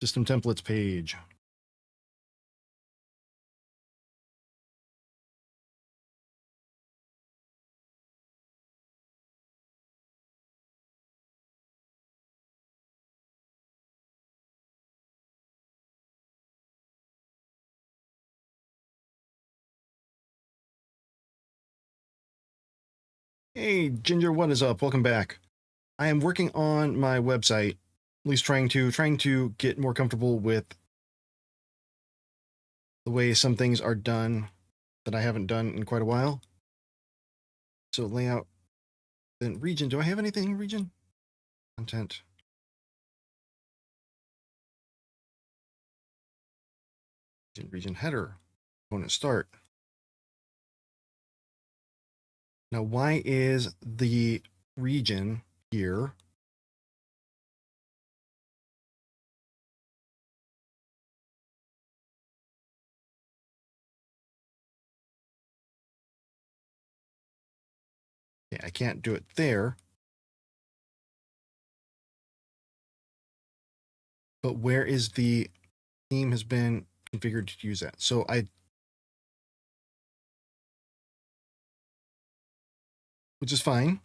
A: system templates page. Hey, Ginger, what is up? Welcome back. I am working on my website, at least trying to get more comfortable with the way some things are done that I haven't done in quite a while. So layout, then region. Do I have anything in region? Content. Region header. Component start. Now, why is the region here? Okay, I can't do it there. But where is the theme has been configured to use that? So which is fine.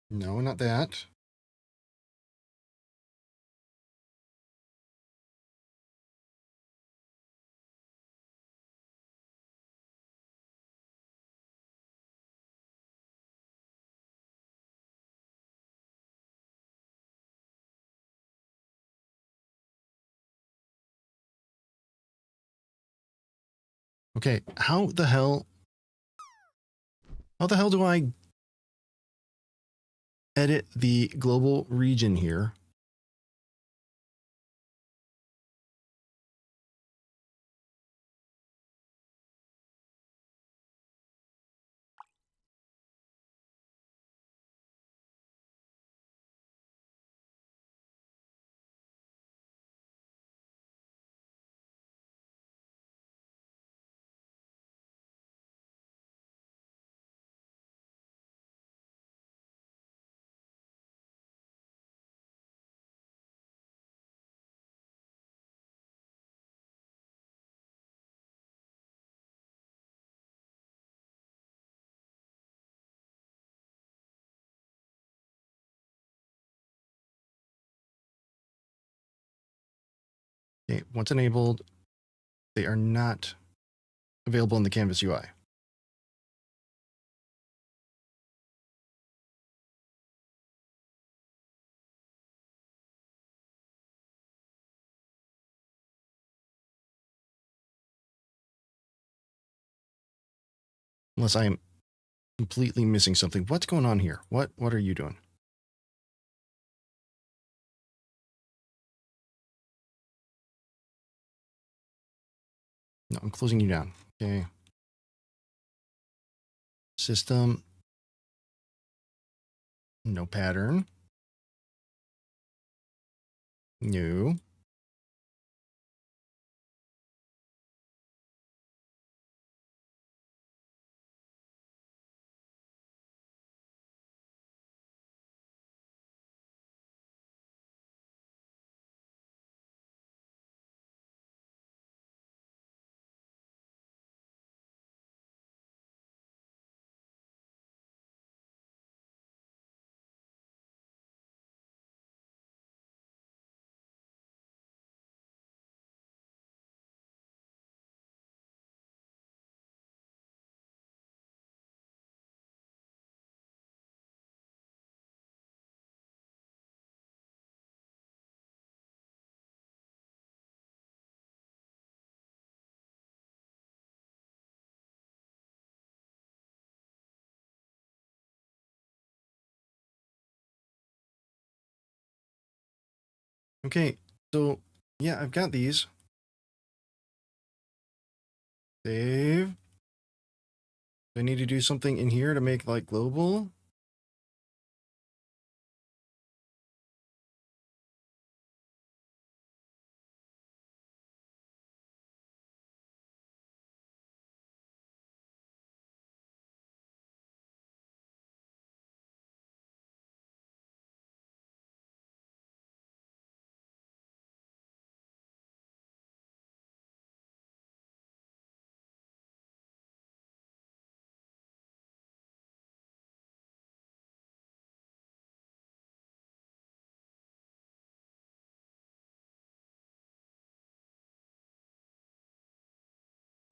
A: No, not that. Okay, how the hell do I edit the global region here? Okay, once enabled, they are not available in the Canvas UI. Unless I am completely missing something. What's going on here? What are you doing? No, I'm closing you down. Okay. System. No pattern. No. Okay, so yeah, I've got these. Save. I need to do something in here to make like global.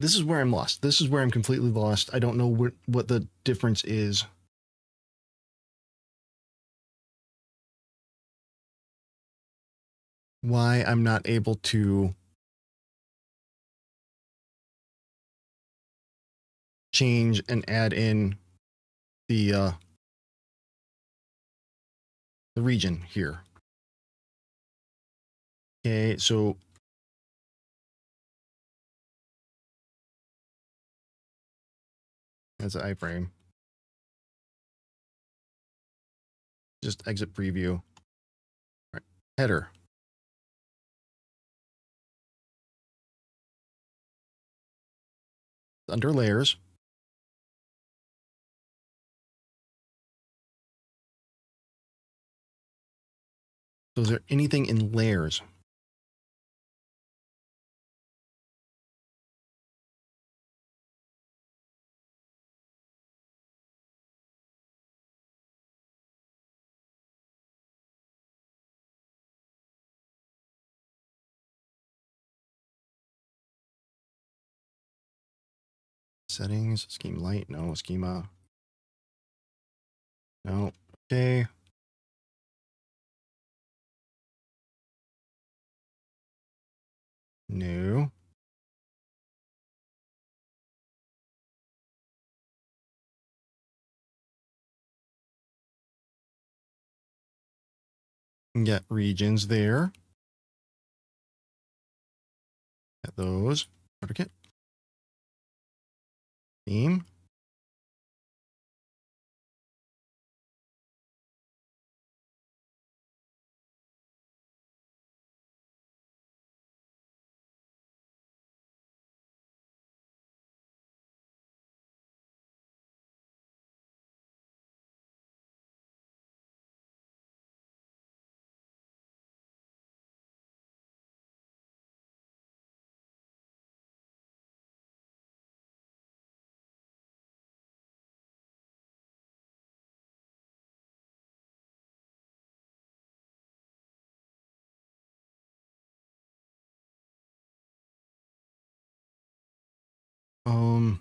A: This is where I'm lost. This is where I'm completely lost. I don't know what the difference is. Why I'm not able to change and add in the region here. Okay, so that's an iframe. Just exit preview. All right. Header. Under layers. So is there anything in layers? Settings, scheme light, no, schema. No, okay. No. Got regions there. Got those. Certificate. Theme. Um,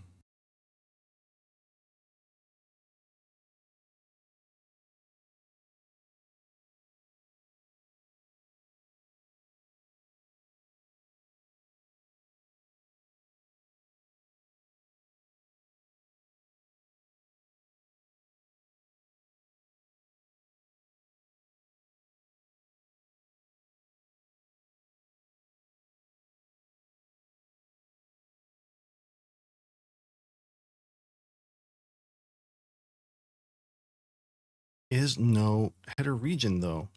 A: is no header region though.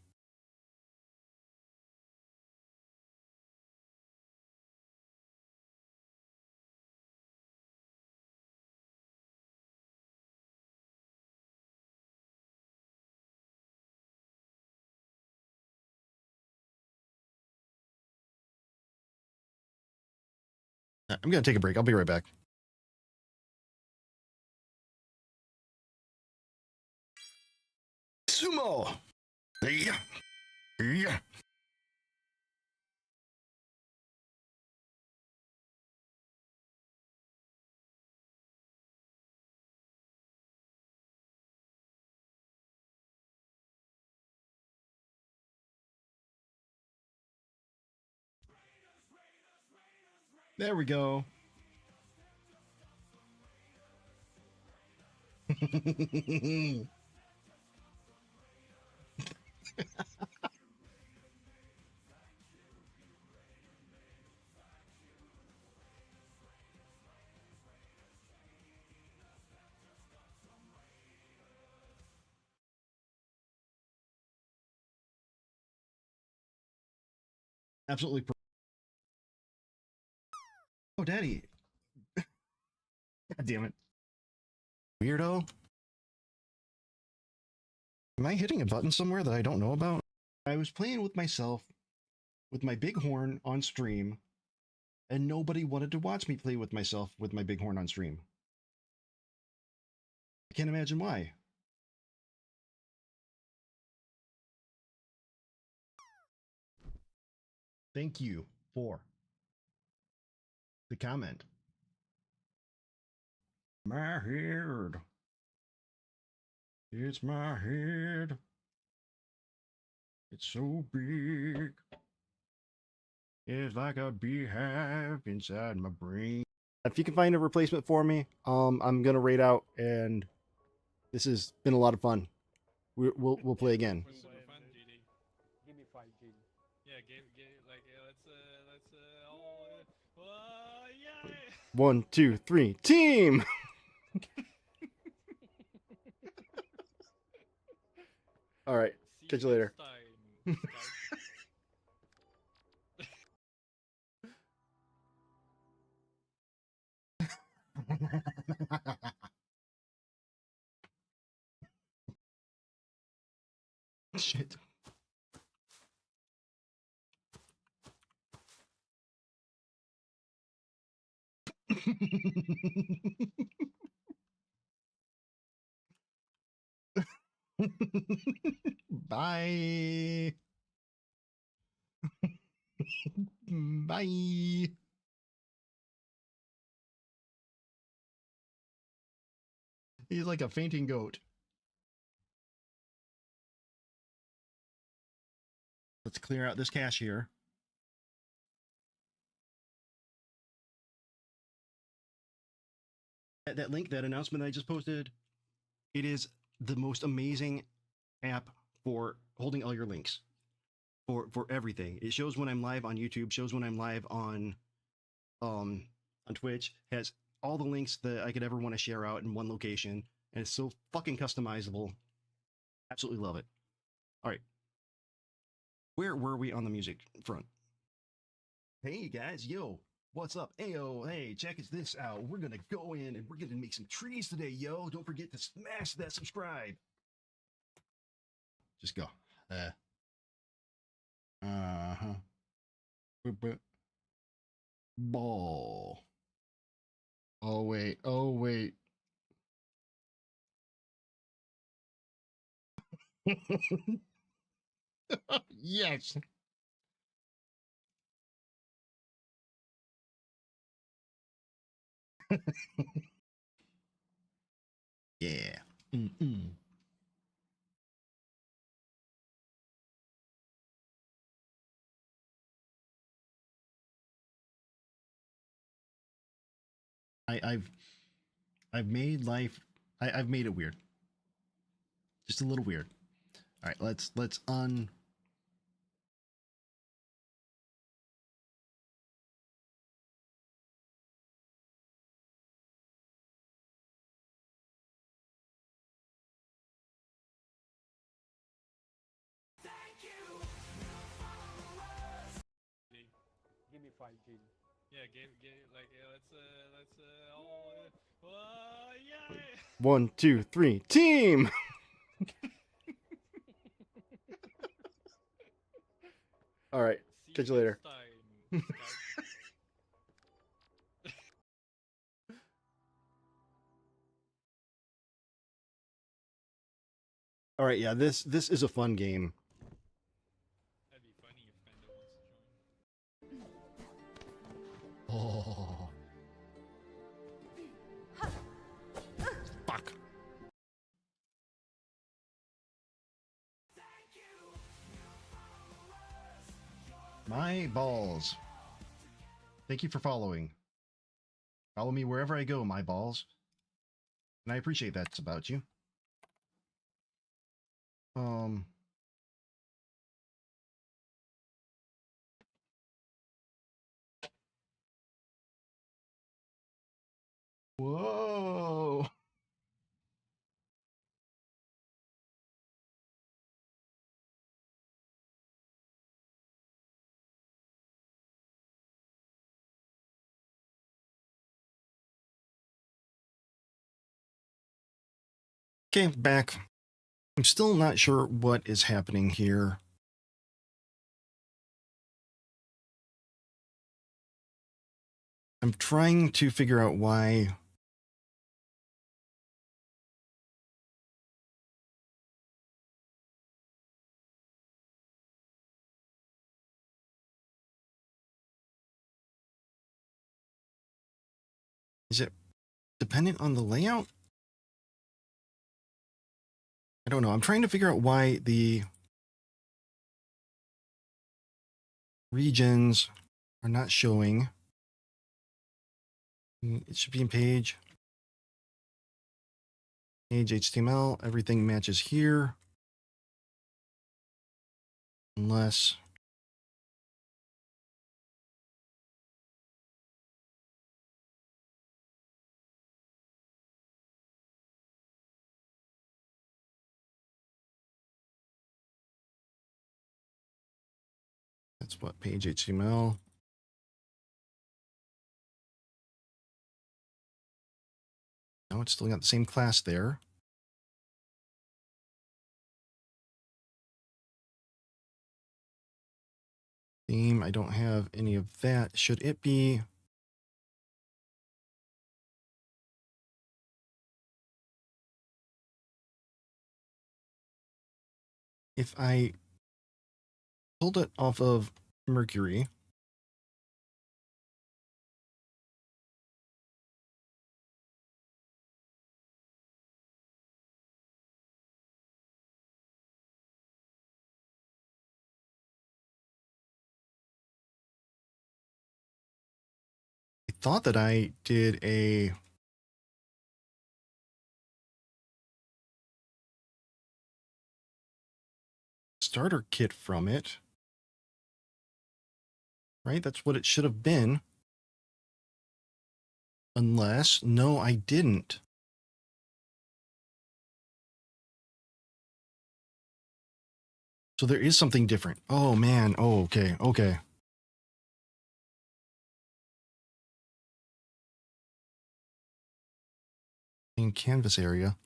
A: I'm gonna take a break. I'll be right back. Sumo. Yeah. Yeah. There we go. Absolutely. Oh, Daddy. God damn it. Weirdo. Am I hitting a button somewhere that I don't know about? I was playing with myself with my big horn on stream, and nobody wanted to watch me play with myself with my big horn on stream. I can't imagine why. Thank you for the comment. My head. It's my head. It's so big. It's like a beehive inside my brain. If you can find a replacement for me, I'm gonna raid out, and this has been a lot of fun. We'll play again.
F: Was super fun, GD.
G: Give me 5 GD.
F: Yeah, let's all yeah.
A: 1, 2, 3, team. All right,
F: See
A: catch you later.
F: next time, Scout.
A: Shit. Bye. Bye. He's like a fainting goat. Let's clear out this cache here. That link, that announcement I just posted, it is the most amazing app for holding all your links. for everything. It shows when I'm live on YouTube, shows when I'm live on Twitch, has all the links that I could ever want to share out in one location, and it's so fucking customizable. Absolutely love it. All right. Where were we on the music front? Hey guys, yo, what's up? Ayo, hey, check this out. We're gonna go in and we're gonna make some trees today, yo. Don't forget to smash that subscribe. Just go. Uh-huh. Ball. Oh wait, oh wait. Yes. Yeah. Mm-mm. I've made life. I've made it weird. Just a little weird. All right, let's un.
G: Give me 5G.
F: Yeah, let's all yeah.
A: 1, 2, 3, team. All right,
F: See
A: catch you
F: next
A: later.
F: time, Skype.
A: All right, yeah, this is a fun game.
F: That'd be funny if Fendo wants to join.
A: Oh. Fuck. My balls. Thank you for following. Follow me wherever I go, my balls. And I appreciate that's about you. Whoa. Okay, back. I'm still not sure what is happening here. I'm trying to figure out why. Is it dependent on the layout? I don't know. I'm trying to figure out why the regions are not showing. It should be in page HTML. Everything matches here. Unless that's what page HTML. No, it's still got the same class there. Theme, I don't have any of that. Should it be? If I pulled it off of Mercury, I thought that I did a starter kit from it. right? That's what it should have been. Unless, no, I didn't. So there is something different. Oh man. Oh, okay. Okay. In canvas area.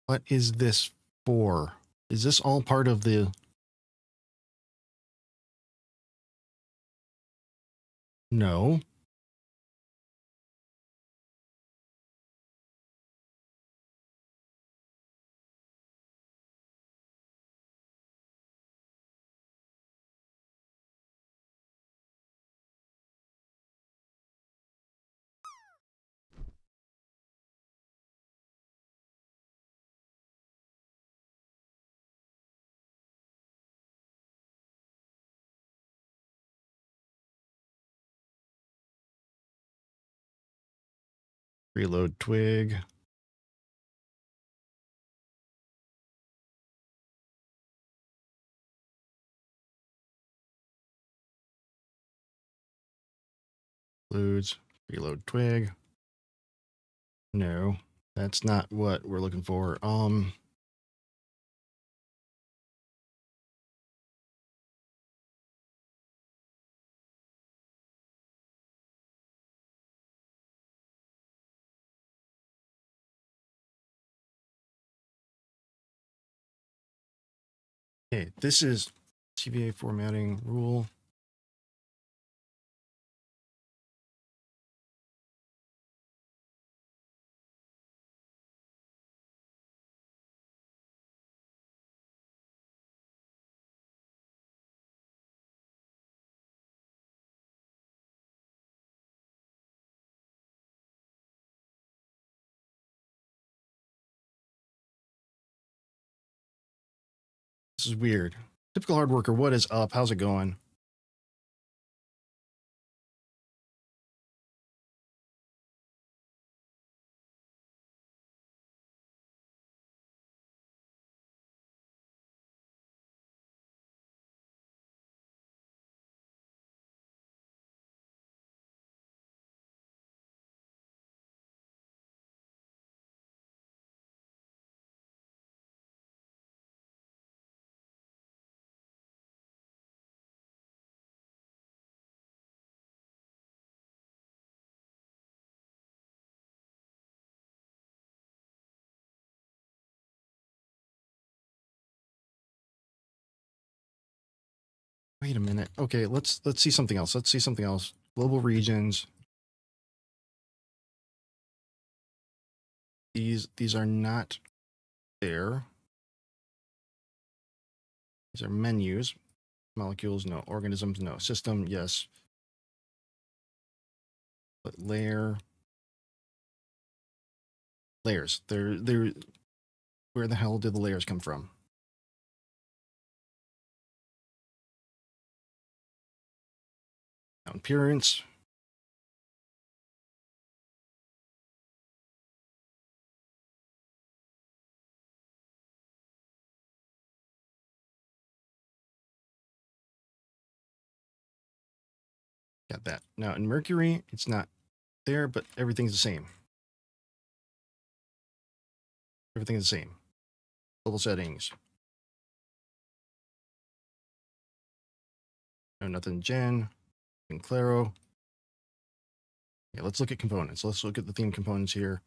A: What is this for? Is this all part of the... No. Reload twig. Includes reload twig. No, that's not what we're looking for. Okay, this is TVA formatting rule. This is weird. Typical hard worker, what is up? How's it going? Wait a minute. Okay, let's see something else. Let's see something else. Global regions. These are not there. These are menus. Molecules, no. Organisms, no. System, yes. But layers. They're where the hell did the layers come from? Now, appearance. Got that. Now in Mercury, it's not there, but everything's the same. Everything's the same. Global settings. No, nothing gen. In Claro. Yeah, let's look at components. Let's look at the theme components here.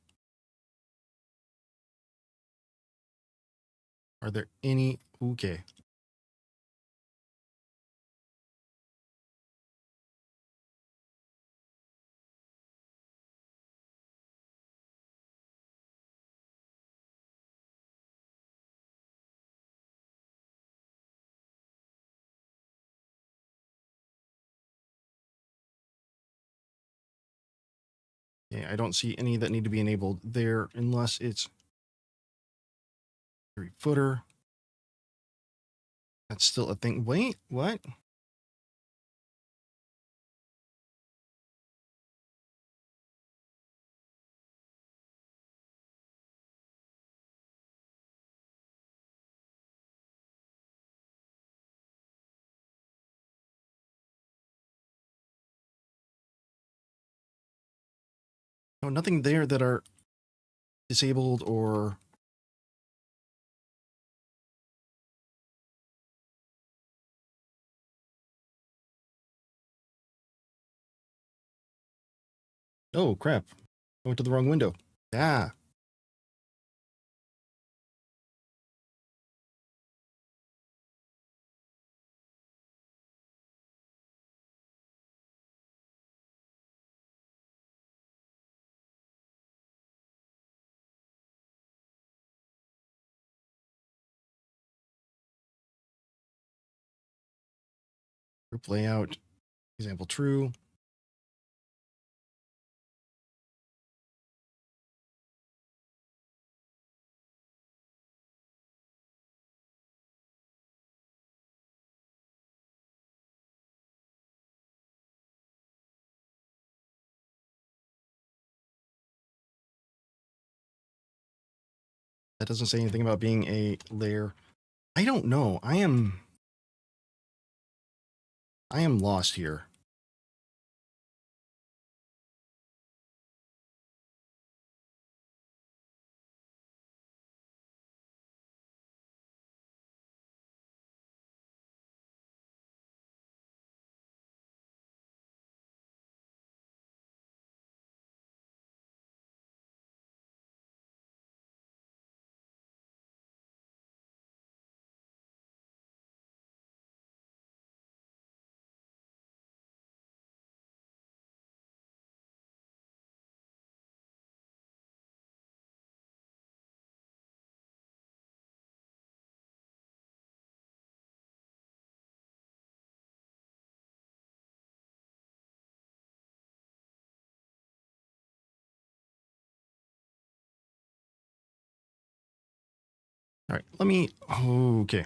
A: Are there any? Okay. Yeah, I don't see any that need to be enabled there unless it's Footer. That's still a thing. Wait, what? No, nothing there that are disabled or... Oh, crap. I went to the wrong window. Ah. Group layout. Example true. That doesn't say anything about being a layer. I don't know. I am lost here. All right, let me... Okay.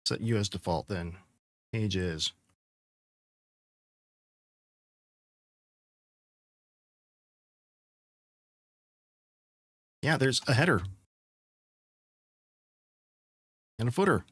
A: Set you as default then. Pages. Yeah, there's a header. And a footer.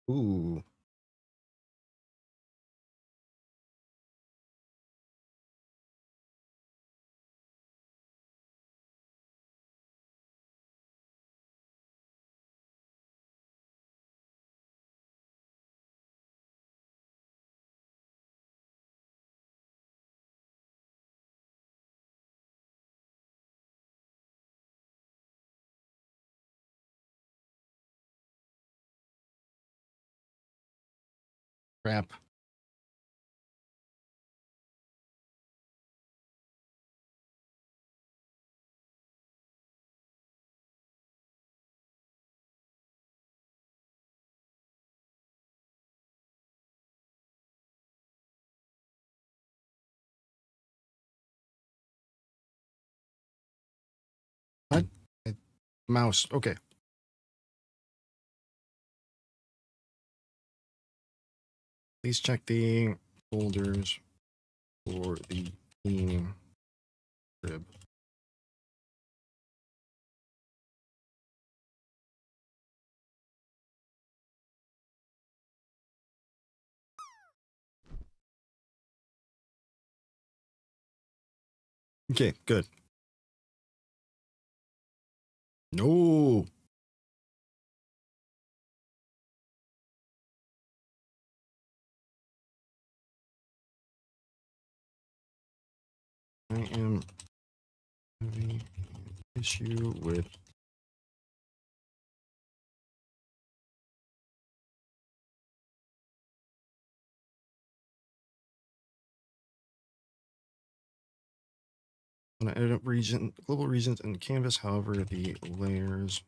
A: Ooh. Crap. What? Mouse. Okay. Please check the folders for the theme crib. Okay, good. No. I am having an issue with when I edit global regions and canvas. However, the layers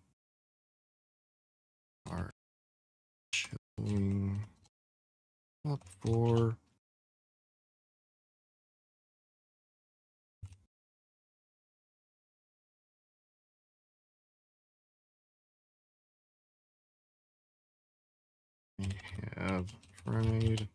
A: are showing up for I have tried.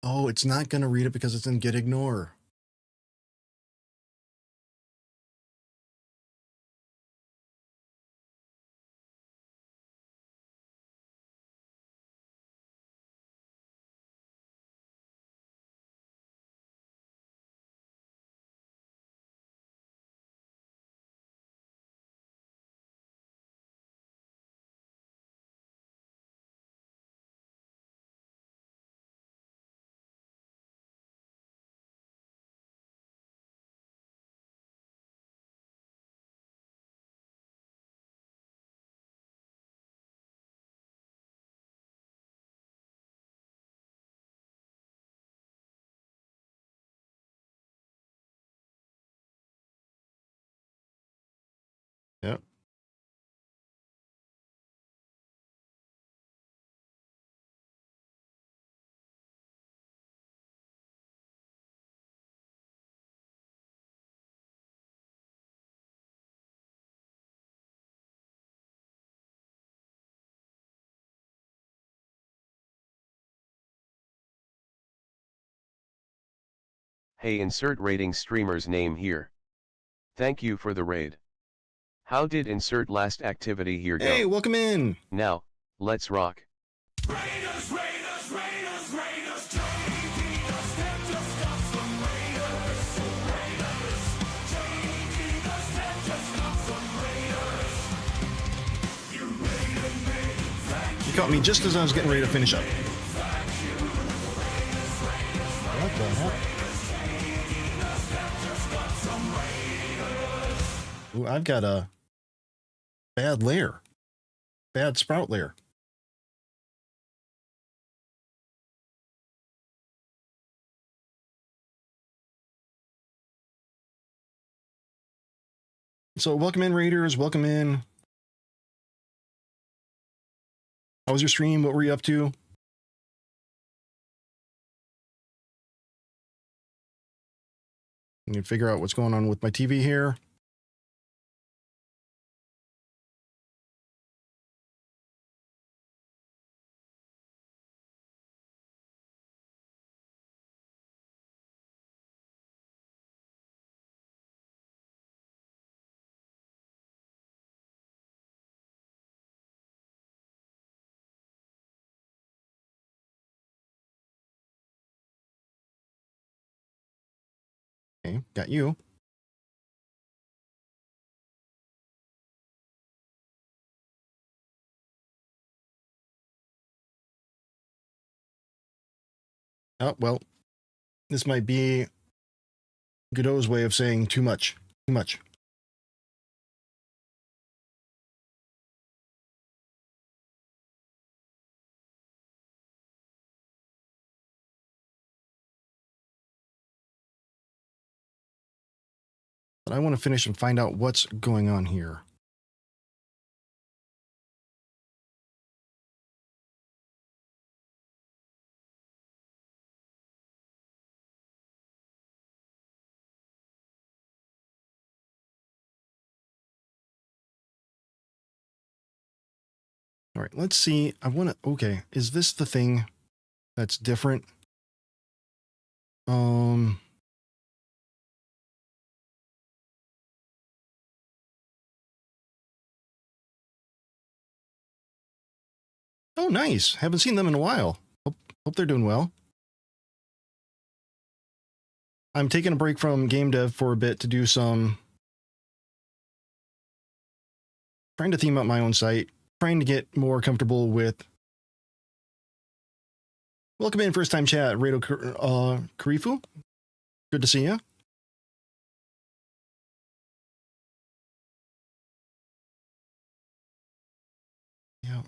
A: Oh, it's not going to read it because it's in get ignore. Yep.
B: Hey, insert rating streamer's name here. Thank you for the raid. How did insert last activity here go?
A: Hey, welcome in.
B: Now, let's rock.
C: Raiders, Raiders, Raiders, Raiders, JDDoesDev just got some Raiders. Raiders, JDDoesDev just got some Raiders. You raided me, thank
A: You caught me just as I was getting ready to finish up. What the heck? Ooh, I've got a bad layer. Bad sprout layer. So welcome in, Raiders. Welcome in. How was your stream? What were you up to? Let me figure out what's going on with my TV here. Okay, got you. Oh, well, this might be Godot's way of saying too much. Too much. But I want to finish and find out what's going on here. All right, let's see. I want to, okay, is this the thing that's different? Oh, nice. Haven't seen them in a while. Hope they're doing well. I'm taking a break from game dev for a bit to do some trying to theme up my own site, trying to get more comfortable with. Welcome in, first time chat, Rado Karifu. Good to see you. Yeah.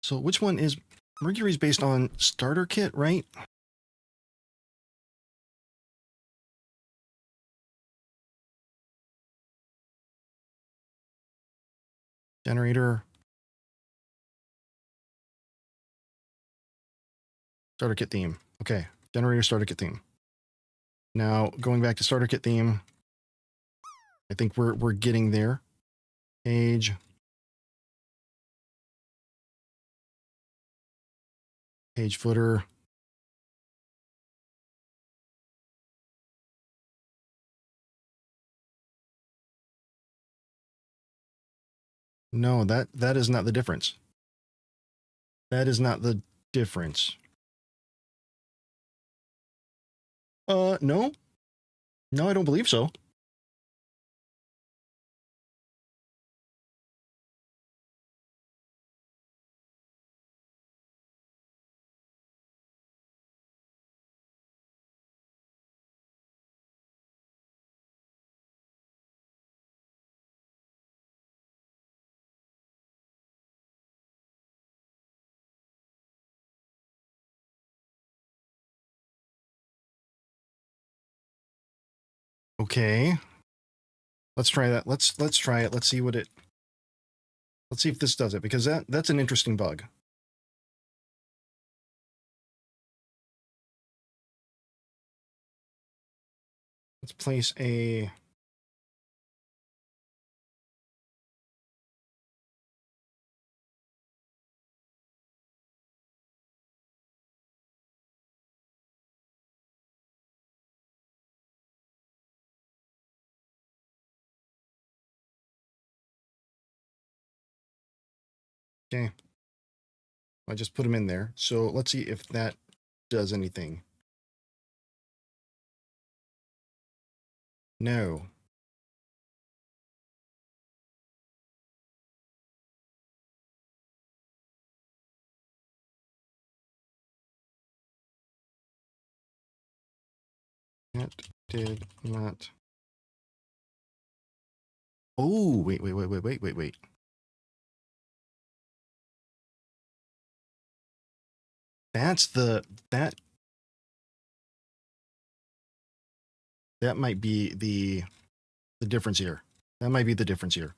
A: So which one is Mercury's based on starter kit, right? Generator. Starter kit theme. Okay. Generator starter kit theme. Now going back to starter kit theme. I think we're getting there. Page. Page footer. No, that is not the difference. That is not the difference. No. No, I don't believe so. Okay. Let's try that. Let's try it. Let's see what it. Let's see if this does it, because that's an interesting bug. Let's place a. Okay. I just put them in there. So let's see if that does anything. No. That did not. Oh, wait. That's that might be the difference here. That might be the difference here.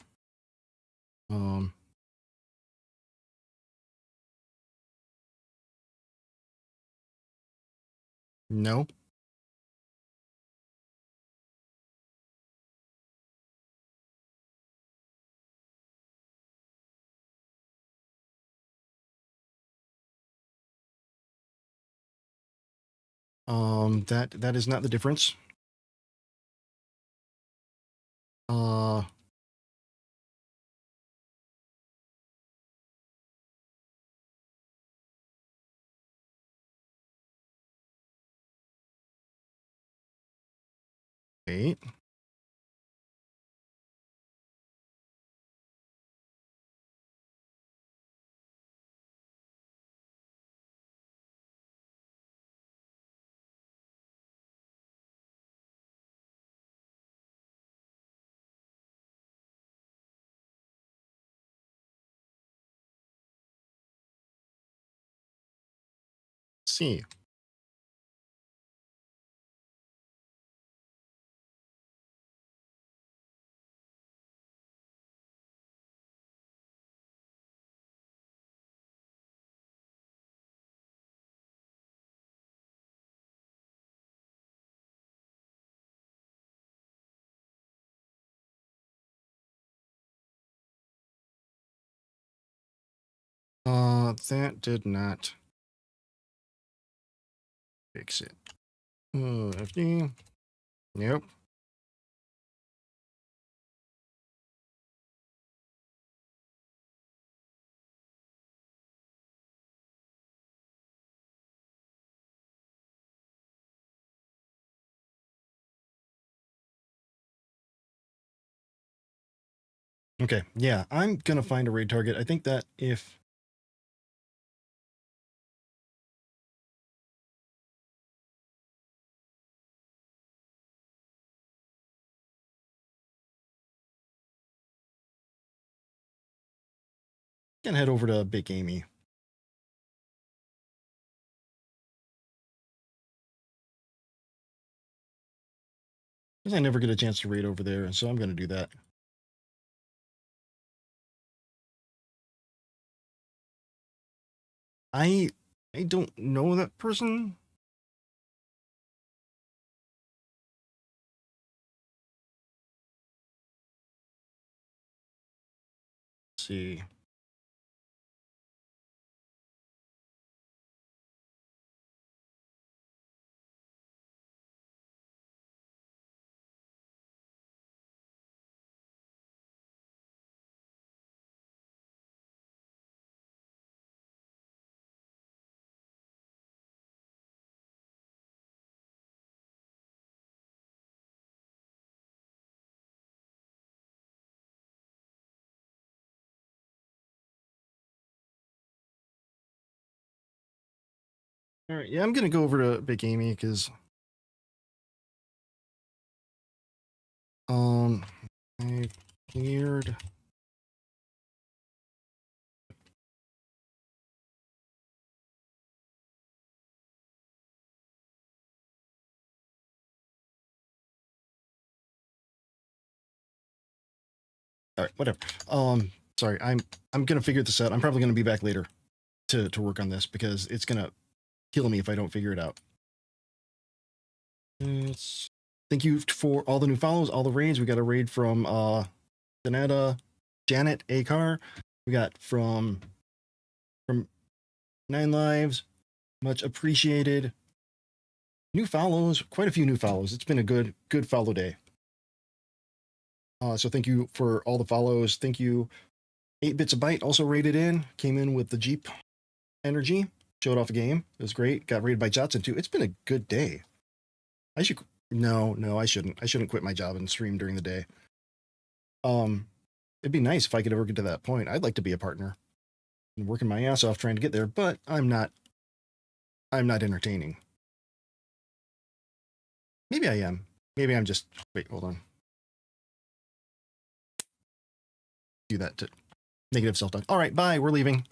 A: No. That is not the difference. Wait. See. That did not fix it. FD. Nope. Okay, yeah, I'm gonna find a raid target. I think that if I can head over to Big Amy. Because I never get a chance to raid over there, so I'm gonna do that. I don't know that person. Let's see. All right, yeah, I'm gonna go over to Big Amy because I cleared. All right, whatever. Sorry, I'm gonna figure this out. I'm probably gonna be back later to work on this because it's gonna kill me if I don't figure it out. Thank you for all the new follows, all the raids. We got a raid from Donetta, Janet Akar. We got from 9 Lives. Much appreciated. New follows, quite a few new follows. It's been a good follow day. So thank you for all the follows. Thank you. 8 Bits a Byte also raided in. Came in with the Jeep energy. Showed off a game. It was great. Got raided by Jotson too. It's been a good day. I should no, I shouldn't. I shouldn't quit my job and stream during the day. It'd be nice if I could ever get to that point. I'd like to be a partner. I'm working my ass off trying to get there, but I'm not entertaining. Maybe I am. Maybe I'm just wait, hold on. Do that to negative self-talk. All right, bye. We're leaving.